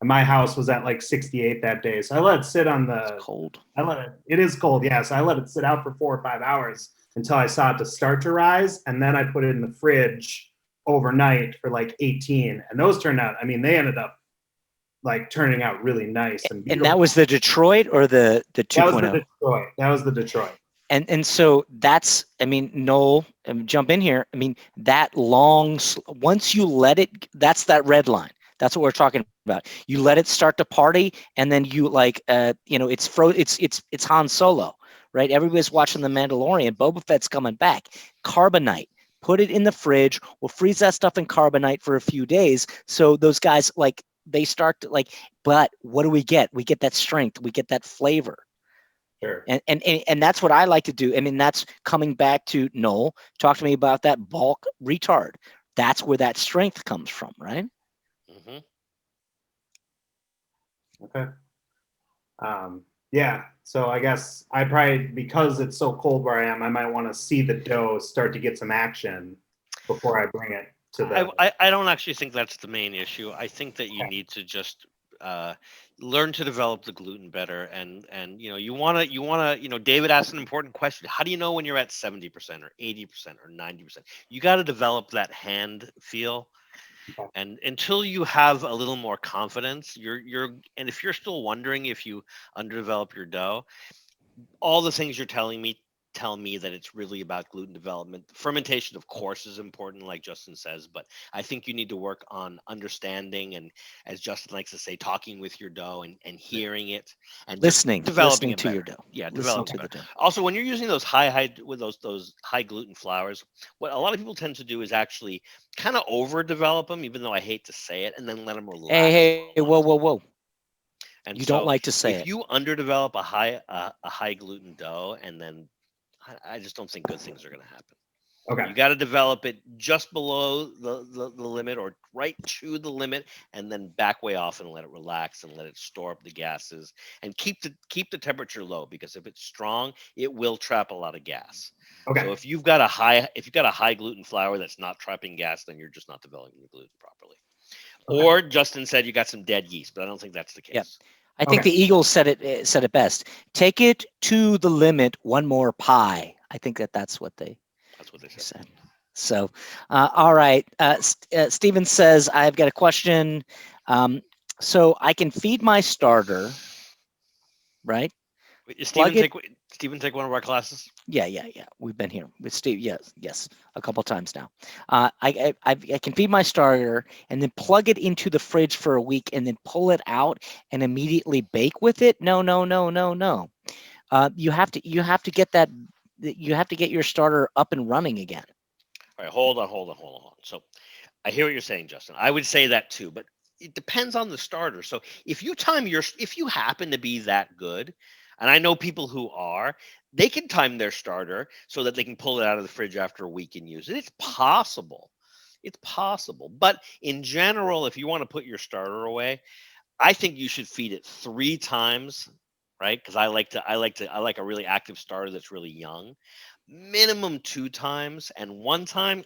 My house was at like 68 that day, so I let it sit on the. It's cold. It is cold, yeah. So I let it sit out for 4 or 5 hours until I saw it to start to rise, and then I put it in the fridge overnight for like 18, and those turned out. I mean, they ended up like turning out really nice and beautiful. And that was the Detroit or the 2.0? That was the Detroit. And so that's, I mean, Noel, jump in here. I mean, that long, once you let it, that's that red line. That's what we're talking about. You let it start to party, and then you like, it's Han Solo, right? Everybody's watching The Mandalorian. Boba Fett's coming back. Carbonite. Put it in the fridge. We'll freeze that stuff in carbonite for a few days. So those guys like they start to like. But what do we get? We get that strength. We get that flavor. Sure. And that's what I like to do. I mean, that's coming back to Noel. Talk to me about that bulk retard. That's where that strength comes from, right? Mm-hmm. Okay. Yeah. So I guess I probably, because it's so cold where I am, I might want to see the dough start to get some action before I bring it to the. I don't actually think that's the main issue. I think that you need to just learn to develop the gluten better, and you want to David asked an important question. How do you know when you're at 70% or 80% or 90%? You got to develop that hand feel. Okay. And until you have a little more confidence, and if you're still wondering if you underdevelop your dough, all the things you're telling me tell me that it's really about gluten development. Fermentation, of course, is important, like Justin says, but I think you need to work on understanding and, as Justin likes to say, talking with your dough and hearing it and just developing it to better. your dough. Yeah, Listening developing to it the better. dough. Also, when you're using those those high gluten flours, what a lot of people tend to do is actually kind of overdevelop them, even though I hate to say it, and then let them relax. Hey, for a long whoa. time. And You so don't like to say if it. you underdevelop a high gluten dough, and then I just don't think good things are going to happen. Okay. You got to develop it just below the limit or right to the limit, and then back way off and let it relax and let it store up the gases and keep the temperature low, because if it's strong, it will trap a lot of gas. Okay. So if you've got a high gluten flour that's not trapping gas, then you're just not developing the gluten properly. Okay. Or Justin said you got some dead yeast, but I don't think that's the case. Yep. I think the Eagles said it best. Take it to the limit, one more pie. I think that's what they said. So, all right. Steven says, I've got a question. So I can feed my starter, right? Steven take one of our classes? Yeah. We've been here with Steve. Yes, a couple times now. I can feed my starter and then plug it into the fridge for a week and then pull it out and immediately bake with it. No. You have to get that. You have to get your starter up and running again. All right, hold on. So I hear what you're saying, Justin. I would say that too, but it depends on the starter. So if you happen to be that good, and I know people who are, they can time their starter so that they can pull it out of the fridge after a week and use it. It's possible. But in general, if you want to put your starter away, I think you should feed it 3 times, right? Because I like a really active starter that's really young. Minimum 2 times, and 1 time,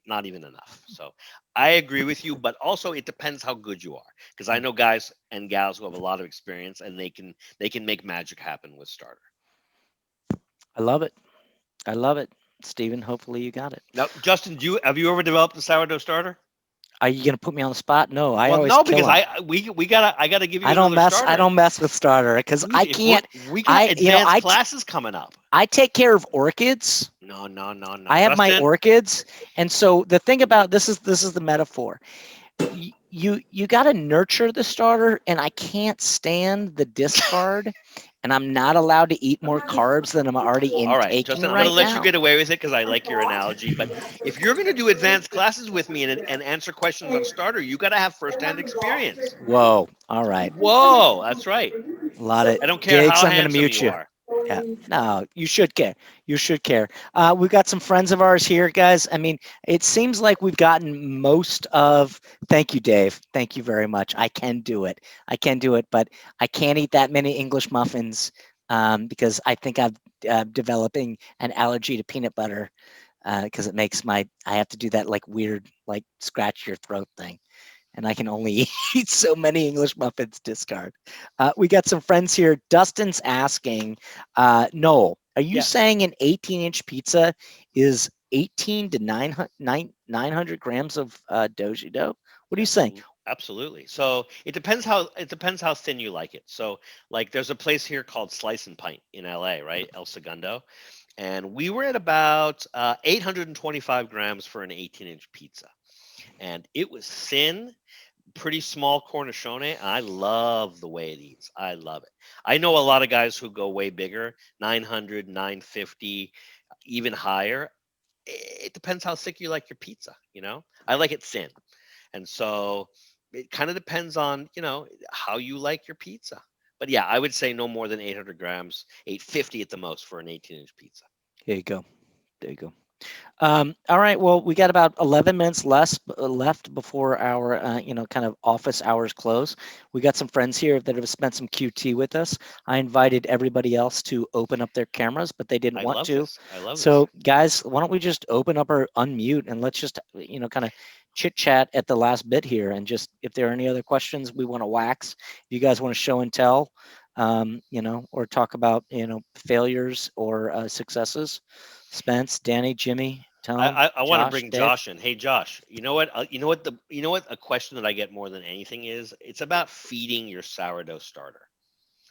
not even enough. So I agree with you, but also it depends how good you are. Because I know guys and gals who have a lot of experience, and they can make magic happen with starter. I love it, Steven. Hopefully you got it. Now, Justin, have you ever developed a sourdough starter? Are you gonna put me on the spot? No, I Well, always no, kill because them. I gotta give you I don't another mess. starter. I don't mess with starter because I can't. We got advanced classes coming up. I take care of orchids. No. I have my Justin? orchids, and so the thing about this is the metaphor. You got to nurture the starter, and I can't stand the discard, and I'm not allowed to eat more carbs than I'm already intaking. All right, Justin, I'm right going to let now. you get away with it because I like your analogy. But if you're going to do advanced classes with me and answer questions on starter, you got to have firsthand experience. Whoa! All right. Whoa, that's right. A lot of I don't care gigs. how I'm going to handsome mute you you. are. Yeah. No, you should care. You should care. We've got some friends of ours here, guys. I mean, it seems like we've gotten most of. Thank you, Dave. Thank you very much. I can do it, but I can't eat that many English muffins because I think I'm developing an allergy to peanut butter because it makes I have to do that like weird, like scratch your throat thing. And I can only eat so many English muffins, discard. We got some friends here. Dustin's asking, Noel, are you saying an 18-inch pizza is 18 to 900 grams of doji dough? What are you saying? Absolutely. So it depends how thin you like it. So like there's a place here called Slice and Pint in LA, right? El Segundo. And we were at about 825 grams for an 18-inch pizza. And it was thin, pretty small cornichone, and I love the way it eats. I love it. I know a lot of guys who go way bigger, 900, 950, even higher. It depends how thick you like your pizza, you know? I like it thin. And so it kind of depends on, you know, how you like your pizza. But yeah, I would say no more than 800 grams, 850 at the most for an 18-inch pizza. There you go. There you go. All right. Well, we got about 11 minutes left before our, kind of office hours close. We got some friends here that have spent some QT with us. I invited everybody else to open up their cameras, but they didn't want to. I love So, guys, why don't we just open up or unmute and let's just, kind of chit chat at the last bit here. And just if there are any other questions we want to wax, if you guys want to show and tell, or talk about, failures or successes. Spence, Danny, Jimmy, Tom. I want to bring Dave. Josh in. Hey, Josh, you know what a question that I get more than anything is, it's about feeding your sourdough starter.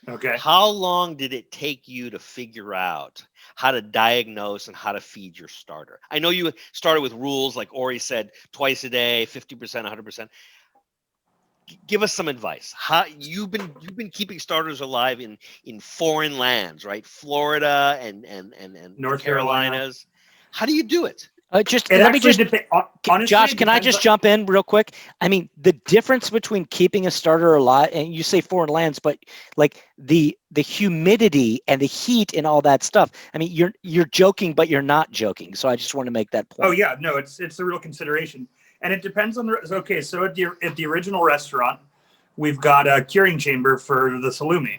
Okay. How long did it take you to figure out how to diagnose and how to feed your starter? I know you started with rules like Ori said, twice a day, 50%, 100%. Give us some advice. How you've been keeping starters alive in foreign lands, right? Florida and North Carolinas. How do you do it? Honestly, Josh, can I just jump in real quick? I mean, the difference between keeping a starter alive, and you say foreign lands, but like the humidity and the heat and all that stuff. I mean, you're joking, but you're not joking. So I just want to make that point. Oh yeah, no, it's a real consideration, and it depends on So at the original restaurant, we've got a curing chamber for the salumi.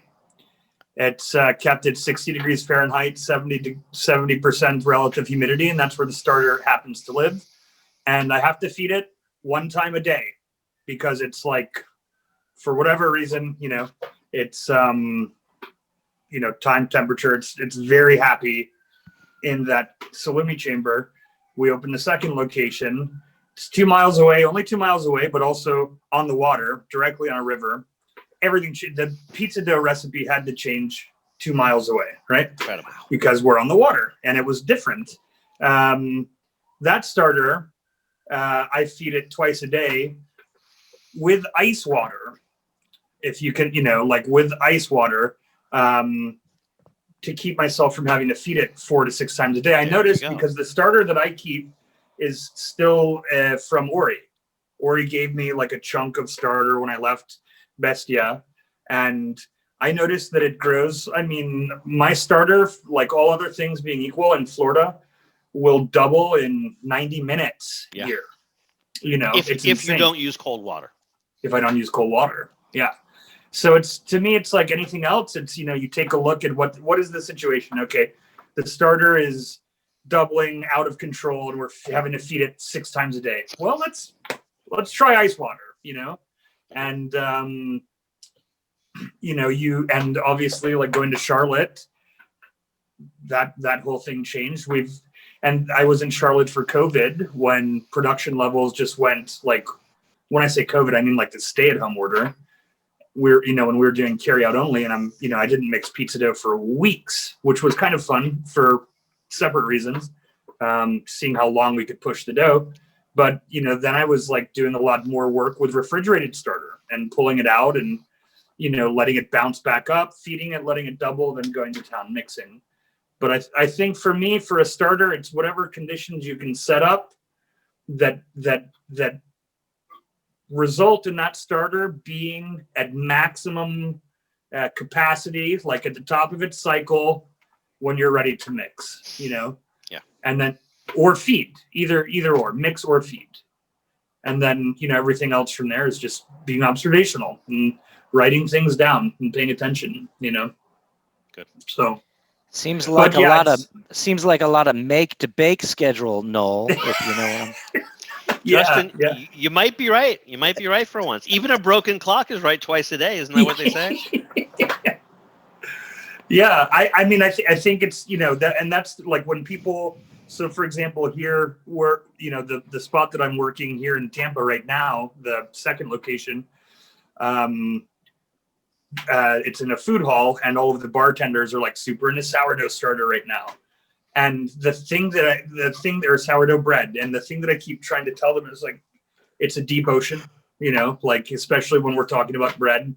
It's kept at 60 degrees Fahrenheit, 70% relative humidity, and that's where the starter happens to live. And I have to feed it one time a day because it's like, for whatever reason, it's time temperature. It's very happy in that salumi chamber. We opened the second location. It's 2 miles away, only 2 miles away, but also on the water, directly on a river. Everything, the pizza dough recipe had to change 2 miles away, right? Incredible. Because we're on the water, and it was different. That starter, I feed it twice a day with ice water. If you can, with ice water, to keep myself from having to feed it 4 to 6 times a day. I noticed because the starter that I keep is still from Ori. Ori gave me like a chunk of starter when I left Bestia, and I noticed that it grows. I mean, my starter, like all other things being equal in Florida, will double in 90 minutes here. If you don't use cold water. If I don't use cold water, yeah. So to me, it's like anything else. It's you take a look at what is the situation. Okay, the starter is doubling out of control, and we're having to feed it 6 times a day. Well, let's try ice water. And and obviously, like going to Charlotte, that whole thing changed. And I was in Charlotte for COVID when production levels just went like, when I say COVID, I mean like the stay-at-home order. When we were doing carry-out only, and I didn't mix pizza dough for weeks, which was kind of fun for separate reasons, seeing how long we could push the dough. But, then I was like doing a lot more work with refrigerated starter and pulling it out and, letting it bounce back up, feeding it, letting it double, then going to town mixing. But I think for me, for a starter, it's whatever conditions you can set up that result in that starter being at maximum capacity, like at the top of its cycle when you're ready to mix, Yeah. And then, or feed, either or, mix or feed. And then, everything else from there is just being observational and writing things down and paying attention, Good. So seems like a lot of make to bake schedule, Noel, if you know what I'm. Justin, you might be right. You might be right for once. Even a broken clock is right twice a day. Isn't that what they say? Yeah. I think it's, that, and that's like when people, so for example, here we're, the spot that I'm working here in Tampa right now, the second location, it's in a food hall, and all of the bartenders are like super into sourdough starter right now. And or sourdough bread, and the thing that I keep trying to tell them is like, it's a deep ocean, like especially when we're talking about bread.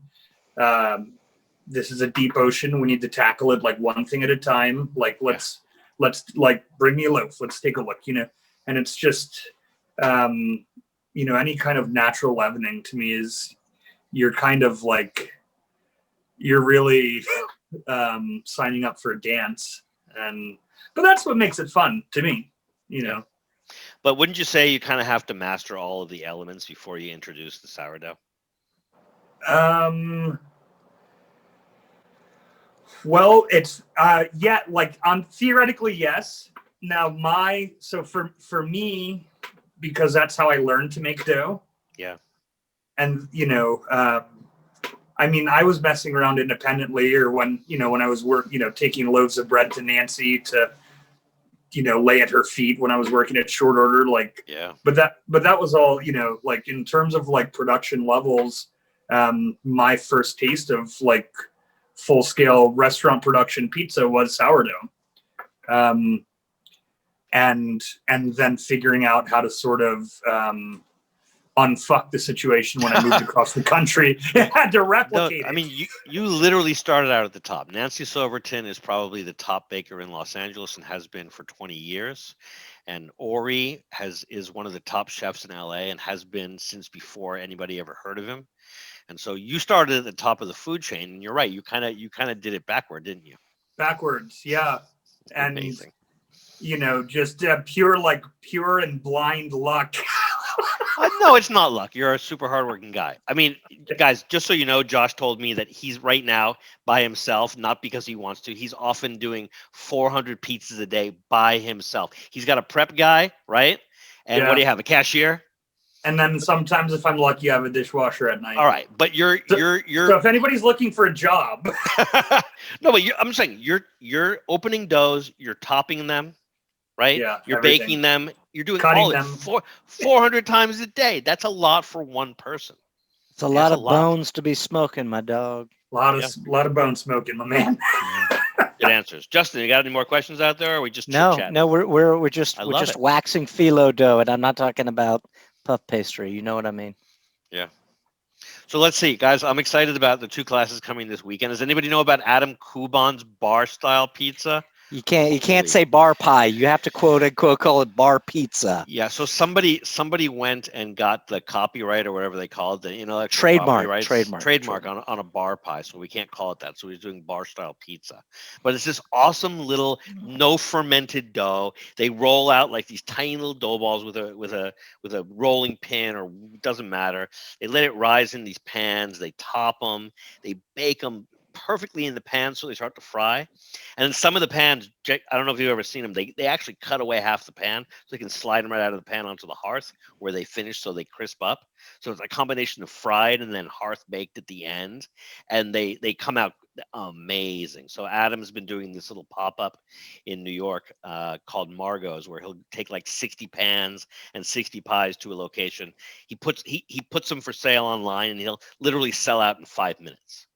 This is a deep ocean. We need to tackle it like one thing at a time. Like let's like bring me a loaf. Let's take a look. And it's just any kind of natural leavening to me is you're kind of like you're really signing up for a dance, but that's what makes it fun to me. But wouldn't you say you kind of have to master all of the elements before you introduce the sourdough? Well, it's like theoretically, yes. Now so for me, because that's how I learned to make dough. Yeah. And I mean, I was messing around independently, or when I was taking loaves of bread to Nancy to lay at her feet when I was working at short order, like, yeah. But that was all, like in terms of like production levels, my first taste of like full scale restaurant production pizza was sourdough. And then figuring out how to sort of unfuck the situation when I moved across the country. I had to replicate it. I mean, you literally started out at the top. Nancy Silverton is probably the top baker in Los Angeles and has been for 20 years. And Ori is one of the top chefs in LA and has been since before anybody ever heard of him. And so you started at the top of the food chain, and you're right. You kind of did it backward, didn't you? Backwards, yeah. And amazing. Just pure and blind luck. No, it's not luck. You're a super hardworking guy. I mean, guys, just so you know, Josh told me that he's right now by himself, not because he wants to. He's often doing 400 pizzas a day by himself. He's got a prep guy, right? And what do you have, a cashier? And then sometimes, if I'm lucky, I have a dishwasher at night. All right, but you're. So if anybody's looking for a job, no, but I'm saying you're opening doughs, you're topping them, right? Yeah, you're everything. Baking them, you're doing Cutting all them. 400 times a day. That's a lot for one person. It's a lot of bones to be smoking, my dog. A lot of bone smoking, my man. Good answers, Justin. You got any more questions out there? Or are we just No, chit-chatting? no, we're just it. waxing phyllo dough, and I'm not talking about puff pastry. You know what I mean? Yeah. So let's see, guys. I'm excited about the 2 classes coming this weekend. Does anybody know about Adam Kuban's bar style pizza? You can't say bar pie. You have to quote unquote call it bar pizza. Yeah. So somebody went and got the copyright or whatever they call it, like trademark on a bar pie. So we can't call it that. So he's doing bar style pizza, but it's this awesome little no fermented dough. They roll out like these tiny little dough balls with a rolling pin, or doesn't matter. They let it rise in these pans. They top them. They bake them perfectly in the pan so they start to fry. And then some of the pans, I don't know if you've ever seen them, they actually cut away half the pan so they can slide them right out of the pan onto the hearth where they finish so they crisp up. So it's a combination of fried and then hearth baked at the end, and they come out amazing. So Adam's been doing this little pop-up in New York called Margot's, where he'll take like 60 pans and 60 pies to a location. He puts them for sale online, and he'll literally sell out in 5 minutes.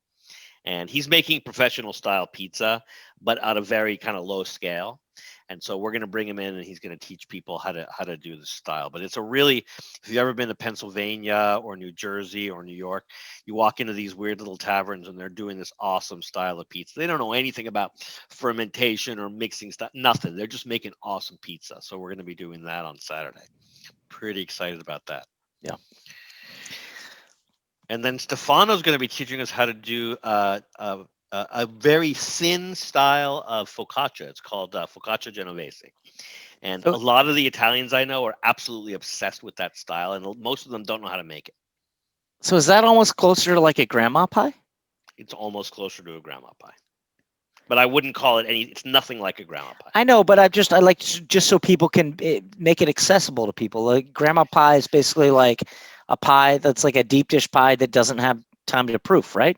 And he's making professional style pizza, but at a very kind of low scale. And so we're going to bring him in, and he's going to teach people how to do the style. But it's a really, if you've ever been to Pennsylvania or New Jersey or New York, you walk into these weird little taverns and they're doing this awesome style of pizza. They don't know anything about fermentation or mixing stuff, nothing. They're just making awesome pizza. So we're going to be doing that on Saturday. Pretty excited about that. Yeah. And then Stefano's going to be teaching us how to do a very thin style of focaccia. It's called focaccia genovese. And a lot of the Italians I know are absolutely obsessed with that style, and most of them don't know how to make it. So is that almost closer to like a grandma pie? It's almost closer to a grandma pie. But I wouldn't call it it's nothing like a grandma pie. I know, but I like just so people can make it accessible to people. Like grandma pie is basically like a pie that's like a deep dish pie that doesn't have time to proof, right?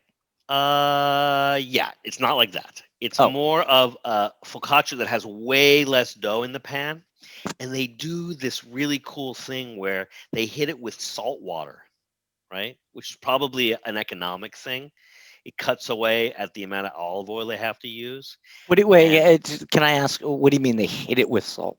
Yeah, it's not like that. It's more of a focaccia that has way less dough in the pan, and they do this really cool thing where they hit it with salt water, right? Which is probably an economic thing. it cuts away at the amount of olive oil they have to use. Can I ask? What do you mean they hit it with salt?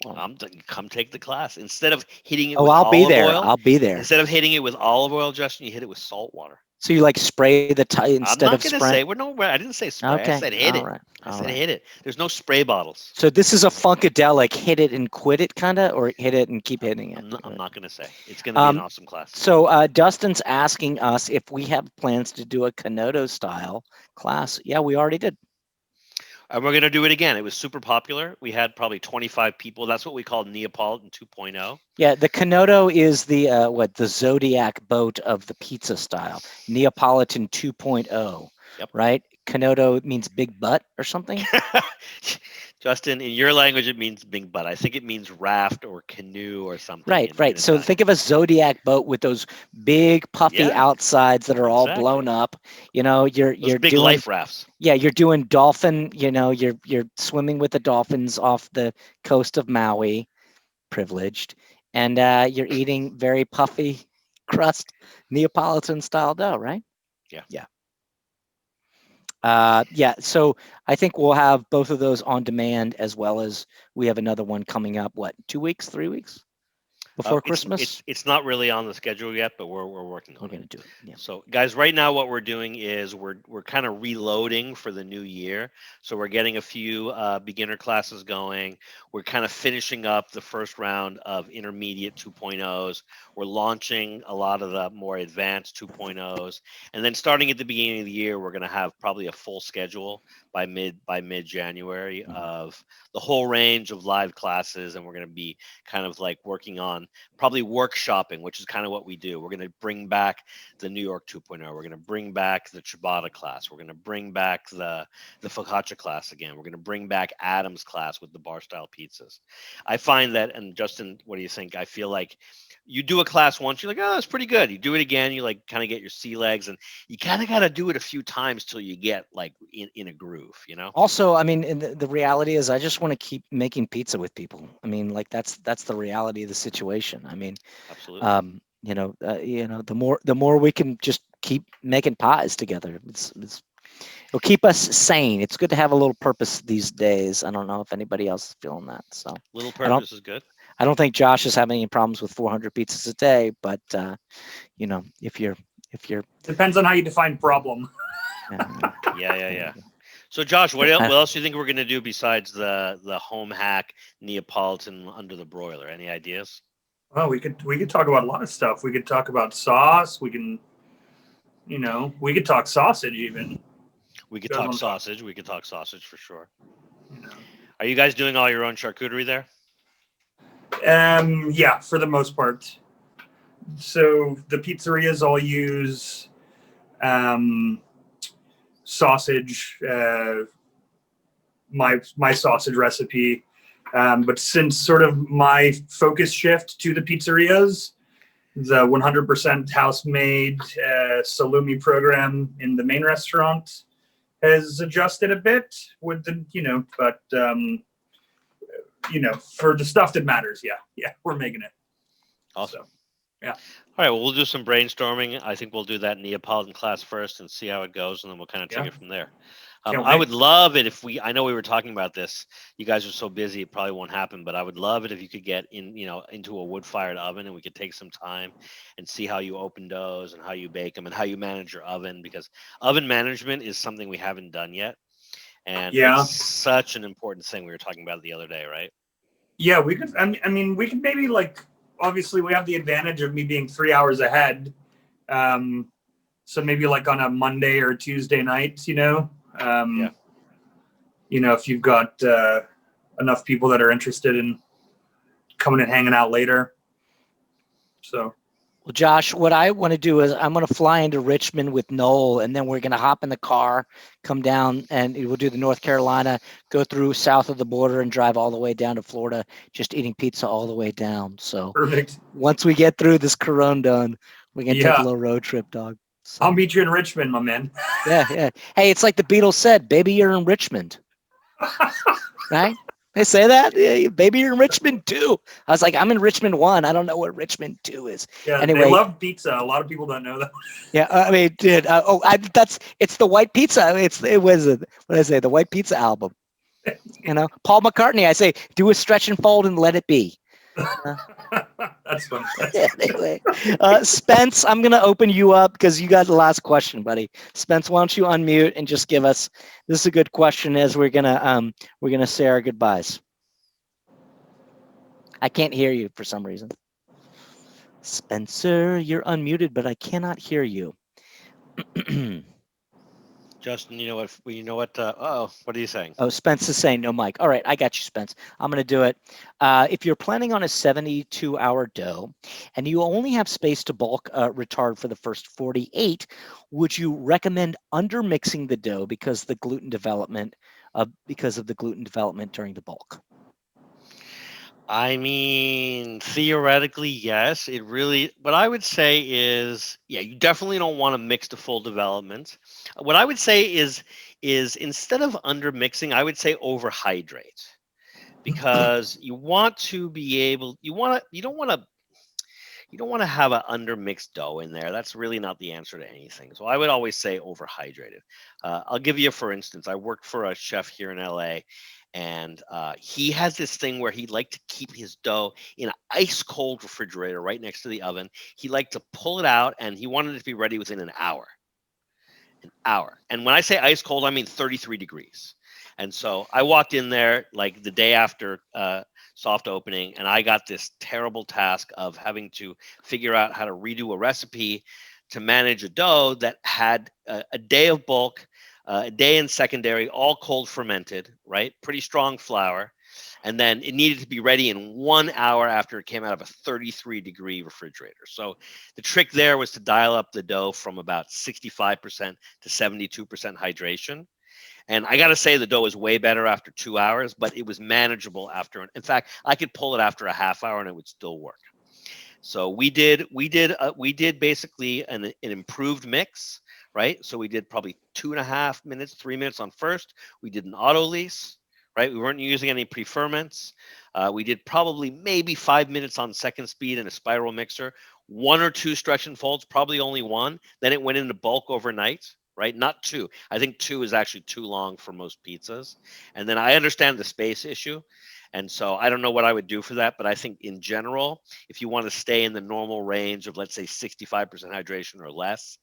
Come take the class. Instead of hitting it Oh, with I'll be olive there. oil, I'll be there. instead of hitting it with olive oil, Justin, you hit it with salt water. So you like spray the instead I'm of not going to spraying? say I didn't say spray. Okay. I said hit it. All right. I All said right. hit it. There's no spray bottles. So this is a funkadelic, hit it and quit it kind of, or hit it and keep hitting it? I'm not going to say. It's going to be an awesome class. So Dustin's asking us if we have plans to do a Kanoto style class. Yeah, we already did. And we're going to do it again. It was super popular. We had probably 25 people. That's what we call Neapolitan 2.0. Yeah, the Kanoto is the the Zodiac boat of the pizza style. Neapolitan 2.0. Yep. Right? Kanoto means big butt or something? Justin, in your language, it means big butt. I think it means raft or canoe or something. Right. So think of a Zodiac boat with those big puffy outsides that are all blown up. You're big doing life rafts. Yeah, you're doing dolphin. You're swimming with the dolphins off the coast of Maui, privileged, and you're eating very puffy crust Neapolitan style dough, right? Yeah. So I think we'll have both of those on demand, as well as we have another one coming up. 2 weeks, 3 weeks before Christmas? It's not really on the schedule yet, but we're working on it. We're going to do it. Yeah. So, guys, right now what we're doing is we're kind of reloading for the new year. So we're getting a few beginner classes going. We're kind of finishing up the first round of intermediate 2.0s. We're launching a lot of the more advanced 2.0s, and then starting at the beginning of the year, we're going to have probably a full schedule by mid January of the whole range of live classes, and we're going to be kind of like working on probably workshopping, which is kind of what we do. We're going to bring back the New York 2.0. We're going to bring back the ciabatta class. We're going to bring back the focaccia class again. We're going to bring back Adam's class with the bar style pizzas. I find that, and Justin, what do you think? I feel like you do a class once, you're like, oh, that's pretty good. You do it again, you like kind of get your sea legs, and you kind of got to do it a few times till you get like in a groove, Also, I mean, the reality is I just want to keep making pizza with people. I mean, like that's the reality of the situation. I mean, absolutely. The more we can just keep making pies together, it'll keep us sane. It's good to have a little purpose these days. I don't know if anybody else is feeling that. So little purpose is good. I don't think Josh is having any problems with 400 pizzas a day, but if you're depends on how you define problem. Yeah. So Josh, what else do you think we're going to do besides the home hack Neapolitan under the broiler? Any ideas? Well, we could talk about a lot of stuff. We could talk about sauce. We can, we could talk sausage even. We could talk sausage. We could talk sausage for sure. Are you guys doing all your own charcuterie there? Yeah, for the most part. So the pizzerias all use sausage, my sausage recipe. But since sort of my focus shift to the pizzerias, the 100% house-made salumi program in the main restaurant has adjusted a bit with the, for the stuff that matters. Yeah, we're making it. Awesome. So, yeah. All right. Well, we'll do some brainstorming. I think we'll do that Neapolitan class first and see how it goes, and then we'll kind of take it from there. I would love it if I know we were talking about this. You guys are so busy, it probably won't happen, but I would love it if you could get into a wood-fired oven and we could take some time and see how you open doughs and how you bake them and how you manage your oven, because oven management is something we haven't done yet. And it's such an important thing. We were talking about it the other day, right? Yeah, we could. I mean, we could maybe obviously we have the advantage of me being 3 hours ahead. So maybe like on a Monday or Tuesday night, if you've got enough people that are interested in coming and hanging out later. So. Well, Josh, what I want to do is I'm going to fly into Richmond with Noel, and then we're going to hop in the car, come down, and we'll do the North Carolina, go through south of the border, and drive all the way down to Florida, just eating pizza all the way down. So perfect. Once we get through this corona done, we're going to take a little road trip, dog. So. I'll meet you in Richmond, my man. Yeah. Hey, it's like the Beatles said, baby, you're in Richmond. Right? They say that? Yeah, baby, you're in Richmond 2. I was like, I'm in Richmond 1. I don't know what Richmond 2 is. Yeah, they Anyway, love pizza. A lot of people don't know that. yeah, I mean, dude, it's the White Pizza. It was, what did I say? The White Pizza album. You know, Paul McCartney, I say, do a stretch and fold and let it be. That's fun. Anyway, Spence, I'm gonna open you up because you got the last question, buddy. Spence, why don't you unmute and just give us? This is a good question as we're gonna say our goodbyes. I can't hear you for some reason. Spencer, you're unmuted, but I cannot hear you. Justin, you know what? What are you saying? Oh, Spence is saying no mic. All right, I got you, Spence. I'm going to do it. If you're planning on a 72-hour dough and you only have space to bulk retard for the first 48, would you recommend undermixing the dough because of the gluten development during the bulk? I mean, theoretically, yes. What I would say is, yeah, you definitely don't want to mix to full development. What I would say is instead of under mixing, I would say overhydrate, because you want to be able, you don't want to have an undermixed dough in there. That's really not the answer to anything. So I would always say overhydrated. I'll give you, for instance, I worked for a chef here in LA, and he has this thing where he'd like to keep his dough in an ice cold refrigerator right next to the oven. He liked to pull it out, and he wanted it to be ready within an hour. And when I say ice cold, I mean 33 degrees. And so I walked in there like the day after soft opening, and I got this terrible task of having to figure out how to redo a recipe to manage a dough that had a day of bulk, a day in secondary, all cold fermented, right? Pretty strong flour. And then it needed to be ready in 1 hour after it came out of a 33-degree refrigerator. So the trick there was to dial up the dough from about 65% to 72% hydration. And I got to say, the dough was way better after 2 hours, but it was manageable after. In fact, I could pull it after a half hour and it would still work. So we did basically an improved mix, right? So we did probably 2.5 minutes, 3 minutes on first. We did an auto lease, right? We weren't using any pre-ferments. We did probably maybe 5 minutes on second speed in a spiral mixer, 1 or 2 stretch and folds, probably only 1. Then it went into bulk overnight, right? Not 2. I think 2 is actually too long for most pizzas. And then I understand the space issue. And so I don't know what I would do for that, but I think in general, if you want to stay in the normal range of, let's say, 65% hydration or less,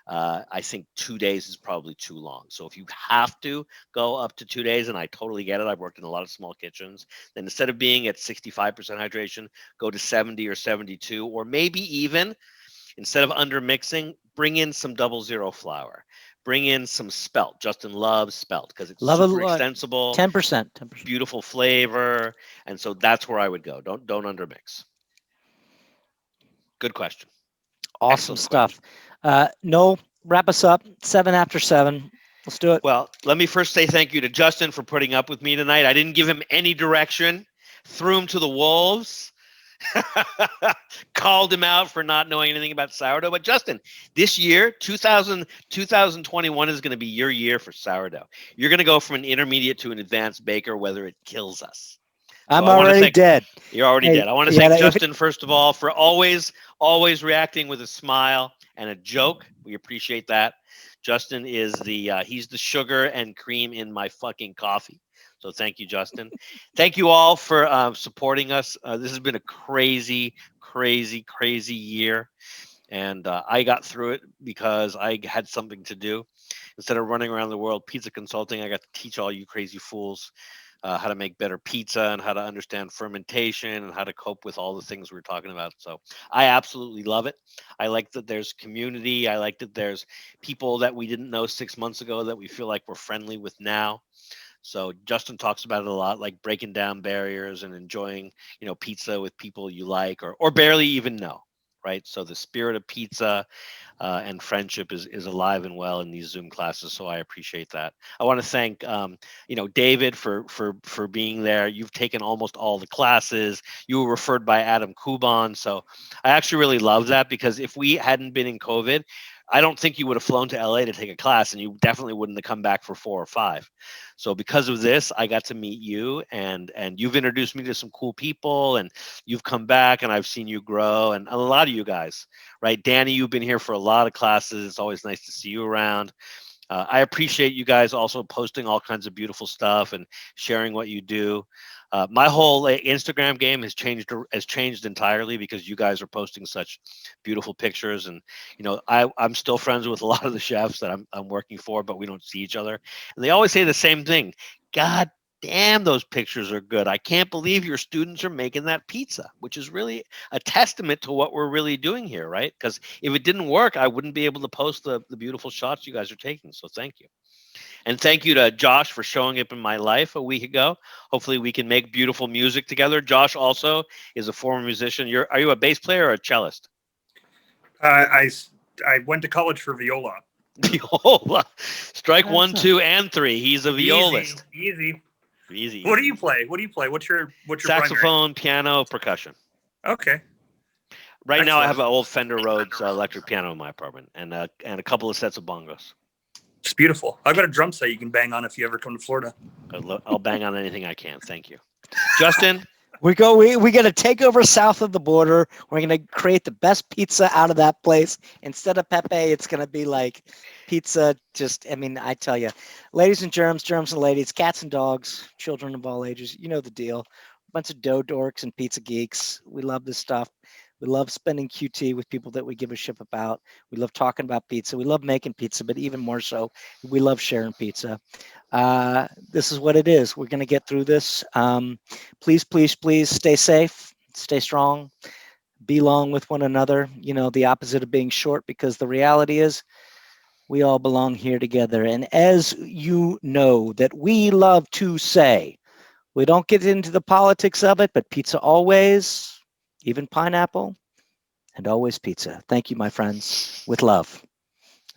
I think 2 days is probably too long. So if you have to go up to 2 days, and I totally get it, I've worked in a lot of small kitchens, then instead of being at 65% hydration, go to 70 or 72, or maybe even instead of under mixing, bring in some 00 flour. Bring in some spelt. Justin loves spelt because it's super extensible. 10%. Beautiful flavor. And so that's where I would go. Don't undermix. Good question. Awesome stuff. Noel, wrap us up. 7 after 7. Let's do it. Well, let me first say thank you to Justin for putting up with me tonight. I didn't give him any direction. Threw him to the wolves. Called him out for not knowing anything about sourdough. But Justin, this year, 2021 is going to be your year for sourdough. You're going to go from an intermediate to an advanced baker, whether it kills us. I'm already dead. You're already dead. I want to thank Justin, first of all, for always reacting with a smile and a joke. We appreciate that. Justin is he's the sugar and cream in my fucking coffee. So thank you, Justin. Thank you all for supporting us. This has been a crazy, crazy, crazy year. And I got through it because I had something to do. Instead of running around the world pizza consulting, I got to teach all you crazy fools how to make better pizza and how to understand fermentation and how to cope with all the things we're talking about. So I absolutely love it. I like that there's community. I like that there's people that we didn't know 6 months ago that we feel like we're friendly with now. So Justin talks about it a lot, like breaking down barriers and enjoying, pizza with people you like or barely even know, right? So the spirit of pizza and friendship is alive and well in these Zoom classes. So I appreciate that. I want to thank, David for being there. You've taken almost all the classes. You were referred by Adam Kuban. So I actually really love that, because if we hadn't been in COVID, I don't think you would have flown to LA to take a class, and you definitely wouldn't have come back for 4 or 5. So because of this, I got to meet you, and you've introduced me to some cool people, and you've come back, and I've seen you grow, and a lot of you guys, right? Danny, you've been here for a lot of classes. It's always nice to see you around. I appreciate you guys also posting all kinds of beautiful stuff and sharing what you do. My whole Instagram game has changed entirely because you guys are posting such beautiful pictures, and I'm still friends with a lot of the chefs that I'm working for, but we don't see each other. And they always say the same thing: God damn, those pictures are good. I can't believe your students are making that pizza, which is really a testament to what we're really doing here, right? Because if it didn't work, I wouldn't be able to post the beautiful shots you guys are taking. So thank you. And thank you to Josh for showing up in my life a week ago. Hopefully we can make beautiful music together. Josh also is a former musician. Are you a bass player or a cellist? I went to college for viola. Viola. Strike 1, 2, and 3. He's a violist. Easy. Easy. What do you play? What's your saxophone, piano, percussion. Okay. Right now I have an old Fender Rhodes electric piano in my apartment, and a couple of sets of bongos. It's beautiful. I've got a drum set you can bang on if you ever come to Florida. I'll bang on anything I can. Thank you. Justin? We got to take over south of the border. We're going to create the best pizza out of that place. Instead of Pepe, it's going to be like pizza. I tell you, ladies and germs and ladies, cats and dogs, children of all ages, you know the deal. A bunch of dough dorks and pizza geeks. We love this stuff. We love spending QT with people that we give a shit about. We love talking about pizza. We love making pizza, but even more so, we love sharing pizza. This is what it is. We're going to get through this. Please stay safe, stay strong, be long with one another. The opposite of being short, because the reality is we all belong here together. And as you know that we love to say, we don't get into the politics of it, but pizza always, even pineapple, and always pizza. Thank you, my friends, with love.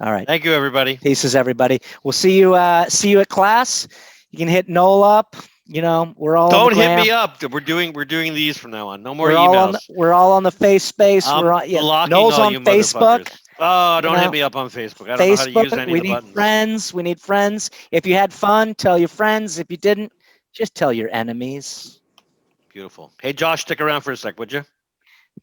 All right. Thank you, everybody. Pieces, everybody. We'll see you at class. You can hit Noel up. We're all. Don't hit me up. We're doing these from now on. No more emails. We're all on the face space. Noel's on Facebook. Oh, don't hit me up on Facebook. I don't know how to use any of the buttons. We need friends. If you had fun, tell your friends. If you didn't, just tell your enemies. Beautiful. Hey, Josh, stick around for a sec, would you?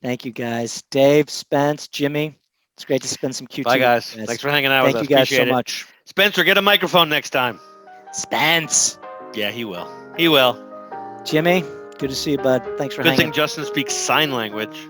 Thank you, guys. Dave, Spence, Jimmy. It's great to spend some QT. Bye, guys. Thanks for hanging out with us. Thank you guys so much. Spencer, get a microphone next time. Spence. Yeah, he will. He will. Jimmy, good to see you, bud. Thanks for hanging. Good thing Justin speaks sign language.